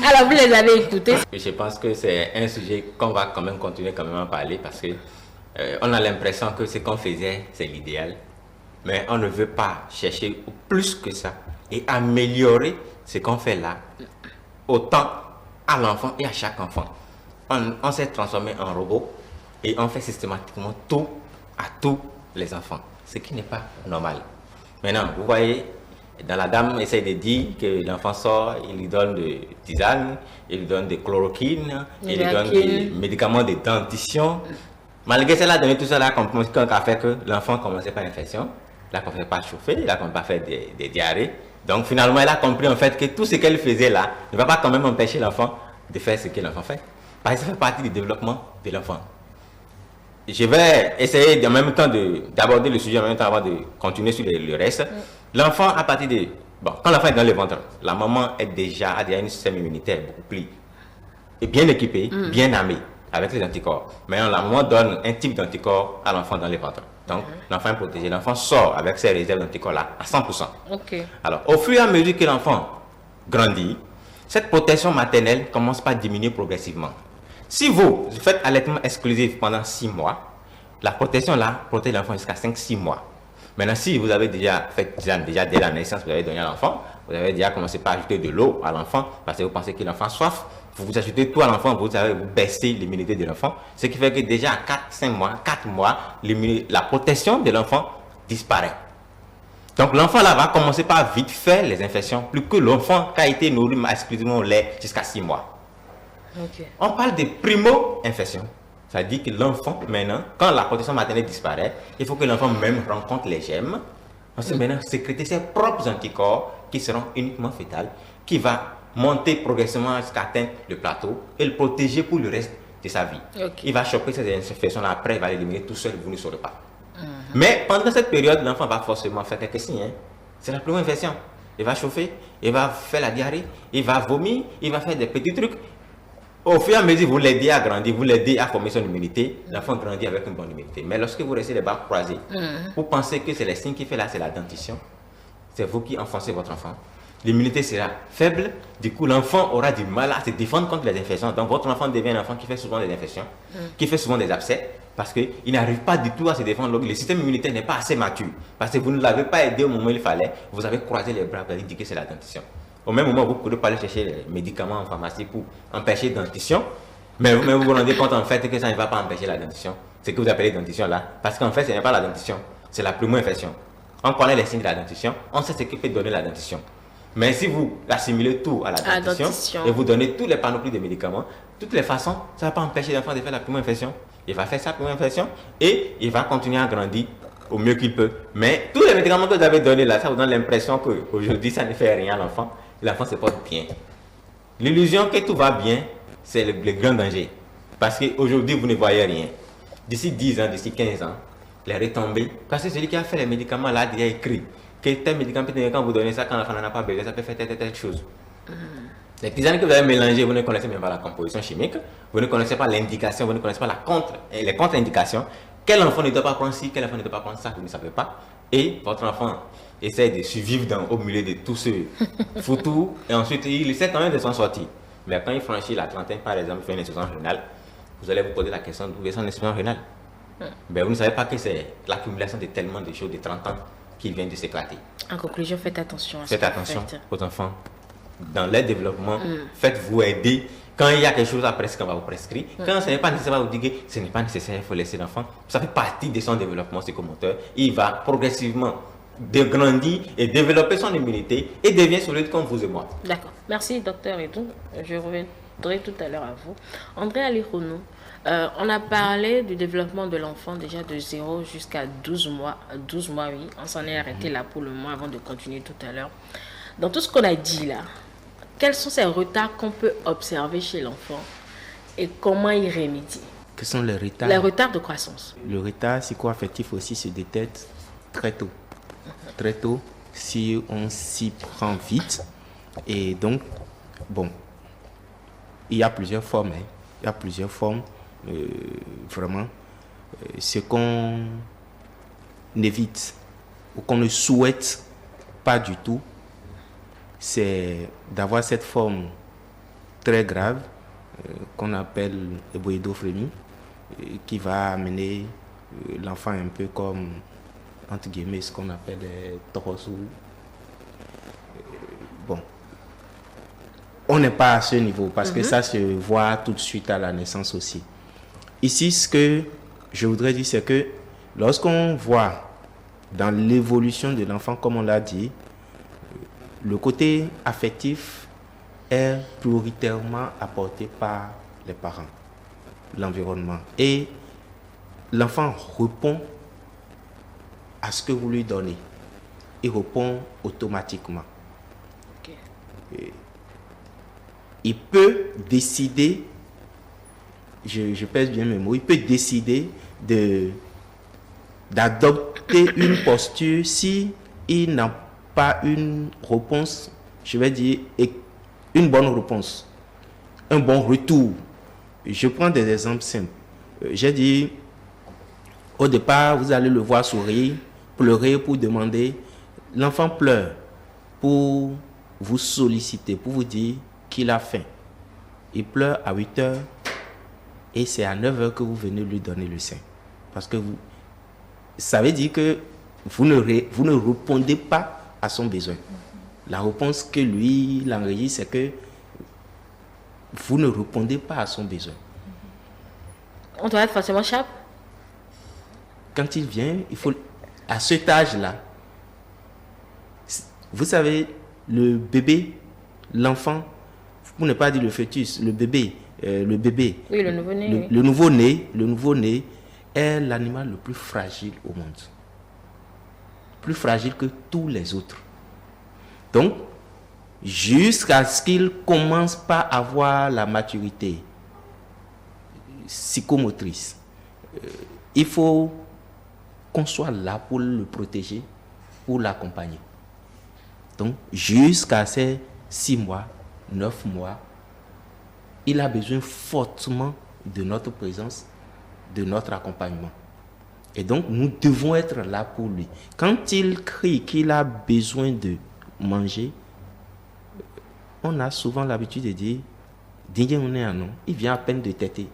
Alors, vous les avez écoutés. Je pense que c'est un sujet qu'on va quand même continuer à parler parce que on a l'impression que ce qu'on faisait, c'est l'idéal. Mais on ne veut pas chercher plus que ça et améliorer ce qu'on fait là, autant à l'enfant et à chaque enfant. On s'est transformé en robot et on fait systématiquement tout à tous les enfants, ce qui n'est pas normal. Maintenant, vous voyez, dans la dame essaie de dire que l'enfant sort, il lui donne de tisane, il lui donne des chloroquines, il lui donne des médicaments de dentition. Malgré cela, donner tout cela a fait que l'enfant commençait par l'infection, il a commencé par chauffer, il a commencé par faire des diarrhées. Donc finalement, elle a compris en fait que tout ce qu'elle faisait là ne va pas quand même empêcher l'enfant de faire ce que l'enfant fait. Parce que ça fait partie du développement de l'enfant. Je vais essayer en même temps d'aborder le sujet en même temps avant de continuer sur le reste. L'enfant, à partir de... Bon, quand l'enfant est dans le ventre, la maman a déjà un système immunitaire beaucoup plus bien équipé, bien armé, avec les anticorps. Maintenant, la maman donne un type d'anticorps à l'enfant dans le ventre. Donc, l'enfant est protégé. L'enfant sort avec ses réserves d'anticorps-là à 100%. Okay. Alors, au fur et à mesure que l'enfant grandit, cette protection maternelle commence par diminuer progressivement. Si vous faites allaitement exclusif pendant 6 mois, la protection là protège l'enfant jusqu'à 5-6 mois. Maintenant, si vous avez déjà fait, déjà dès la naissance, vous avez donné à l'enfant, vous avez déjà commencé par ajouter de l'eau à l'enfant, parce que vous pensez que l'enfant a soif, vous ajoutez tout à l'enfant, vous baissez l'immunité de l'enfant, ce qui fait que déjà à 4 mois, la protection de l'enfant disparaît. Donc l'enfant là va commencer par vite faire les infections, plus que l'enfant qui a été nourri exclusivement au lait jusqu'à 6 mois. Okay. On parle de primo-infection. Ça dit que l'enfant, maintenant, quand la protection maternelle disparaît, il faut que l'enfant même rencontre les germes. Ensuite, maintenant, sécréter ses propres anticorps qui seront uniquement fétales, qui va monter progressivement jusqu'à atteindre le plateau et le protéger pour le reste de sa vie. Okay. Il va choper ces infections-là, après il va l'éliminer tout seul, vous ne saurez pas. Mais pendant cette période, l'enfant va forcément faire quelques signes. C'est la première infection. Il va chauffer, il va faire la diarrhée, il va vomir, il va faire des petits trucs. Au fur et à mesure, vous l'aidez à grandir, vous l'aidez à former son immunité, l'enfant grandit avec une bonne immunité. Mais lorsque vous restez les bras croisés, vous pensez que c'est les signes qui fait là, c'est la dentition. C'est vous qui enfoncez votre enfant. L'immunité sera faible, du coup l'enfant aura du mal à se défendre contre les infections. Donc votre enfant devient un enfant qui fait souvent des infections, qui fait souvent des abcès, parce qu'il n'arrive pas du tout à se défendre. Donc, le système immunitaire n'est pas assez mature, parce que vous ne l'avez pas aidé au moment où il fallait, vous avez croisé les bras, vous avez dit que c'est la dentition. Au même moment, vous ne pouvez pas aller chercher les médicaments en pharmacie pour empêcher la dentition, mais vous vous rendez compte en fait que ça ne va pas empêcher la dentition. Ce que vous appelez dentition là, parce qu'en fait ce n'est pas la dentition, c'est la primo-infection. On connaît les signes de la dentition, on sait ce qui peut donner la dentition. Mais si vous assimilez tout à la dentition et vous donnez tous les panoplies de médicaments, de toutes les façons, ça ne va pas empêcher l'enfant de faire la primo-infection. Il va faire sa première infection et il va continuer à grandir au mieux qu'il peut. Mais tous les médicaments que vous avez donnés là, ça vous donne l'impression qu'aujourd'hui ça ne fait rien à l'enfant. L'enfant se porte bien. L'illusion que tout va bien, c'est le grand danger. Parce qu'aujourd'hui vous ne voyez rien. D'ici 10 ans, d'ici 15 ans, les retombées. Parce que celui qui a fait les médicaments là, il a écrit que tel médicament, quand vous donnez ça, quand l'enfant n'en a pas besoin, ça peut faire telle chose. Les tisanes que vous avez mélangées, vous ne connaissez même pas la composition chimique, vous ne connaissez pas l'indication, vous ne connaissez pas les contre-indications. Quel enfant ne doit pas prendre ci, quel enfant ne doit pas prendre ça, vous ne savez pas. Et votre enfant essaie de survivre au milieu de tout ce foutu, et ensuite il essaie quand même de s'en sortir. Mais quand il franchit la trentaine, par exemple, il fait une insuffisance rénale, vous allez vous poser la question d'où est son insuffisance rénale. Mais vous ne savez pas que c'est l'accumulation de tellement de choses de 30 ans qui viennent de s'éclater. En conclusion, faites attention à ça. Faites attention aux enfants. Dans leur développement, faites-vous aider. Quand il y a quelque chose à prescrire, on va vous prescrire. Quand ce n'est pas nécessaire, on va vous dire que ce n'est pas nécessaire, il faut laisser l'enfant. Ça fait partie de son développement psychomoteur. Il va progressivement grandir et développer son immunité et devient solide comme vous et moi. D'accord. Merci, docteur Edou. Je reviendrai tout à l'heure à vous. André Alikhounou, on a parlé du développement de l'enfant déjà de 0 jusqu'à 12 mois. 12 mois, oui. On s'en est arrêté là pour le moment avant de continuer tout à l'heure. Dans tout ce qu'on a dit là, quels sont ces retards qu'on peut observer chez l'enfant et comment y remédier? Quels sont les retards? Les retards de croissance. Le retard psycho-affectif aussi se détecte très tôt. Très tôt, si on s'y prend vite. Et donc, bon, il y a plusieurs formes. Il y a plusieurs formes. Vraiment, ce qu'on évite ou qu'on ne souhaite pas du tout, c'est d'avoir cette forme très grave qu'on appelle éboïdophrénie, qui va amener l'enfant un peu comme, entre guillemets, ce qu'on appelle torosou. Bon, on n'est pas à ce niveau parce que ça se voit tout de suite à la naissance aussi. Ici, ce que je voudrais dire, c'est que lorsqu'on voit dans l'évolution de l'enfant, comme on l'a dit, le côté affectif est prioritairement apporté par les parents, l'environnement. Et l'enfant répond à ce que vous lui donnez. Il répond automatiquement. Okay. Il peut décider, je pèse bien mes mots, il peut décider d'adopter une posture si il n'a pas une réponse, je vais dire, une bonne réponse, un bon retour. Je prends des exemples simples. J'ai dit, au départ, vous allez le voir sourire, pleurer pour demander. L'enfant pleure pour vous solliciter, pour vous dire qu'il a faim. Il pleure à 8 heures et c'est à 9 heures que vous venez lui donner le sein. Parce que ça veut dire que vous ne répondez pas à son besoin. La réponse que lui, il enregistre, c'est que vous ne répondez pas à son besoin. On doit être forcément sharp. Quand il vient, il faut, à cet âge-là, vous savez, le bébé, l'enfant, pour ne pas dire le fœtus, le bébé. Oui, le nouveau-né. Le nouveau-né est l'animal le plus fragile au monde. Plus fragile que tous les autres. Donc, jusqu'à ce qu'il commence pas à avoir la maturité psychomotrice, il faut qu'on soit là pour le protéger, pour l'accompagner. Donc, jusqu'à ces 6 mois, 9 mois, il a besoin fortement de notre présence, de notre accompagnement. Et donc, nous devons être là pour lui. Quand il crie qu'il a besoin de manger, on a souvent l'habitude de dire, il vient à peine de téter.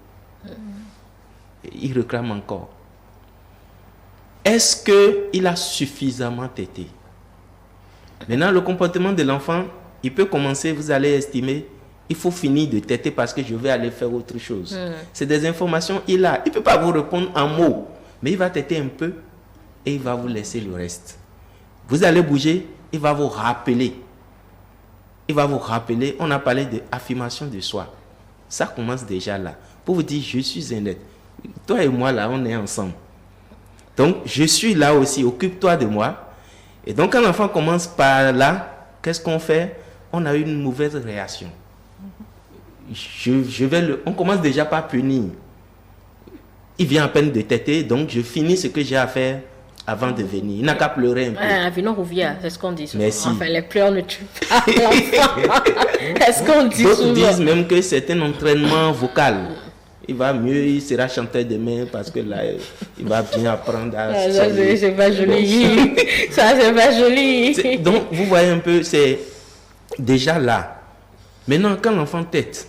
Il réclame encore. Est-ce qu'il a suffisamment tété? Maintenant, le comportement de l'enfant, il peut commencer, vous allez estimer, il faut finir de téter parce que je vais aller faire autre chose. C'est des informations il a. Il ne peut pas vous répondre en mots, mais il va téter un peu et il va vous laisser le reste. Vous allez bouger, il va vous rappeler. Il va vous rappeler, on a parlé d'affirmation de soi. Ça commence déjà là. Pour vous dire, je suis un être. Toi et moi, là, on est ensemble. Donc, je suis là aussi, occupe-toi de moi. Et donc, quand l'enfant commence par là, qu'est-ce qu'on fait? On a une mauvaise réaction. On commence déjà par punir. Il vient à peine de téter, donc je finis ce que j'ai à faire avant de venir. Il n'a qu'à pleurer un peu. C'est ce qu'on dit souvent. Merci. Enfin, les pleurs ne tuent pas l'enfant. C'est ce qu'on dit souvent. D'autres disent même que c'est un entraînement vocal. Il va mieux, il sera chanteur demain parce que là, il va bien apprendre à... c'est pas joli. Ça, c'est pas joli. Donc, vous voyez un peu, c'est déjà là. Maintenant, quand l'enfant tète,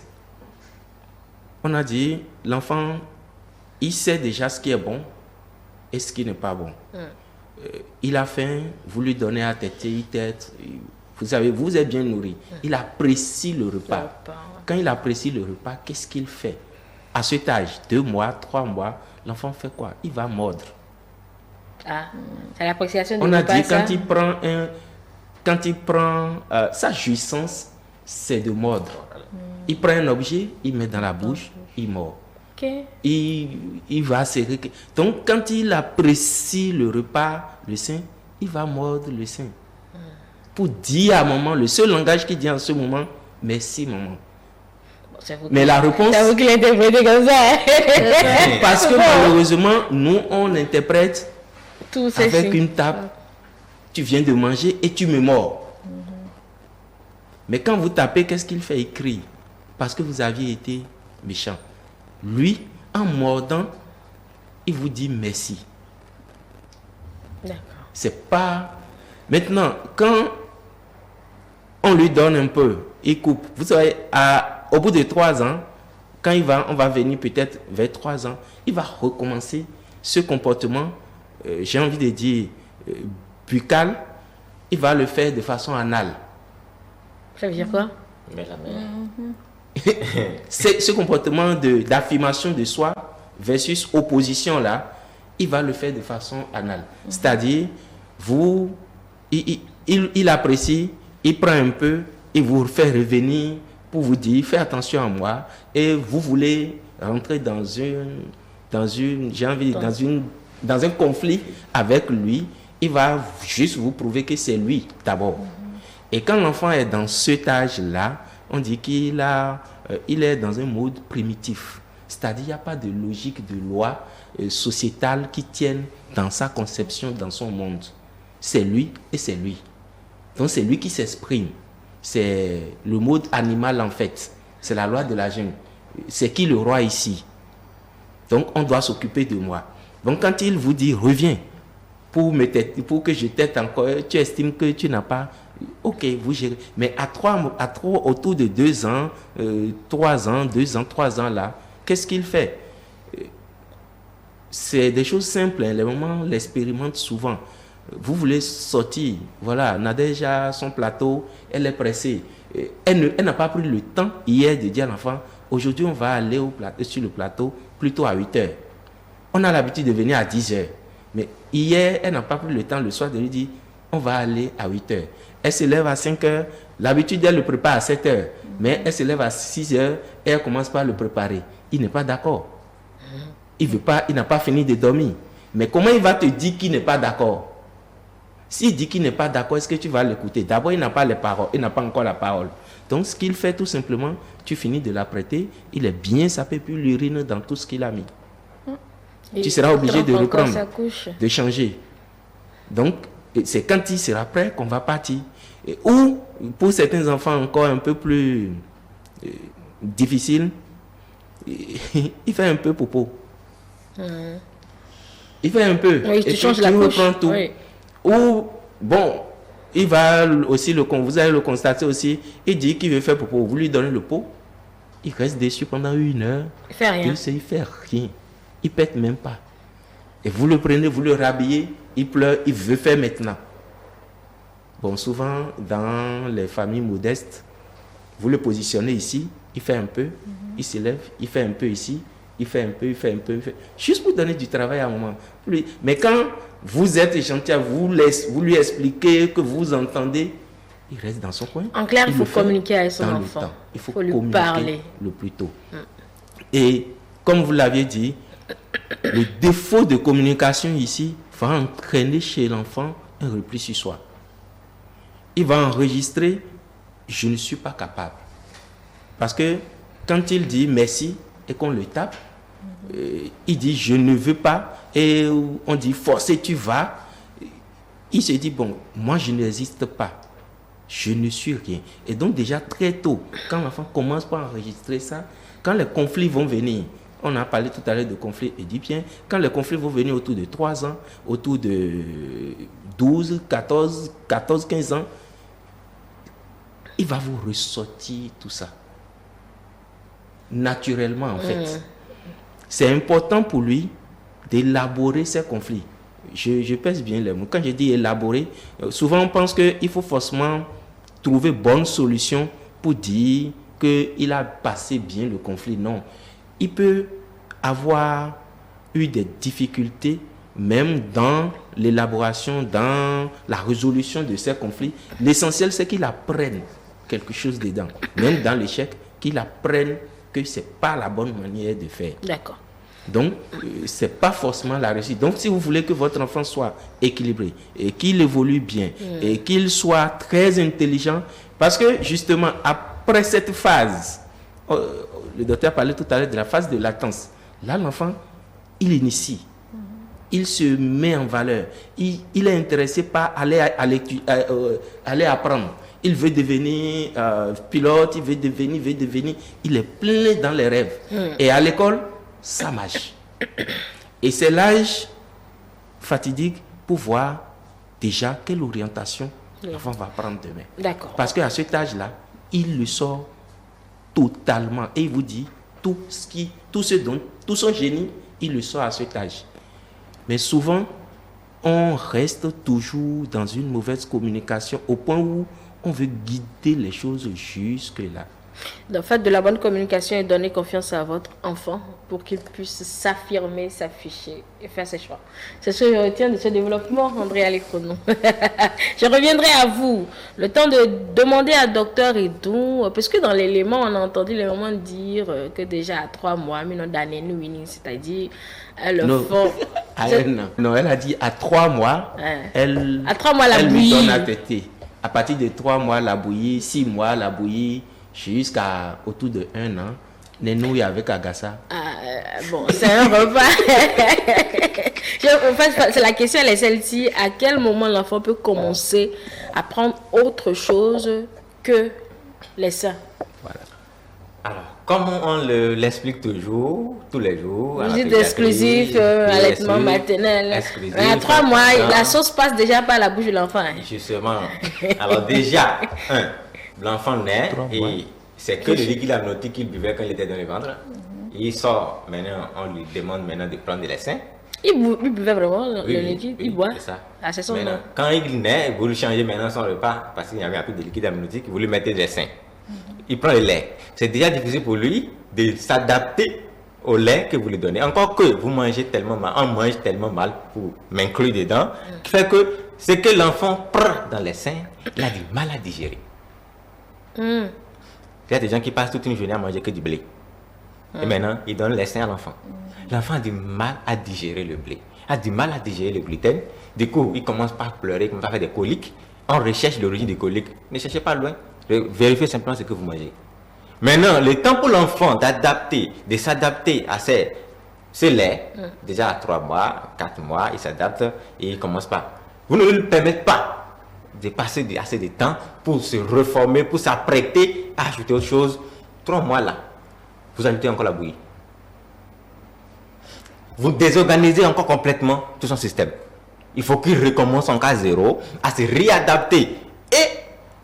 on a dit, l'enfant, il sait déjà ce qui est bon et ce qui n'est pas bon. Il a faim, vous lui donnez à téter, il tète. Vous savez, vous êtes bien nourri. Il apprécie le repas. Quand il apprécie le repas, qu'est-ce qu'il fait? À cet âge, 2 mois, 3 mois, l'enfant fait quoi? Il va mordre. C'est l'appréciation du repas. On a dit, quand il prend sa jouissance, c'est de mordre. Il prend un objet, il met dans la bouche, il mord. Il va serrer. Donc, quand il apprécie le repas, le sein, il va mordre le sein. Pour dire à maman, le seul langage qu'il dit en ce moment, merci maman. Mais la réponse... C'est vous qui l'interprétez comme ça. Parce que malheureusement, nous, on interprète tout avec une tape. Tu viens de manger et tu me mords. Mais quand vous tapez, qu'est-ce qu'il fait? Il crie. Parce que vous aviez été méchant. Lui, en mordant, il vous dit merci. D'accord. C'est pas... Maintenant, quand on lui donne un peu, il coupe. Vous savez, au bout de 3 ans, quand on va venir peut-être vers 3 ans, il va recommencer ce comportement, j'ai envie de dire, buccal. Il va le faire de façon anale. Ça veut dire quoi? C'est ce comportement d'affirmation de soi versus opposition là, il va le faire de façon anale. C'est-à-dire, il apprécie, il prend un peu, il vous fait revenir pour vous dire, fais attention à moi, et vous voulez rentrer dans un conflit avec lui, il va juste vous prouver que c'est lui d'abord. Et quand l'enfant est dans cet âge-là, on dit qu'il est dans un mode primitif. C'est-à-dire qu'il n'y a pas de logique de loi sociétale qui tienne dans sa conception, dans son monde. C'est lui et c'est lui. Donc c'est lui qui s'exprime. C'est le mode animal en fait. C'est la loi de la jungle. C'est qui le roi ici? Donc on doit s'occuper de moi. Donc quand il vous dit reviens pour que je t'aide encore, tu estimes que tu n'as pas... Ok, vous gérez. Mais autour de 2 ans, 3 ans, 2 ans, 3 ans là, qu'est-ce qu'il fait? C'est des choses simples. Les mamans l'expérimentent souvent. vous voulez sortir, voilà, Nadège a son plateau, elle est pressée. Elle n'a pas pris le temps hier de dire à l'enfant, aujourd'hui on va aller sur le plateau plutôt à 8 heures. On a l'habitude de venir à 10 heures. Mais hier, elle n'a pas pris le temps le soir de lui dire, on va aller à 8 heures. Elle se lève à 5 heures. L'habitude, elle le prépare à 7 heures. Mais elle se lève à 6 heures et elle commence par le préparer. Il n'est pas d'accord. Il n'a pas fini de dormir. Mais comment il va te dire qu'il n'est pas d'accord? S'il dit qu'il n'est pas d'accord, est-ce que tu vas l'écouter? D'abord, il n'a pas les paroles. Il n'a pas encore la parole. Donc, ce qu'il fait tout simplement, tu finis de l'apprêter. Il est bien sapé, puis l'urine dans tout ce qu'il a mis. Tu seras obligé de reprendre, de changer. Donc, c'est quand il sera prêt qu'on va partir. Ou, pour certains enfants encore un peu plus difficiles, il fait un peu popo. Il fait un peu. Oui, tu changes la couche. Tout. Oui. Ou, bon, il va aussi, vous allez le constater aussi, il dit qu'il veut faire popo. Vous lui donnez le pot, il reste dessus pendant 1 heure. Il fait rien. Il fait rien. Il ne pète même pas. Et vous le prenez, vous le rhabillez, il pleure, il veut faire maintenant. Bon, souvent, dans les familles modestes, vous le positionnez ici, il fait un peu, il se lève, il fait un peu ici, il fait un peu, il fait un peu, il fait... Juste pour donner du travail à un moment. Mais quand vous êtes gentil, vous lui expliquez que vous entendez, il reste dans son coin. En clair, il faut communiquer avec son enfant. Il faut lui communiquer parler le plus tôt. Et comme vous l'aviez dit, le défaut de communication ici va entraîner chez l'enfant un repli sur soi. Il va enregistrer « je ne suis pas capable ». Parce que quand il dit merci et qu'on le tape, il dit « je ne veux pas » et on dit « forcez, tu vas ». Il se dit « bon, moi je n'existe pas, je ne suis rien ». Et donc déjà très tôt, quand l'enfant commence par enregistrer ça, quand les conflits vont venir, on a parlé tout à l'heure de conflits édipiens, quand les conflits vont venir autour de 3 ans, autour de 12, 14, 15 ans, il va vous ressortir tout ça. Naturellement, en fait. C'est important pour lui d'élaborer ces conflits. Je pèse bien les mots. Quand je dis élaborer, souvent on pense qu'il faut forcément trouver bonne solution pour dire qu'il a passé bien le conflit. Non. Il peut avoir eu des difficultés même dans l'élaboration, dans la résolution de ces conflits. L'essentiel, c'est qu'il apprenne quelque chose dedans. Même dans l'échec, qu'il apprenne que ce n'est pas la bonne manière de faire. D'accord. Donc, ce n'est pas forcément la réussite. Donc, si vous voulez que votre enfant soit équilibré et qu'il évolue bien et qu'il soit très intelligent, parce que justement, après cette phase, le docteur parlait tout à l'heure de la phase de latence. Là, l'enfant, il initie. Il se met en valeur. Il est intéressé par aller apprendre. Il veut devenir pilote, il veut devenir. Il est plein dans les rêves. Et à l'école, ça marche. Et c'est l'âge fatidique pour voir déjà quelle orientation l'enfant va prendre demain. D'accord. Parce qu'à cet âge-là, il le sort totalement. Et il vous dit tout son génie, il le sort à cet âge. Mais souvent, on reste toujours dans une mauvaise communication au point où on veut guider les choses jusque-là. En fait, de la bonne communication et donner confiance à votre enfant pour qu'il puisse s'affirmer, s'afficher et faire ses choix. C'est ce que je retiens de ce développement, André Alecrono. Je reviendrai à vous. Le temps de demander à docteur Edou, parce que dans l'élément, on a entendu les mamans dire que déjà à 3 mois, c'est-à-dire l'enfant... Non, elle a dit à 3 mois, elle lui donne à téter. À partir de 3 mois, la bouillie, 6 mois, la bouillie, jusqu'à autour de 1 an, les nouilles avec Agassa. Bon, c'est un repas. En fait, la question, elle est celle-ci. À quel moment l'enfant peut commencer à prendre autre chose que les seins? Voilà. Alors, comme on l'explique toujours, tous les jours. Visite exclusive, allaitement maternel. À 3 mois, la sauce passe déjà par la bouche de l'enfant. Justement. Alors déjà, l'enfant naît et c'est que le liquide amniotique qu'il buvait quand il était dans le ventre. Il sort, maintenant on lui demande maintenant de prendre des seins. Il buvait vraiment le liquide, il boit. C'est ça. Ah, c'est son Maintenant, nom. quand il naît, vous lui changez maintenant son repas parce qu'il n'y avait plus de liquide amniotique, vous lui mettez des seins. Il prend le lait. C'est déjà difficile pour lui de s'adapter au lait que vous lui donnez. Encore que vous mangez tellement mal, on mange tellement mal pour m'inclure dedans, qui fait que ce que l'enfant prend dans les seins, il a du mal à digérer. Il y a des gens qui passent toute une journée à manger que du blé. Et maintenant, ils donnent les seins à l'enfant. L'enfant a du mal à digérer le blé, a du mal à digérer le gluten. Du coup, il commence par pleurer, il commence à faire des coliques. On recherche l'origine des coliques. Ne cherchez pas loin. Vérifiez simplement ce que vous mangez. Maintenant, le temps pour l'enfant de s'adapter à ce lait, déjà à 3 mois, 4 mois, il s'adapte et il commence pas. Vous ne lui permettez pas de passer assez de temps pour se reformer, pour s'apprêter à ajouter autre chose. 3 mois là, vous ajoutez encore la bouillie. Vous désorganisez encore complètement tout son système. Il faut qu'il recommence en cas zéro à se réadapter et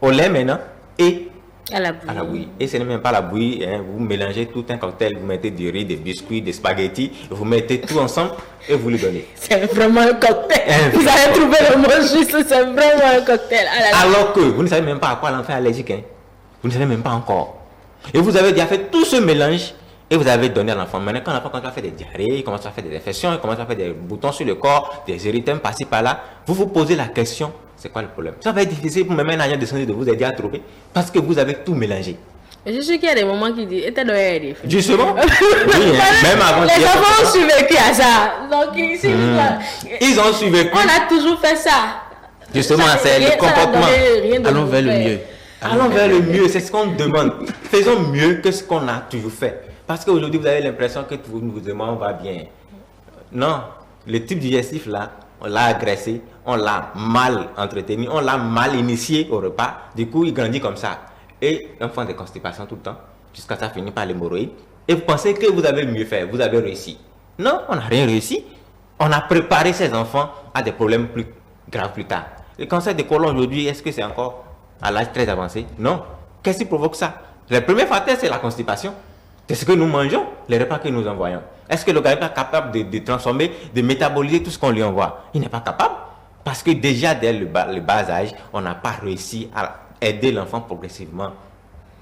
au lait maintenant et à la bouillie. Et ce n'est même pas la bouillie, hein. Vous mélangez tout un cocktail, vous mettez du riz, des biscuits, des spaghettis, vous mettez tout ensemble et vous lui donnez. C'est vraiment un cocktail. Vous avez trouvé le mot juste, c'est vraiment un cocktail. Alors que vous ne savez même pas à quoi l'enfant est allergique. Hein. Vous ne savez même pas encore. Et vous avez déjà fait tout ce mélange et vous avez donné à l'enfant. Maintenant, quand l'enfant commence à faire des diarrhées, il commence à faire des infections, il commence à faire des boutons sur le corps, des érythèmes par-ci par-là, vous vous posez la question, c'est quoi le problème? Ça va être difficile pour même un agent de santé de vous aider à trouver parce que vous avez tout mélangé. Je suis qu'il y a des moments qui disent, justement, oui, hein, même avant. Les enfants ont survécu à ça. Donc, ils ont survécu. On a toujours fait ça. Justement, c'est le comportement. Allons vers le mieux. Allons vers le mieux, c'est ce qu'on demande. Faisons mieux que ce qu'on a toujours fait. Parce qu'aujourd'hui, vous avez l'impression que tout nous va bien. Non, le type digestif là, on l'a agressé, on l'a mal entretenu, on l'a mal initié au repas. Du coup, il grandit comme ça. Et l'enfant a des constipations tout le temps, jusqu'à ça finit par l'hémorroïde. Et vous pensez que vous avez mieux fait, vous avez réussi. Non, on n'a rien réussi. On a préparé ces enfants à des problèmes plus graves plus tard. Le cancer de côlon aujourd'hui, est-ce que c'est encore à l'âge très avancé? Non. Qu'est-ce qui provoque ça? Le premier facteur, c'est la constipation. C'est ce que nous mangeons, les repas que nous envoyons. Est-ce que l'organisme est capable de transformer, de métaboliser tout ce qu'on lui envoie? Il n'est pas capable. Parce que déjà, dès le bas âge, on n'a pas réussi à aider l'enfant progressivement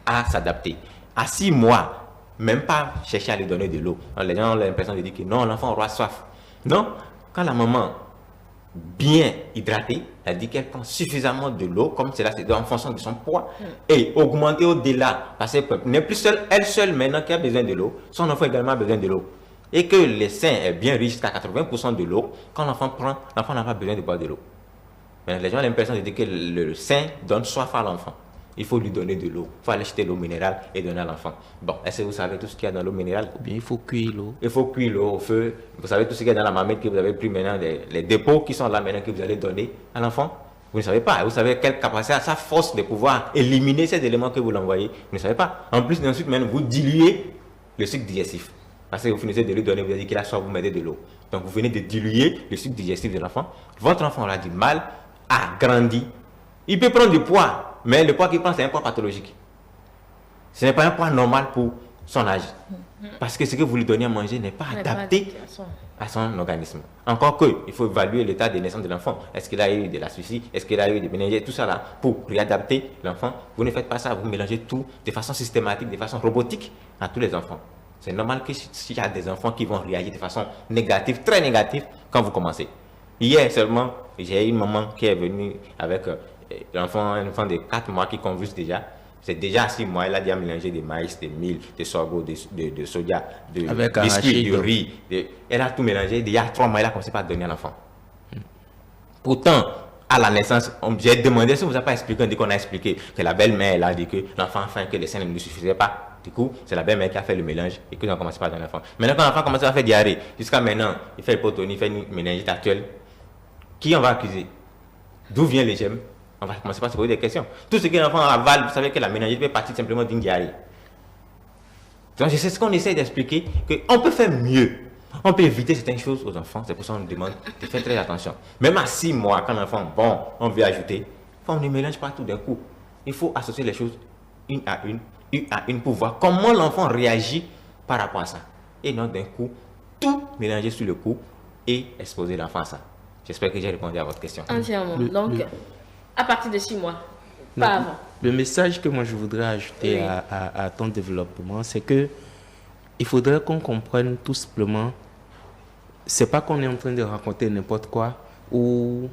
à s'adapter. À 6 mois, même pas chercher à lui donner de l'eau. Les gens ont l'impression de dire que non, l'enfant aura soif. Non, quand la maman bien hydratée, elle dit qu'elle prend suffisamment de l'eau, comme cela c'est en fonction de son poids, et augmenter au-delà, parce qu'elle n'est plus elle seule maintenant qui a besoin de l'eau, son enfant également a besoin de l'eau. Et que le sein est bien riche jusqu'à 80% de l'eau, quand l'enfant prend, l'enfant n'a pas besoin de boire de l'eau. Mais les gens ont l'impression de dire que le sein donne soif à l'enfant. Il faut lui donner de l'eau. Il faut aller acheter l'eau minérale et donner à l'enfant. Bon, est-ce que vous savez tout ce qu'il y a dans l'eau minérale? Ou bien il faut cuire l'eau. Il faut cuire l'eau au feu. Vous savez tout ce qu'il y a dans la marmite que vous avez pris maintenant, les dépôts qui sont là maintenant que vous allez donner à l'enfant? Vous ne savez pas. Vous savez quelle capacité a sa force de pouvoir éliminer ces éléments que vous l'envoyez? Vous ne savez pas. En plus, ensuite, maintenant, vous diluez le sucre digestif. Parce que vous finissez de lui donner, vous avez dit qu'il a soif, vous mettez de l'eau. Donc vous venez de diluer le sucre digestif de l'enfant. Votre enfant aura du mal à grandir. Il peut prendre du poids, mais le poids qu'il prend, c'est un poids pathologique. Ce n'est pas un poids normal pour son âge. Parce que ce que vous lui donnez à manger n'est pas adapté à son organisme. Encore que, il faut évaluer l'état de naissance de l'enfant. Est-ce qu'il a eu de la suicide? Est-ce qu'il a eu des méningites? Tout ça là, pour réadapter l'enfant. Vous ne faites pas ça, vous mélangez tout de façon systématique, de façon robotique à tous les enfants. C'est normal que s'il y a des enfants qui vont réagir de façon négative, très négative, quand vous commencez. Hier seulement, j'ai une maman qui est venue avec un enfant de 4 mois qui convulse déjà. C'est déjà à 6 mois, elle a déjà mélangé des maïs, des mil, des sorgho, de soja, de biscuits, du riz. Elle a tout mélangé. Déjà à 3 mois, elle a commencé par donner à l'enfant. Pourtant, à la naissance, j'ai demandé si on ne vous a pas expliqué, on dit qu'on a expliqué que la belle-mère, elle a dit que l'enfant a faim, que les seins ne lui suffisaient pas. Du coup, c'est la belle-mère qui a fait le mélange et qu'ils ont commencé par donner à l'enfant. Maintenant, quand l'enfant commence à faire diarrhée, jusqu'à maintenant, il fait hypotonie, il fait une méningite actuelle, qui on va accuser? D'où vient les gemmes? On va commencer par se poser des questions. Tout ce que l'enfant avale, vous savez que la méningite peut partir simplement d'une diarrhée. Donc, c'est ce qu'on essaie d'expliquer, qu'on peut faire mieux. On peut éviter certaines choses aux enfants. C'est pour ça qu'on nous demande de faire très attention. Même à 6 mois, quand l'enfant, bon, on veut ajouter, on ne mélange pas tout d'un coup. Il faut associer les choses une à une pour voir comment l'enfant réagit par rapport à ça. Et non d'un coup, tout mélanger sur le coup et exposer l'enfant à ça. J'espère que j'ai répondu à votre question. Entièrement. Donc, à partir de 6 mois, pas avant. Le message que moi je voudrais ajouter à ton développement, c'est que il faudrait qu'on comprenne tout simplement, c'est pas qu'on est en train de raconter n'importe quoi ou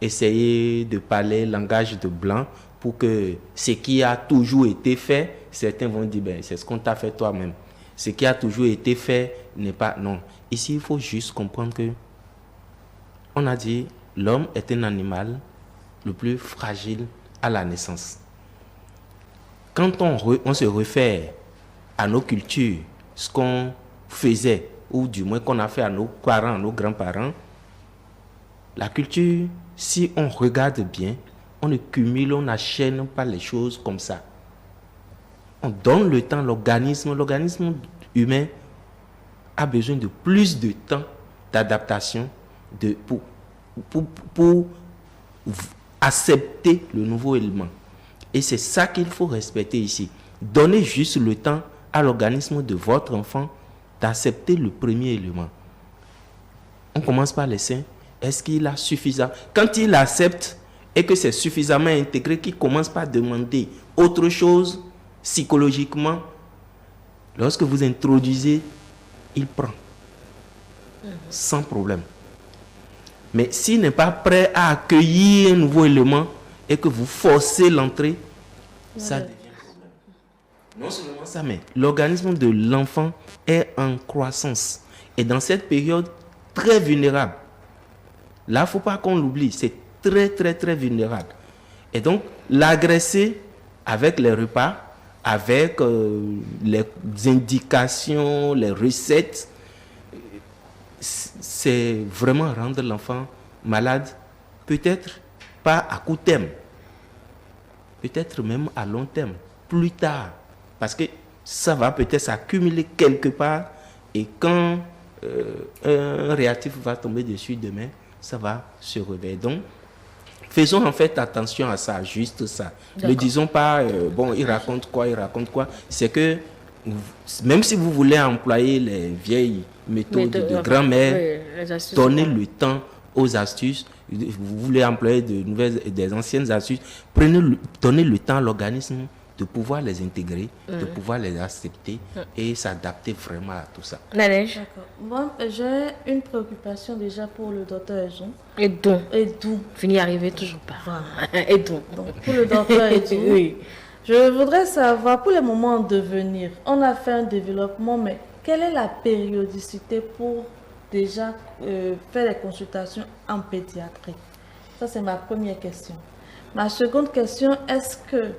essayer de parler langage de blanc pour que ce qui a toujours été fait, certains vont dire, ben, c'est ce qu'on t'a fait toi-même. Ce qui a toujours été fait n'est pas... Non. Ici, il faut juste comprendre que on a dit l'homme est un animal le plus fragile à la naissance. Quand on se réfère à nos cultures, ce qu'on faisait, ou du moins qu'on a fait à nos parents, à nos grands-parents, la culture, si on regarde bien, on ne cumule, on n'enchaîne pas les choses comme ça. On donne le temps, l'organisme humain a besoin de plus de temps d'adaptation pour accepter le nouveau élément. Et c'est ça qu'il faut respecter ici. Donnez juste le temps à l'organisme de votre enfant d'accepter le premier élément. On commence par les seins. Est-ce qu'il a suffisamment... Quand il accepte et que c'est suffisamment intégré, qu'il commence par demander autre chose psychologiquement, lorsque vous introduisez, il prend. Sans problème. Mais s'il n'est pas prêt à accueillir un nouveau élément et que vous forcez l'entrée, ça devient un problème. Non seulement ça, mais l'organisme de l'enfant est en croissance. Et dans cette période très vulnérable, là, il ne faut pas qu'on l'oublie, c'est très, très, très vulnérable. Et donc, l'agresser avec les repas, avec les indications, les recettes, c'est vraiment rendre l'enfant malade, peut-être pas à court terme, peut-être même à long terme, plus tard, parce que ça va peut-être s'accumuler quelque part et quand un réactif va tomber dessus demain, ça va se réveiller. Donc, faisons en fait attention à ça, juste ça. Ne disons pas, bon, il raconte quoi. C'est que, même si vous voulez employer les vieilles méthodes de grand-mère, donnez le temps aux astuces. Vous voulez employer des anciennes astuces, donnez le temps à l'organisme de pouvoir les intégrer, de pouvoir les accepter et s'adapter vraiment à tout ça. Nadège. D'accord. Moi, j'ai une préoccupation déjà pour le docteur Edou. Edou. Fini arriver toujours pas. Voilà. Edou. Donc, pour le docteur Edou, oui. Je voudrais savoir, pour les moments en devenir, on a fait un développement, mais quelle est la périodicité pour déjà faire les consultations en pédiatrie? Ça, c'est ma première question. Ma seconde question, est-ce que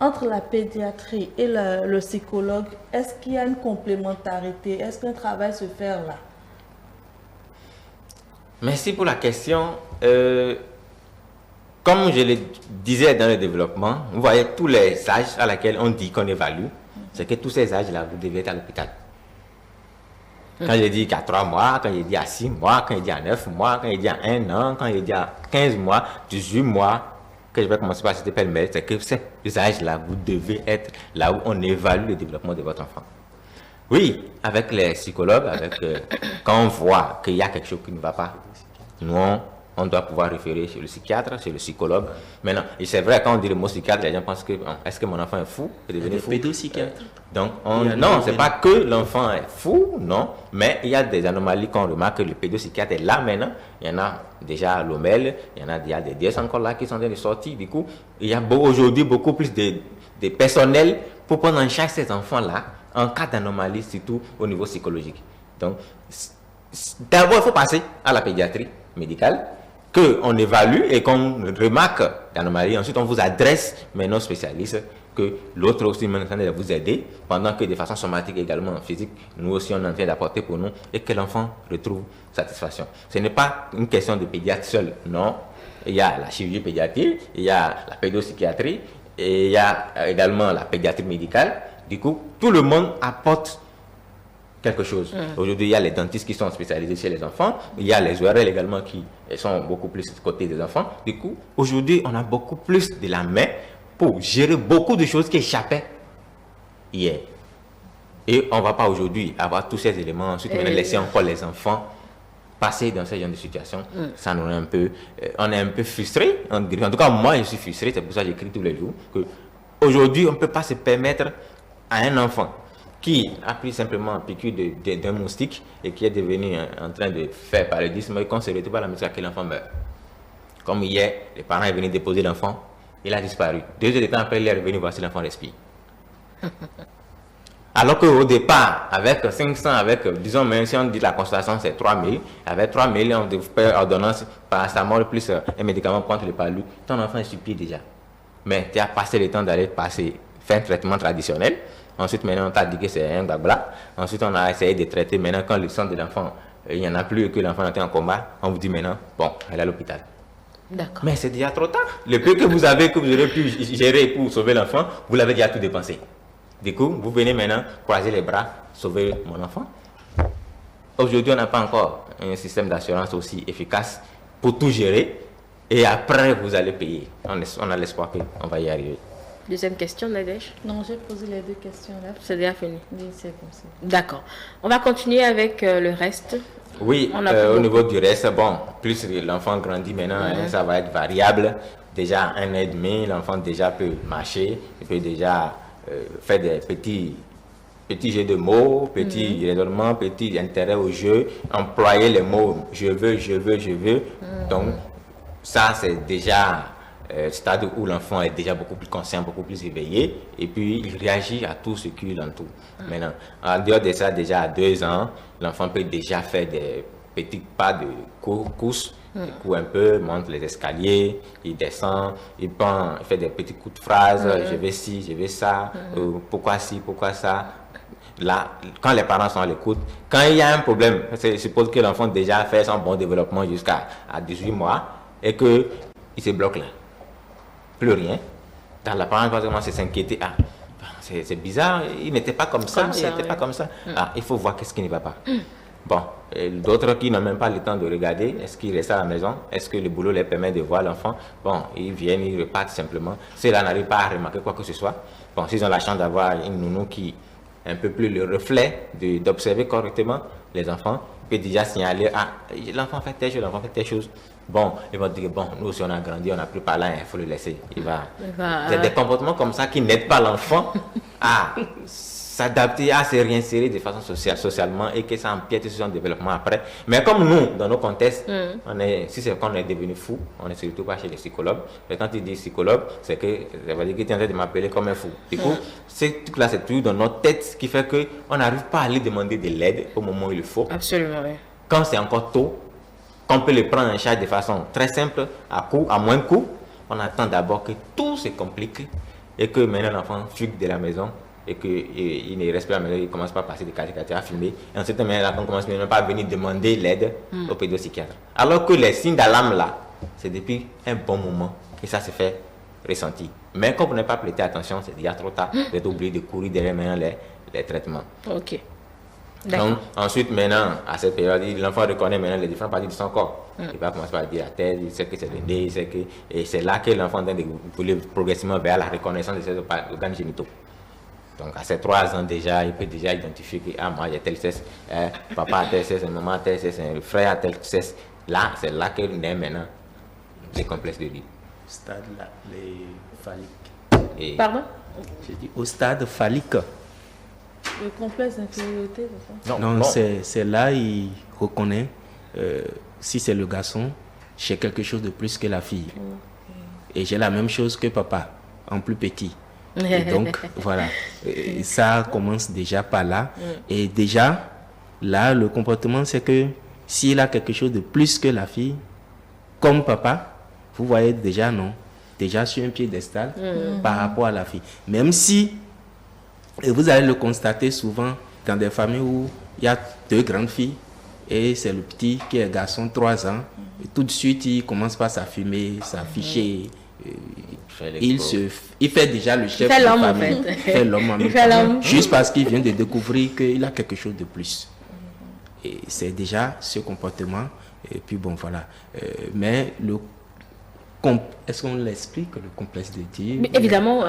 entre la pédiatrie et le psychologue, est-ce qu'il y a une complémentarité? Est-ce qu'un travail se fait là? Merci pour la question. Comme je le disais dans le développement, vous voyez tous les âges à laquelle on dit qu'on évalue, c'est que tous ces âges-là, vous devez être à l'hôpital. Quand je dis qu'à 3 mois, quand je dis à 6 mois, quand je dis à 9 mois, quand je dis à 1 an, quand je dis à 15 mois, 18 mois, que je vais commencer par citer pêle-mêle, c'est que ces âges-là, vous devez être là où on évalue le développement de votre enfant. Oui, avec les psychologues, quand on voit qu'il y a quelque chose qui ne va pas, nous, on doit pouvoir référer chez le psychiatre, chez le psychologue. Maintenant, et c'est vrai, quand on dit le mot psychiatre, les gens pensent que est-ce que mon enfant est fou? Est devenu fou? Pédopsychiatre. Donc, non, c'est pas que l'enfant est fou, non, mais il y a des anomalies qu'on remarque que le pédopsychiatre est là maintenant. Il y en a déjà à l'OMEL, il y a des DS encore là qui sont en train de sortir. Du coup, il y a aujourd'hui beaucoup plus de personnel pour prendre en charge ces enfants-là en cas d'anomalie, surtout au niveau psychologique. Donc, d'abord, il faut passer à la pédiatrie médicale, qu'on évalue et qu'on remarque l'anomalie. Ensuite, on vous adresse maintenant aux spécialistes, que l'autre aussi est en train de vous aider, pendant que de façon somatique également, physique, nous aussi on est en train d'apporter pour nous, et que l'enfant retrouve satisfaction. Ce n'est pas une question de pédiatre seul, non. Il y a la chirurgie pédiatrique, il y a la pédopsychiatrie, et il y a également la pédiatrie médicale. Du coup, tout le monde apporte quelque chose. Aujourd'hui, il y a les dentistes qui sont spécialisés chez les enfants. Il y a les ORL également qui sont beaucoup plus côté des enfants. Du coup, aujourd'hui, on a beaucoup plus de la main pour gérer beaucoup de choses qui échappaient hier. Et on ne va pas aujourd'hui avoir tous ces éléments. Ensuite, on va laisser encore les enfants passer dans ce genre de situation, ça nous est un peu, on est un peu frustré. En tout cas, moi, je suis frustré. C'est pour ça que j'écris tous les jours que aujourd'hui, on ne peut pas se permettre à un enfant qui a pris simplement un piqûre d'un moustique et qui est devenu en train de faire paludisme et qu'on se retrouve à la maison que l'enfant meurt. Comme hier, les parents sont venus déposer l'enfant, il a disparu. 2 heures de temps après, il est revenu voir si l'enfant respire. Alors qu'au départ, avec 500, disons, même si on dit la constatation c'est 3000, avec 3000, on devait faire ordonnance paracétamol plus un médicament contre le palu, ton enfant est sur pied déjà. Mais tu as passé le temps d'aller faire un traitement traditionnel. Ensuite, maintenant, on t'a dit que c'est un blabla. Ensuite, on a essayé de traiter. Maintenant, quand le sang de l'enfant, il n'y en a plus, que l'enfant était en combat, on vous dit maintenant, bon, elle est à l'hôpital. D'accord. Mais c'est déjà trop tard. Le peu que vous aurez pu gérer pour sauver l'enfant, vous l'avez déjà tout dépensé. Du coup, vous venez maintenant croiser les bras, sauver mon enfant. Aujourd'hui, on n'a pas encore un système d'assurance aussi efficace pour tout gérer. Et après, vous allez payer. On a l'espoir qu'on va y arriver. Deuxième question, Nadège. Non, j'ai posé les 2 questions là. C'est déjà fini. Oui, c'est comme ça. D'accord. On va continuer avec le reste. Oui, au niveau du reste, bon, plus l'enfant grandit maintenant, ça va être variable. Déjà, 1 an et demi, l'enfant déjà peut marcher, il peut déjà faire des petits jeux de mots, petits raisonnements, petits intérêts au jeu, employer les mots je veux. Donc, ça, c'est déjà stade où l'enfant est déjà beaucoup plus conscient, beaucoup plus éveillé, et puis il réagit à tout ce qui l'entoure. Maintenant, en dehors de ça, déjà à 2 ans, l'enfant peut déjà faire des petits pas de course, il court un peu, monte les escaliers, il descend, il fait des petits coups de phrase, je vais ci, je vais ça, pourquoi ci, pourquoi ça. Là, quand les parents sont à l'écoute, quand il y a un problème, je suppose que l'enfant déjà fait son bon développement jusqu'à 18 mois, et qu'il se bloque là. Plus rien. Dans la parole, va commencer à s'inquiéter. Ah, c'est bizarre, il n'était pas comme ça, il n'était pas comme ça. Ah, il faut voir qu'est-ce qui ne va pas. Bon, d'autres qui n'ont même pas le temps de regarder, est-ce qu'ils restent à la maison? Est-ce que le boulot leur permet de voir l'enfant? Bon, ils viennent, ils repartent simplement. Ceux-là n'arrivent pas à remarquer quoi que ce soit. Bon, s'ils ont la chance d'avoir une nounou qui est un peu plus le reflet d'observer correctement les enfants, peut déjà signaler, ah, l'enfant fait telle chose, l'enfant fait telle chose. Bon, ils vont dire, bon, nous aussi on a grandi, on n'a plus par là, il faut le laisser. Il y a des comportements comme ça qui n'aident pas l'enfant à s'adapter, à se réinsérer de façon socialement et que ça empiète sur son développement après. Mais comme nous, dans nos contextes, si c'est quand on est devenu fou, on n'est surtout pas chez les psychologues. Et quand il dit psychologue, c'est que ça veut dire qu'il est en train de m'appeler comme un fou. Du coup, c'est tout là, c'est tout dans notre tête, ce qui fait qu'on n'arrive pas à aller demander de l'aide au moment où il le faut. Absolument, oui. Quand c'est encore tôt, qu'on peut le prendre en charge de façon très simple, à moins de coût, on attend d'abord que tout se complique et que maintenant l'enfant fugue de la maison et qu'il ne reste plus à la maison, il ne commence pas à passer des caricatures à filmer. Et ensuite, l'enfant commence même pas à venir demander l'aide au pédopsychiatre. Alors que les signes d'alarme là, c'est depuis un bon moment et ça se fait ressentir. Mais quand vous n'avez pas prêté attention, c'est déjà trop tard. Vous êtes obligé de courir derrière maintenant les traitements. Ok. Donc, ensuite, maintenant, à cette période, l'enfant reconnaît maintenant les différentes parties de son corps. Il va commencer par dire la tête, il sait que c'est le nez, il sait que... Et c'est là que l'enfant tente de voler progressivement vers la reconnaissance de ses organes génitaux. Donc, à ses 3 ans déjà, il peut déjà identifier que, ah, moi, j'ai tel sexe, papa a tel sexe, maman a tel sexe, un frère a tel sexe. Là, c'est là que naît maintenant les complexes de Oedipe. Stade là, les phalliques. Pardon? J'ai dit au stade phallique. Le complexe d'infériorité, c'est ça? Non, c'est là il reconnaît si c'est le garçon, j'ai quelque chose de plus que la fille. Et j'ai la même chose que papa, en plus petit. Et donc, voilà, ça commence déjà par là. Et déjà, là, le comportement, c'est que s'il a quelque chose de plus que la fille, comme papa, vous voyez déjà, non, déjà sur un piédestal par rapport à la fille. Même si, et vous allez le constater souvent dans des familles où il y a 2 grandes filles, et c'est le petit qui est garçon, 3 ans, et tout de suite, il commence par s'affumer, s'afficher. Il fait déjà le chef de famille. Il fait l'homme en fait. Juste parce qu'il vient de découvrir qu'il a quelque chose de plus. Et c'est déjà ce comportement. Et puis bon, voilà. Mais est-ce qu'on l'explique, le complexe d'Oedipe? Mais évidemment,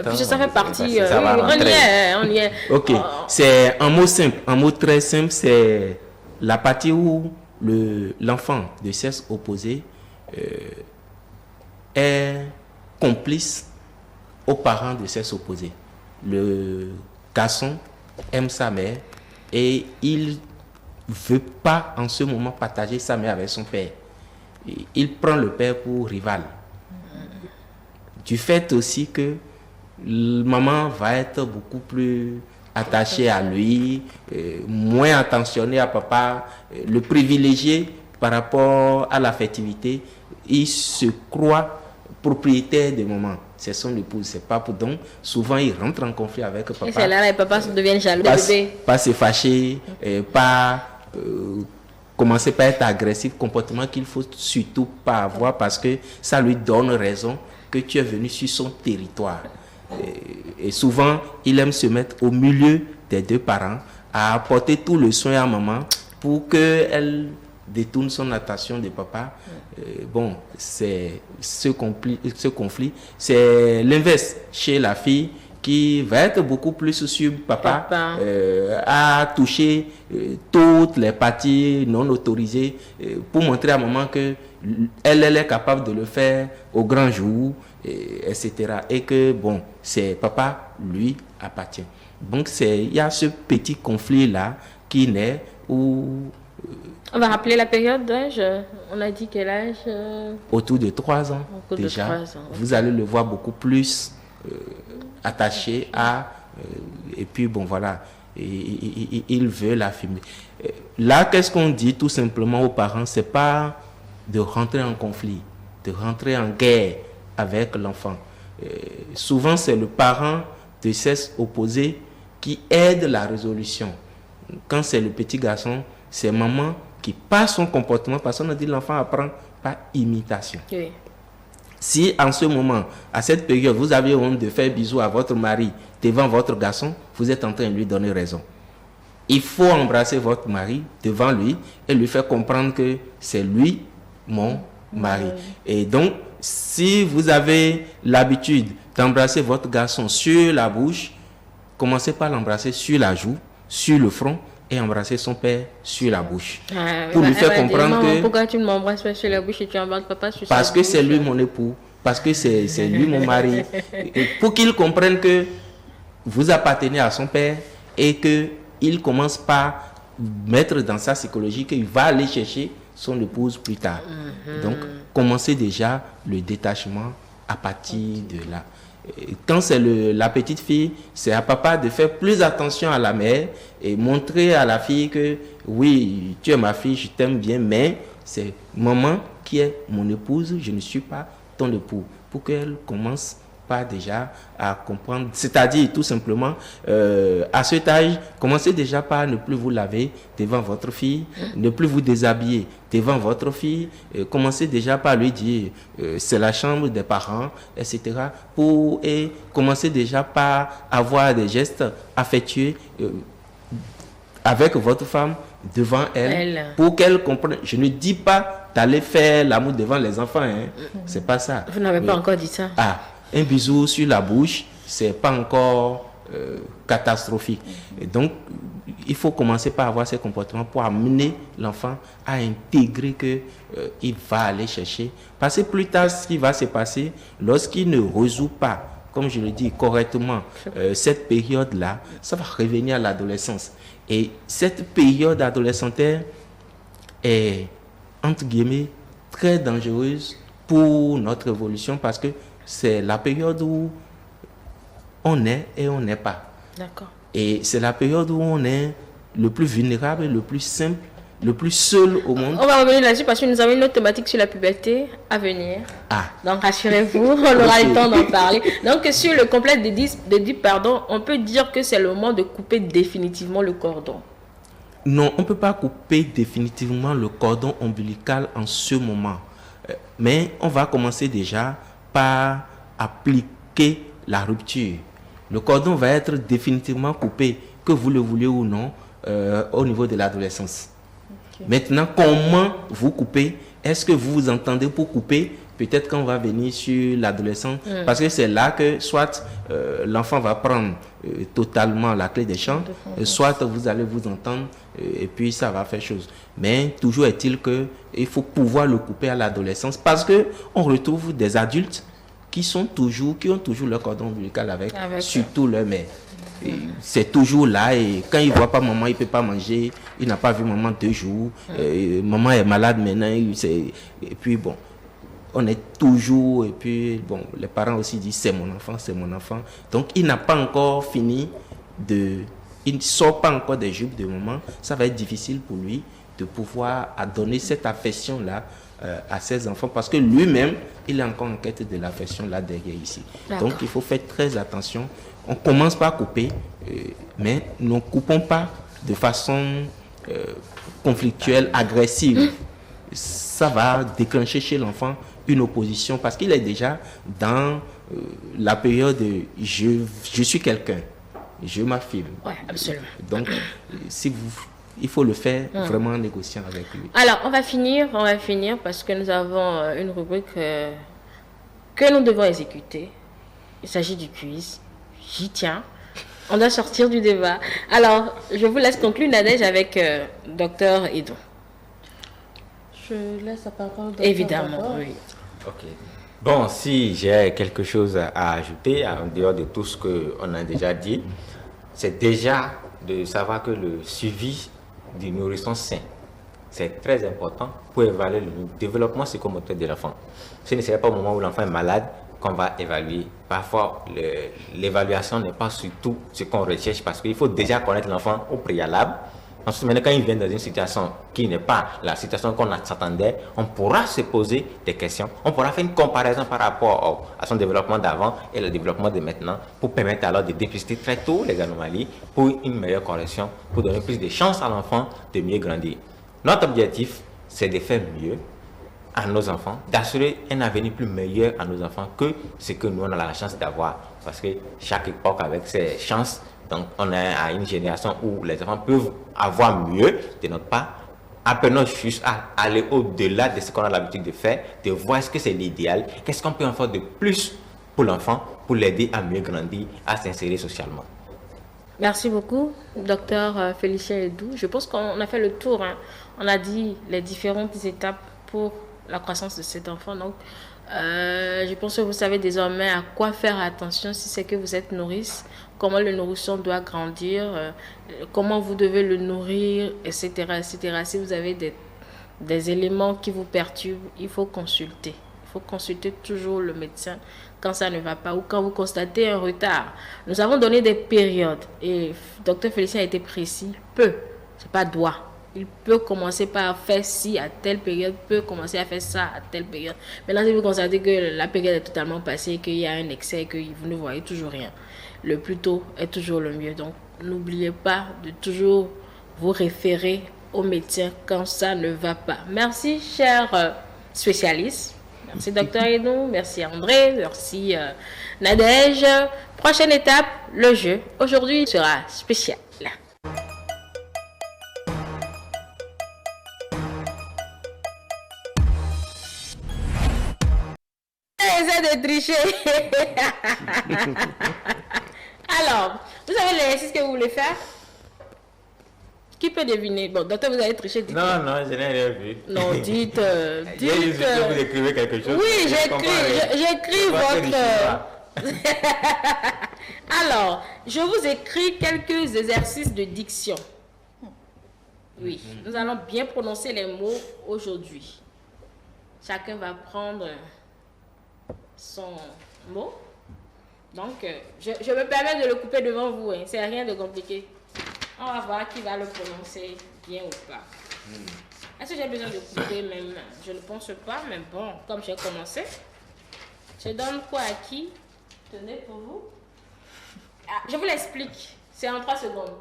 puisque ça fait partie. On y est. Ok. C'est un mot simple, un mot très simple, c'est la partie où l'enfant de sexe opposé est complice aux parents de sexe opposé. Le garçon aime sa mère et il veut pas en ce moment partager sa mère avec son père. Il prend le père pour rival. Du fait aussi que maman va être beaucoup plus attachée à lui, moins attentionnée à papa, le privilégié par rapport à l'affectivité. Il se croit propriétaire de maman. C'est son épouse, c'est pas pour donc. Souvent, il rentre en conflit avec papa. Et c'est là les papas deviennent jaloux de bébé. Pas se fâcher, pas commencer par être agressif, comportement qu'il faut surtout pas avoir parce que ça lui donne raison que tu es venu sur son territoire. Et souvent, il aime se mettre au milieu des deux parents, à apporter tout le soin à maman pour qu'elle détourne son attention de papa. Bon, c'est ce conflit. C'est l'inverse chez la fille qui va être beaucoup plus sur papa. À toucher toutes les parties non autorisées pour montrer à maman que elle est capable de le faire au grand jour, etc. Et que, bon, c'est papa, lui, appartient. Donc, il y a ce petit conflit-là qui naît où... On va rappeler la période d'âge. On a dit quel âge? Autour de 3 ans. Autour déjà. De 3 ans. Vous allez le voir beaucoup plus attaché à... et puis, bon, voilà. Il veut la filmer. Là, qu'est-ce qu'on dit tout simplement aux parents? C'est pas de rentrer en conflit, de rentrer en guerre avec l'enfant. Souvent, c'est le parent de sexe opposé qui aide la résolution. Quand c'est le petit garçon, c'est maman qui, par son comportement, parce qu'on a dit l'enfant apprend par imitation. Oui. Si en ce moment, à cette période, vous avez honte de faire bisous à votre mari devant votre garçon, vous êtes en train de lui donner raison. Il faut embrasser votre mari devant lui et lui faire comprendre que c'est lui mon mari. Et donc, si vous avez l'habitude d'embrasser votre garçon sur la bouche, commencez par l'embrasser sur la joue, sur le front et embrasser son père sur la bouche. Pour lui faire comprendre que... Pourquoi tu ne m'embrasses pas sur la bouche et tu embrasses papa sur la bouche? Parce que c'est lui mon époux, parce que c'est lui mon mari. Et pour qu'il comprenne que vous appartenez à son père et qu'il commence par mettre dans sa psychologie qu'il va aller chercher son épouse plus tard. Donc, commencez déjà le détachement à partir de là. Quand c'est la petite fille, c'est à papa de faire plus attention à la mère et montrer à la fille que oui, tu es ma fille, je t'aime bien, mais c'est maman qui est mon épouse, je ne suis pas ton époux. Pour qu'elle commence pas déjà à comprendre, c'est-à-dire tout simplement à cet âge, commencez déjà par ne plus vous laver devant votre fille, ne plus vous déshabiller devant votre fille, commencez déjà par lui dire c'est la chambre des parents, etc. Et commencez déjà par avoir des gestes affectueux avec votre femme devant elle. Pour qu'elle comprenne. Je ne dis pas d'aller faire l'amour devant les enfants, hein. C'est pas ça. Vous n'avez pas encore dit ça. Un bisou sur la bouche, c'est pas encore catastrophique. Et donc, il faut commencer par avoir ces comportements pour amener l'enfant à intégrer que il va aller chercher. Parce que plus tard, ce qui va se passer, lorsqu'il ne résout pas, comme je le dis correctement, cette période-là, ça va revenir à l'adolescence. Et cette période adolescente est, entre guillemets, très dangereuse pour notre évolution parce que c'est la période où on est et on n'est pas. D'accord. Et c'est la période où on est le plus vulnérable, le plus simple, le plus seul au monde. On va revenir là-dessus parce que nous avons une autre thématique sur la puberté à venir. Donc rassurez-vous, on aura le temps d'en parler. Donc sur le complexe d'Oedipe, on peut dire que c'est le moment de couper définitivement le cordon. Non, on ne peut pas couper définitivement le cordon ombilical en ce moment. Mais on va commencer déjà par appliquer la rupture. Le cordon va être définitivement coupé, que vous le vouliez ou non, au niveau de l'adolescence. Okay. Maintenant, comment vous coupez? Est-ce que vous vous entendez pour couper peut-être qu'on va venir sur l'adolescence, parce que c'est là que soit l'enfant va prendre totalement la clé des champs, soit vous allez vous entendre et puis ça va faire chose. Mais toujours est-il qu'il faut pouvoir le couper à l'adolescence, parce qu'on retrouve des adultes qui ont toujours leur cordon ombilical avec surtout leur mère. C'est toujours là, et quand il ne voit pas maman, il ne peut pas manger, il n'a pas vu maman 2 jours, maman est malade maintenant, et puis bon, on est toujours, et puis bon, les parents aussi disent c'est mon enfant, donc il n'a pas encore fini il ne sort pas encore des jupes de maman, ça va être difficile pour lui de pouvoir donner cette affection-là à ses enfants, parce que lui-même, il est encore en quête de l'affection là derrière ici. Donc il faut faire très attention. On commence par couper, mais nous ne coupons pas de façon conflictuelle, agressive. Ça va déclencher chez l'enfant une opposition, parce qu'il est déjà dans la période de je suis quelqu'un, je m'affirme. Oui, absolument. Donc, il faut le faire vraiment en négociant avec lui. Alors, on va finir parce que nous avons une rubrique que nous devons exécuter. Il s'agit du quiz. J'y tiens. On doit sortir du débat. Alors, je vous laisse conclure, Nadège, avec Dr Edou. Je laisse la parole. Évidemment, oui. Ok. Bon, si j'ai quelque chose à ajouter, en dehors de tout ce qu'on a déjà dit, c'est déjà de savoir que le suivi du nourrisson sain, c'est très important pour évaluer le développement psychomoteur de l'enfant. Ce ne serait pas au moment où l'enfant est malade qu'on va évaluer. Parfois, l'évaluation n'est pas surtout ce qu'on recherche, parce qu'il faut déjà connaître l'enfant au préalable. Ensuite, maintenant, quand il vient dans une situation qui n'est pas la situation qu'on s'attendait, on pourra se poser des questions. On pourra faire une comparaison par rapport à son développement d'avant et le développement de maintenant, pour permettre alors de dépister très tôt les anomalies, pour une meilleure correction, pour donner plus de chances à l'enfant de mieux grandir. Notre objectif, c'est de faire mieux à nos enfants, d'assurer un avenir plus meilleur à nos enfants que ce que nous on a la chance d'avoir. Parce que chaque époque avec ses chances, donc on est à une génération où les enfants peuvent avoir mieux de notre part. Apprenons juste à aller au-delà de ce qu'on a l'habitude de faire, de voir ce que c'est l'idéal, qu'est-ce qu'on peut en faire de plus pour l'enfant, pour l'aider à mieux grandir, à s'insérer socialement. Merci beaucoup, docteur Félicien Edou. Je pense qu'on a fait le tour. On a dit les différentes étapes pour la croissance de cet enfant. Donc, je pense que vous savez désormais à quoi faire attention si c'est que vous êtes nourrice, comment le nourrisson doit grandir, comment vous devez le nourrir, etc., etc. Si vous avez des éléments qui vous perturbent, il faut consulter. Il faut consulter toujours le médecin quand ça ne va pas ou quand vous constatez un retard. Nous avons donné des périodes et Dr Félicien a été précis. C'est pas doit. Il peut commencer par faire ci à telle période, peut commencer à faire ça à telle période. Maintenant, si vous constatez que la période est totalement passée, qu'il y a un excès, que vous ne voyez toujours rien, le plus tôt est toujours le mieux. Donc, n'oubliez pas de toujours vous référer au médecin quand ça ne va pas. Merci, chers spécialistes. Merci, Dr Edou. Merci, André. Merci, Nadège. Prochaine étape, le jeu. Aujourd'hui, sera spécial. De tricher. Alors, vous savez l'exercice que vous voulez faire? Qui peut deviner? Bon, docteur, vous avez triché. Non, je n'ai rien vu. Non, dites. Vous écrivez quelque chose. Oui, j'écris votre. Alors, je vous écris quelques exercices de diction. Oui, nous allons bien prononcer les mots aujourd'hui. Chacun va prendre son mot. Donc, je me permets de le couper devant vous. C'est rien de compliqué. On va voir qui va le prononcer bien ou pas. Est-ce que j'ai besoin de couper même? Je ne pense pas, mais bon, comme j'ai commencé, je donne quoi à qui? Tenez pour vous. Je vous l'explique. C'est en 3 secondes.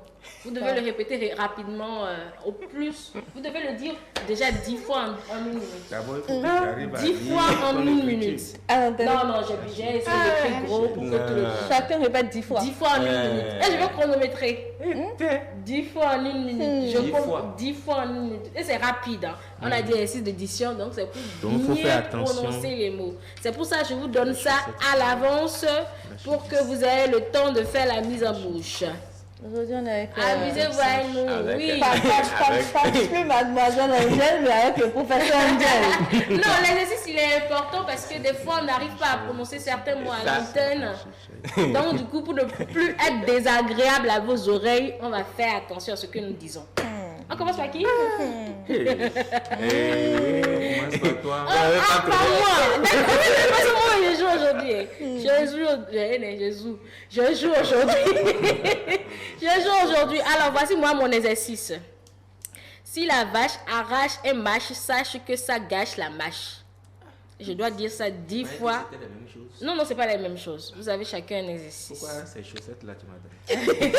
Vous devez le répéter rapidement, au plus. Vous devez le dire déjà 10 fois en 1 minute. D'abord, il faut que j'arrive à 10 fois en 1 minute. Non, j'ai essayé d'écrire gros pour que tout le monde. Chacun répète 10 fois. 10 fois en 1 minute. Et je vais chronométrer. 10 fois en 1 minute. 10 fois en 1 minute. Et c'est rapide. Hein. On a dit exercice d'édition, donc c'est pour bien prononcer les mots. C'est pour ça que je vous donne ça à l'avance pour que vous ayez le temps de faire la mise en bouche. Aujourd'hui, on est avec... Amusez-vous avec nous, oui. Pas plus mademoiselle Angèle, mais avec le professeur Angèle. Non, l'exercice, il est important parce que des fois, on n'arrive pas à prononcer certains mots à l'antenne. Donc, du coup, pour ne plus être désagréable à vos oreilles, on va faire attention à ce que nous disons. On commence par qui? Commence par toi. Pas moi. D'accord, c'est moi je joue aujourd'hui. Je joue aujourd'hui. Je joue aujourd'hui. Alors, voici moi mon exercice. Si la vache arrache un mâche, sache que ça gâche la mâche. Je dois dire ça 10 fois. C'était la même chose. Non, c'est pas la même chose. Vous avez chacun un exercice. Pourquoi ces chaussettes-là, tu m'as donné?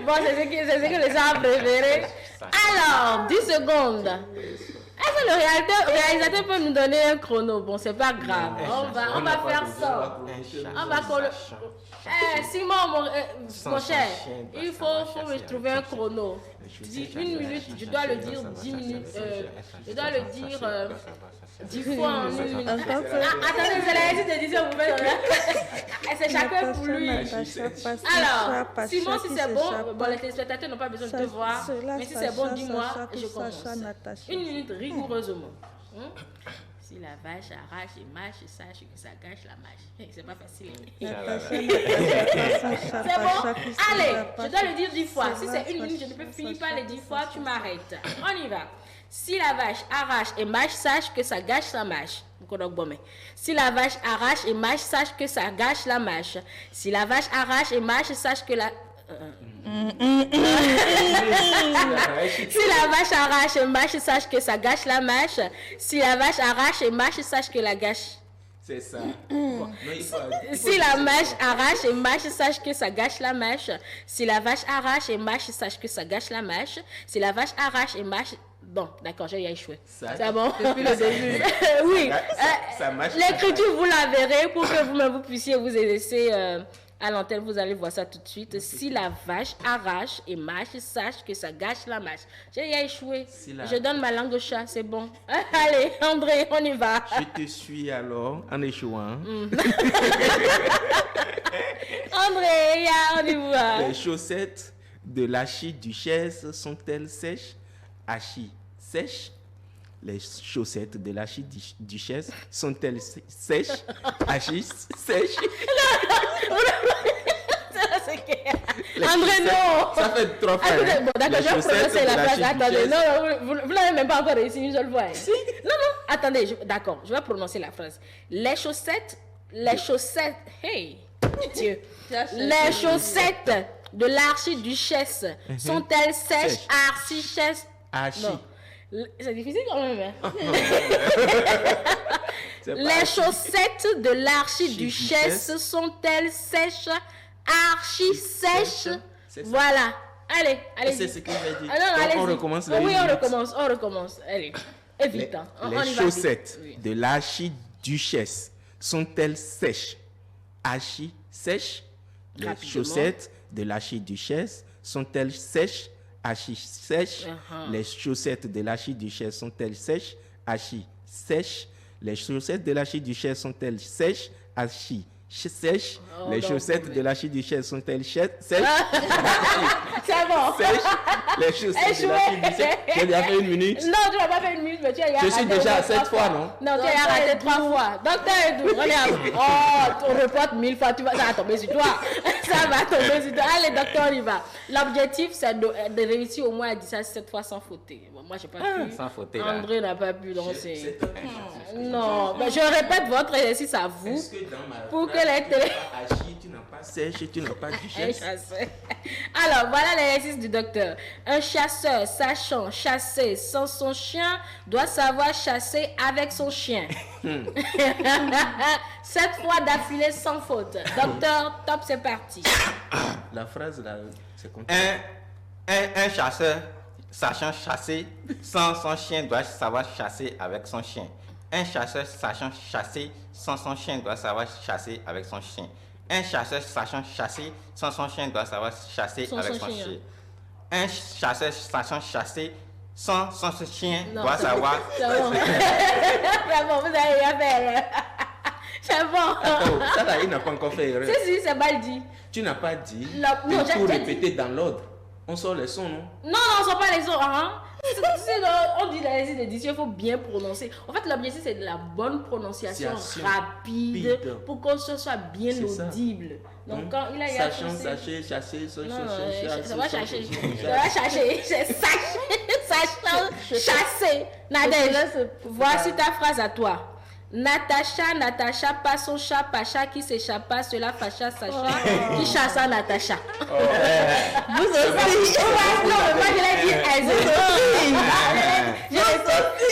Bon, c'est ce que les gens préférés. Alors, 10 secondes. Est-ce que le réalisateur peut nous donner un chrono? Bon, c'est pas grave. On va faire ça. On va coller. Simon, mon cher, il faut me trouver un chrono. 1 minute, je dois le dire 10 minutes. Je dois le dire 10 fois en 1 minute. Attendez, c'est l'exercice d'édition, vous pouvez. C'est chacun pour lui. Alors, Simon, si c'est bon, les téléspectateurs n'ont pas besoin de te voir. Mais si c'est bon, dis-moi, je commence. 1 minute rigoureusement. Si la vache arrache et mâche, sache que ça gâche la mâche. C'est pas facile. C'est bon? Allez, je dois le dire 10 fois. Si c'est 1 minute, je ne peux finir pas les 10 fois, tu m'arrêtes. On y va. Si la vache arrache et mâche, sache que ça gâche la mâche. Si la vache arrache et mâche, sache que ça gâche la mâche. Si la vache arrache et mâche, sache que la... Si la vache arrache et mâche, sache que ça gâche la mâche. Si la vache arrache et mâche, sache que la gâche. C'est ça. Si la mâche arrache et mâche, sache que ça gâche la mâche. Si la vache arrache et mâche, sache que ça gâche la mâche. Si la vache arrache et mâche... Bon, d'accord, j'ai échoué. C'est bon? Depuis le début. Oui. L'écriture, vous la verrez pour que vous-même vous puissiez vous exercer à l'antenne. Vous allez voir ça tout de suite. Si la vache arrache et mâche, sache que ça gâche la mâche. J'ai échoué. Je donne ma langue au chat, c'est bon. Allez, André, on y va. Je te suis alors en échouant. André, on y va. Les chaussettes de l'archiduchesse sont-elles sèches? Archi sèches. Les chaussettes de l'archiduchesse sont-elles sèches? Archi sèches. André, non. Ça fait 3 fois. Bon, d'accord, je vais prononcer la phrase. Attendez, non, vous n'avez même pas encore réussi une seule fois. Si. Non, attendez, d'accord, je vais prononcer la phrase. Les chaussettes, hey, Dieu. Les chaussettes de l'archiduchesse sont-elles sèches? Archichesse. Non. C'est difficile quand même. Hein? Les chaussettes de l'archiduchesse sont-elles sèches? Archi-sèches. Voilà. Allez. C'est ce que j'ai dit. On recommence. Oui, on recommence. Allez. Évite. Les chaussettes de l'archiduchesse sont-elles sèches? Archi-sèches. Les chaussettes de l'archiduchesse sont-elles sèches? Archi-sèches. Les chaussettes de l'archiduchesse sont-elles sèches? Archi-sèches. Les chaussettes de l'archiduchesse sont-elles sèches? Archi-sèches. Les chaussettes de l'archiduchesse sont-elles sèches? C'est bon. Sèches. Les chaussettes de l'archiduchesse. Tu as déjà fait 1 minute? Non, tu n'as pas fait 1 minute, mais tu as Je suis déjà à 7 fois, non? Non, tu as raté 3 fois. Docteur Edou, on reporte 1000 fois, ça va tomber sur toi. Ça va tomber sur toi. Allez, docteur, on y va. L'objectif, c'est de réussir au moins à dire ça 7 fois sans fauter. Bon, moi, je n'ai pas pu. Sans fauter. André n'a pas pu, donc c'est... Non, mais je répète votre exercice à vous. Pour que les télé... Tu n'as pas sèche, tu n'as pas duchesse. Alors, voilà l'exercice du docteur. Un chasseur sachant chasser sans son chien doit savoir chasser avec son chien. 7 fois d'affilée sans faute. Docteur, top, c'est parti. La phrase là, c'est comme Un chasseur sachant chasser sans son chien doit savoir chasser avec son chien. Un chasseur sachant chasser sans son chien doit savoir chasser avec son chien. Un chasseur sachant chasser sans son chien doit savoir chasser avec son chien. Un chasseur sachant chasser sans son chien doit savoir... C'est bon. C'est bon, vous avez rien fait. C'est bon. Oh, ça là, il n'a pas encore fait erreur. Si, c'est mal dit. Tu n'as pas dit Non, de tout répéter dans l'ordre. On sort les sons, non? Non, on ne sort pas les sons. Hein? On dit dans les éditions, il faut bien prononcer. En fait, l'objectif, c'est de la bonne prononciation rapide pour qu'on soit bien audible. Donc, quand il a sachant, sacher, chasser, ça va chercher. Ça va chercher. Sachant, chasser. Nadège, voici ta phrase à toi. Natacha, pas son chat, Pacha qui s'échappa, cela fâcha Sacha, qui chassa Natacha. Vous aussi. Non, moi je l'ai dit.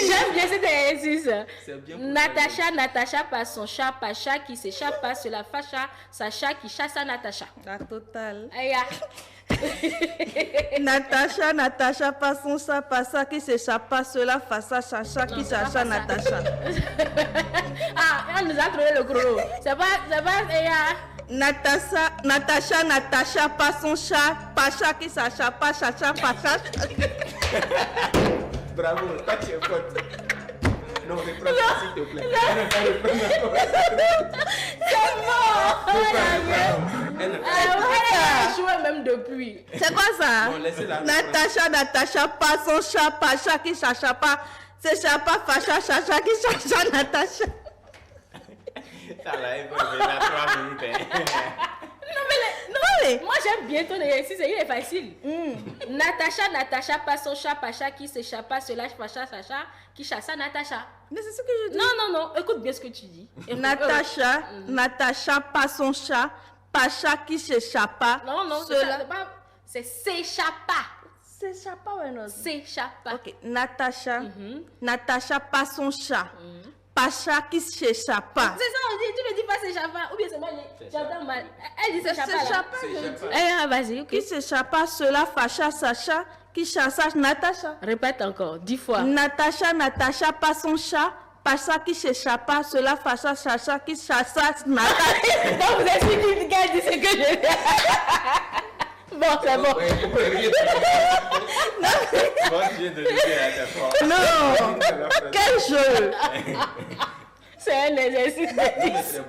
J'aime bien cet exercice. Natacha, pas son chat, Pacha qui s'échappa, cela fâcha Sacha, qui chassa Natacha. La totale. Aïe. Natacha, pas son chat, Pacha qui s'échappa, cela fâcha Sacha, qui chassa Natacha. Ah, elle nous a trouvé le chrono. C'est pas, Natacha, pas son chat, Pacha qui s'échappa, Chacha, Pacha. Bravo, toi tu es forte. Non, reprends s'il te plaît. C'est bon. Elle a joué même depuis. C'est quoi ça? Bon, laissez-la. Natacha, pas son chat, Pacha qui s'échappa, s'échappa, Facha, Chacha qui chacha Natacha. Ça là, il va venir à 3 minutes. Non, mais moi j'aime bien ton exercice, il est facile. Natacha, pas son chat, Pacha qui s'échappa, cela Pacha, Sacha, qui chassa Natacha. Mais c'est ce que je dis. Non, écoute bien ce que tu dis. Natacha, pas son chat, Pacha qui s'échappa. Non, c'est s'échappa. S'échappa, ouais, non. S'échappa. Ok, Natacha, pas son chat. Pacha qui s'échappa. C'est ça, on dit, tu ne dis pas s'échappa, ou bien c'est moi, j'entends mal. Elle dit s'échappa. Vas-y, ok. Qui s'échappa, cela fâcha Sacha, qui chassa Natacha. Répète encore, 10 fois. Natacha, pas son chat, Pacha qui s'échappa, cela fâcha Sacha, qui chassa Natacha. Donc vous expliquez qu'elle dit ce que je dis. Bon, c'est bon. Non, quel jeu. C'est un exercice de 10.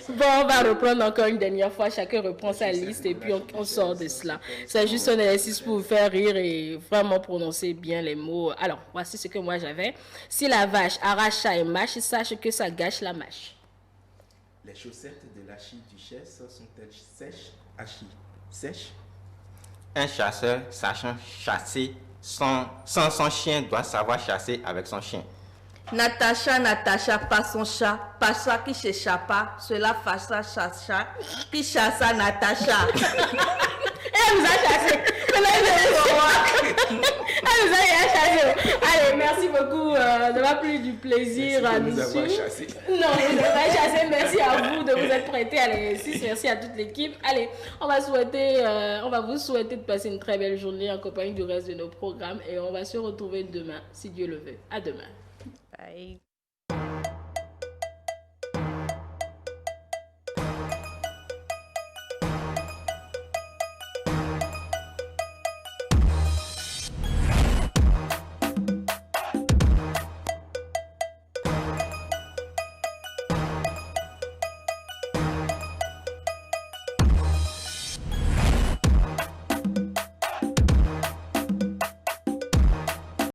Bon, on va reprendre encore une dernière fois. Chacun reprend sa liste et puis on sort de cela. C'est juste un exercice pour vous faire rire et vraiment prononcer bien les mots. Alors, voici ce que moi j'avais. Si la vache arracha et mâche, sache que ça gâche la mâche. Les chaussettes de l'archiduchesse sont-elles sèches? Sèche. Un chasseur sachant chasser sans son chien doit savoir chasser avec son chien. Natacha, pas son chat, Pacha qui s'échappa, cela fâcha Chacha, qui chassa Natacha. Elle nous a chassé. Elle nous a chassé. Allez, merci beaucoup d'avoir pris du plaisir à nous suivre. Non, vous n'avez pas chassé. Merci à vous de vous être prêtés à l'exercice. Merci à toute l'équipe. Allez, on va vous souhaiter de passer une très belle journée en compagnie du reste de nos programmes et on va se retrouver demain, si Dieu le veut. À demain. Bye.